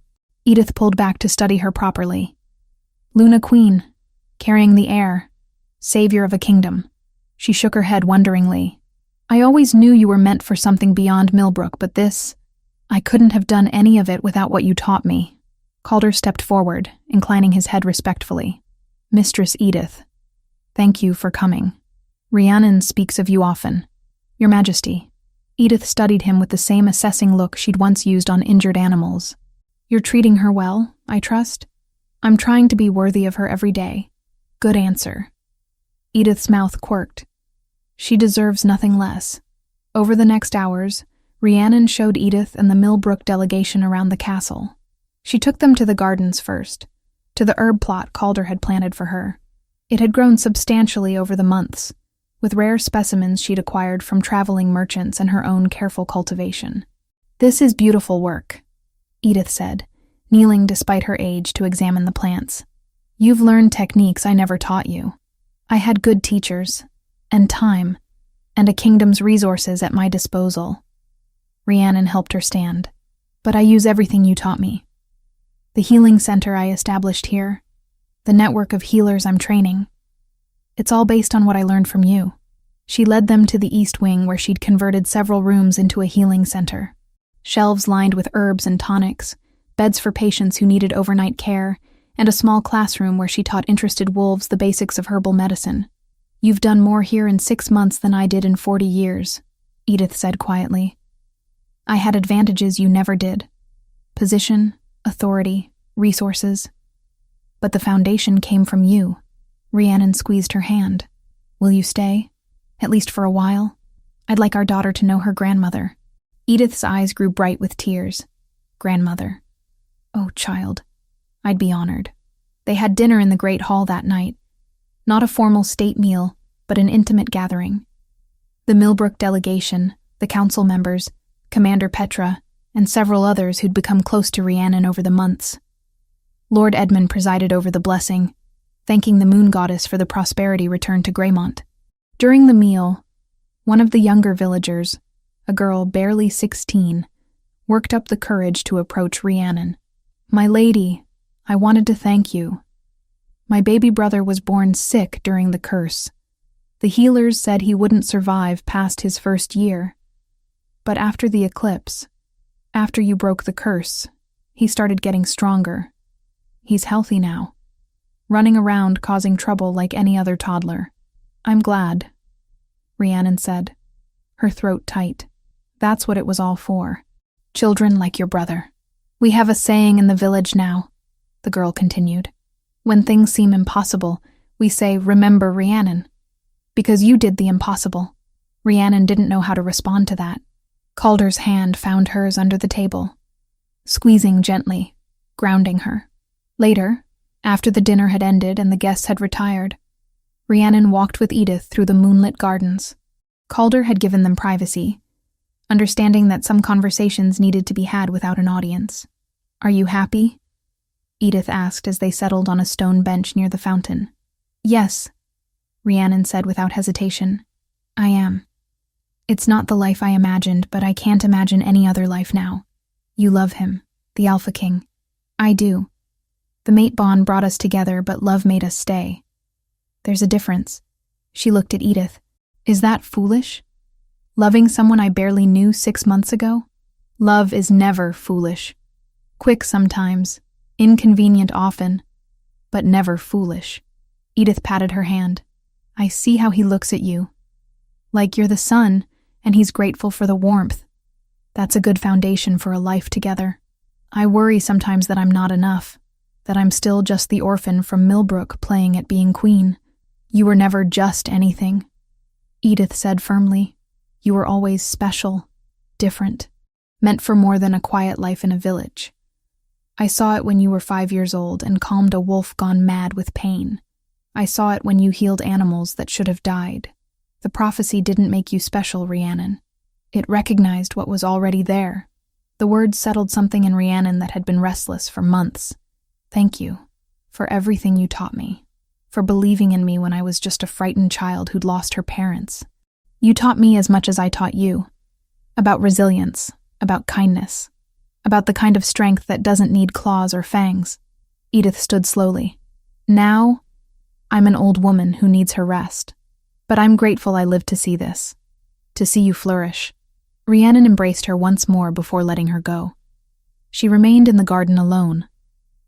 Edith pulled back to study her properly. Luna Queen, carrying the air, savior of a kingdom. She shook her head wonderingly. I always knew you were meant for something beyond Millbrook, but this, I couldn't have done any of it without what you taught me. Calder stepped forward, inclining his head respectfully. Mistress Edith, thank you for coming. Rhiannon speaks of you often. Your Majesty. Edith studied him with the same assessing look she'd once used on injured animals. You're treating her well, I trust? I'm trying to be worthy of her every day. Good answer. Edith's mouth quirked. She deserves nothing less. Over the next hours, Rhiannon showed Edith and the Millbrook delegation around the castle. She took them to the gardens first, to the herb plot Calder had planted for her. It had grown substantially over the months, with rare specimens she'd acquired from traveling merchants and her own careful cultivation. This is beautiful work, Edith said, kneeling despite her age to examine the plants. You've learned techniques I never taught you. I had good teachers, and time, and a kingdom's resources at my disposal. Rhiannon helped her stand. But I use everything you taught me. The healing center I established here, the network of healers I'm training. It's all based on what I learned from you. She led them to the east wing where she'd converted several rooms into a healing center. Shelves lined with herbs and tonics, beds for patients who needed overnight care, and a small classroom where she taught interested wolves the basics of herbal medicine. You've done more here in 6 months than I did in 40 years, Edith said quietly. I had advantages you never did. Position, authority, resources. But the foundation came from you. Rhiannon squeezed her hand. Will you stay? At least for a while? I'd like our daughter to know her grandmother. Edith's eyes grew bright with tears. Grandmother. Oh, child. I'd be honored. They had dinner in the Great Hall that night. Not a formal state meal, but an intimate gathering. The Millbrook delegation, the council members, Commander Petra, and several others who'd become close to Rhiannon over the months. Lord Edmund presided over the blessing, thanking the moon goddess for the prosperity returned to Greymont. During the meal, one of the younger villagers, a girl barely 16, worked up the courage to approach Rhiannon. My lady, I wanted to thank you. My baby brother was born sick during the curse. The healers said he wouldn't survive past his first year. But after the eclipse, after you broke the curse, he started getting stronger. He's healthy now, running around causing trouble like any other toddler. I'm glad, Rhiannon said, her throat tight. That's what it was all for. Children like your brother. We have a saying in the village now, the girl continued. When things seem impossible, we say, remember Rhiannon. Because you did the impossible. Rhiannon didn't know how to respond to that. Calder's hand found hers under the table, squeezing gently, grounding her. Later, after the dinner had ended and the guests had retired, Rhiannon walked with Edith through the moonlit gardens. Calder had given them privacy, understanding that some conversations needed to be had without an audience. Are you happy? Edith asked as they settled on a stone bench near the fountain. Yes, Rhiannon said without hesitation. I am. It's not the life I imagined, but I can't imagine any other life now. You love him, the Alpha King. I do. The mate bond brought us together, but love made us stay. There's a difference. She looked at Edith. Is that foolish? Loving someone I barely knew 6 months ago? Love is never foolish. Quick sometimes, inconvenient often, but never foolish. Edith patted her hand. I see how he looks at you. Like you're the sun, and he's grateful for the warmth. That's a good foundation for a life together. I worry sometimes that I'm not enough, that I'm still just the orphan from Millbrook playing at being queen. You were never just anything, Edith said firmly. You were always special, different, meant for more than a quiet life in a village. I saw it when you were 5 years old and calmed a wolf gone mad with pain. I saw it when you healed animals that should have died. The prophecy didn't make you special, Rhiannon. It recognized what was already there. The words settled something in Rhiannon that had been restless for months. Thank you for everything you taught me, for believing in me when I was just a frightened child who'd lost her parents. You taught me as much as I taught you. About resilience, about kindness, about the kind of strength that doesn't need claws or fangs. Edith stood slowly. Now, I'm an old woman who needs her rest. But I'm grateful I lived to see this, to see you flourish. Rhiannon embraced her once more before letting her go. She remained in the garden alone,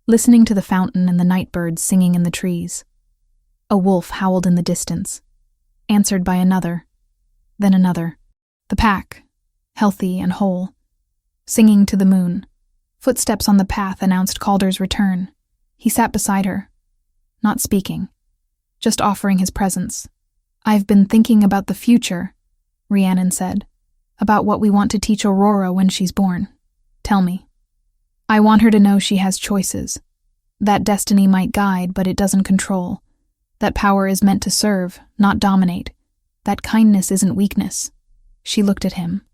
listening to the fountain and the night birds singing in the trees. A wolf howled in the distance, answered by another, then another. The pack, healthy and whole, singing to the moon. Footsteps on the path announced Calder's return. He sat beside her, not speaking, just offering his presence. I've been thinking about the future, Rhiannon said, about what we want to teach Aurora when she's born. Tell me. I want her to know she has choices, that destiny might guide, but it doesn't control, that power is meant to serve, not dominate, that kindness isn't weakness. She looked at him.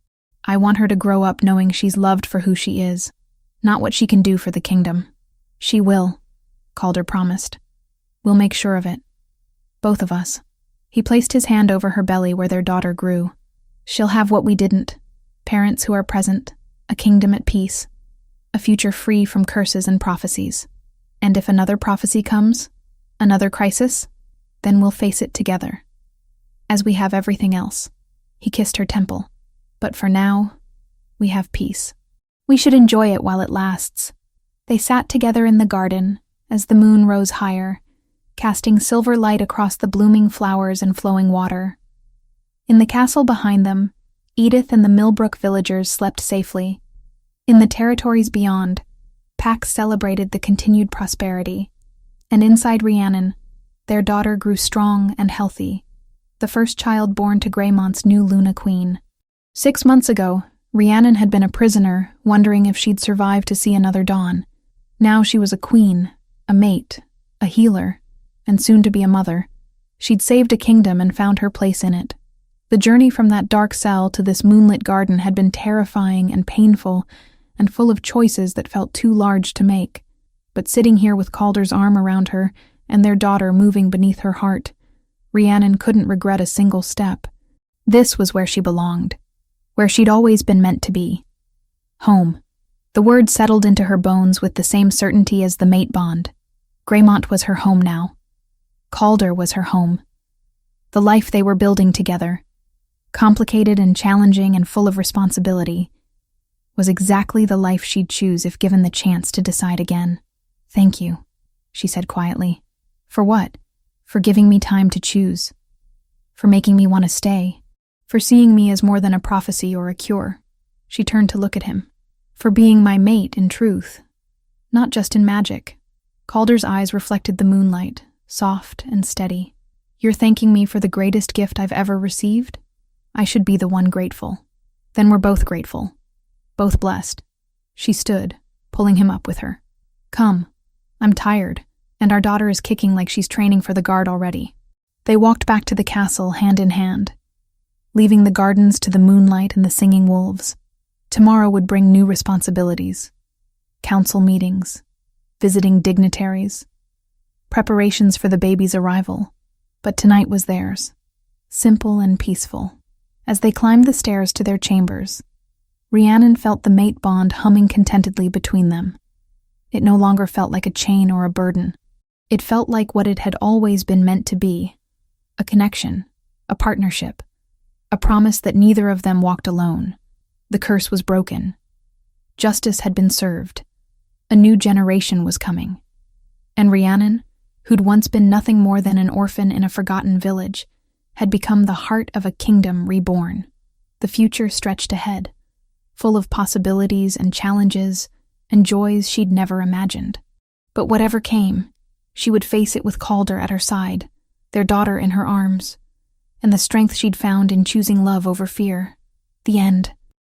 I want her to grow up knowing she's loved for who she is, not what she can do for the kingdom. She will, Calder promised. We'll make sure of it. Both of us. He placed his hand over her belly where their daughter grew. She'll have what we didn't, parents who are present, a kingdom at peace, a future free from curses and prophecies. And if another prophecy comes, another crisis, then we'll face it together. As we have everything else. He kissed her temple. But for now, we have peace. We should enjoy it while it lasts. They sat together in the garden as the moon rose higher, casting silver light across the blooming flowers and flowing water. In the castle behind them, Edith and the Millbrook villagers slept safely. In the territories beyond, Pax celebrated the continued prosperity. And inside Rhiannon, their daughter grew strong and healthy, the first child born to Greymont's new Luna Queen. 6 months ago, Rhiannon had been a prisoner, wondering if she'd survive to see another dawn. Now she was a queen, a mate, a healer, and soon to be a mother. She'd saved a kingdom and found her place in it. The journey from that dark cell to this moonlit garden had been terrifying and painful and full of choices that felt too large to make. But sitting here with Calder's arm around her and their daughter moving beneath her heart, Rhiannon couldn't regret a single step. This was where she belonged, where she'd always been meant to be. Home. The word settled into her bones with the same certainty as the mate bond. Greymont was her home now. Calder was her home. The life they were building together, complicated and challenging and full of responsibility, was exactly the life she'd choose if given the chance to decide again. Thank you, she said quietly. For what? For giving me time to choose. For making me want to stay. For seeing me as more than a prophecy or a cure. She turned to look at him. For being my mate in truth, not just in magic. Calder's eyes reflected the moonlight, soft and steady. You're thanking me for the greatest gift I've ever received? I should be the one grateful. Then we're both grateful. Both blessed. She stood, pulling him up with her. Come. I'm tired, and our daughter is kicking like she's training for the guard already. They walked back to the castle hand in hand, leaving the gardens to the moonlight and the singing wolves. Tomorrow would bring new responsibilities. Council meetings, visiting dignitaries, preparations for the baby's arrival. But tonight was theirs, simple and peaceful. As they climbed the stairs to their chambers, Rhiannon felt the mate bond humming contentedly between them. It no longer felt like a chain or a burden. It felt like what it had always been meant to be, a connection, a partnership, a promise that neither of them walked alone. The curse was broken. Justice had been served. A new generation was coming. And Rhiannon, who'd once been nothing more than an orphan in a forgotten village, had become the heart of a kingdom reborn. The future stretched ahead, full of possibilities and challenges and joys she'd never imagined. But whatever came, she would face it with Calder at her side, their daughter in her arms, and the strength she'd found in choosing love over fear. The end.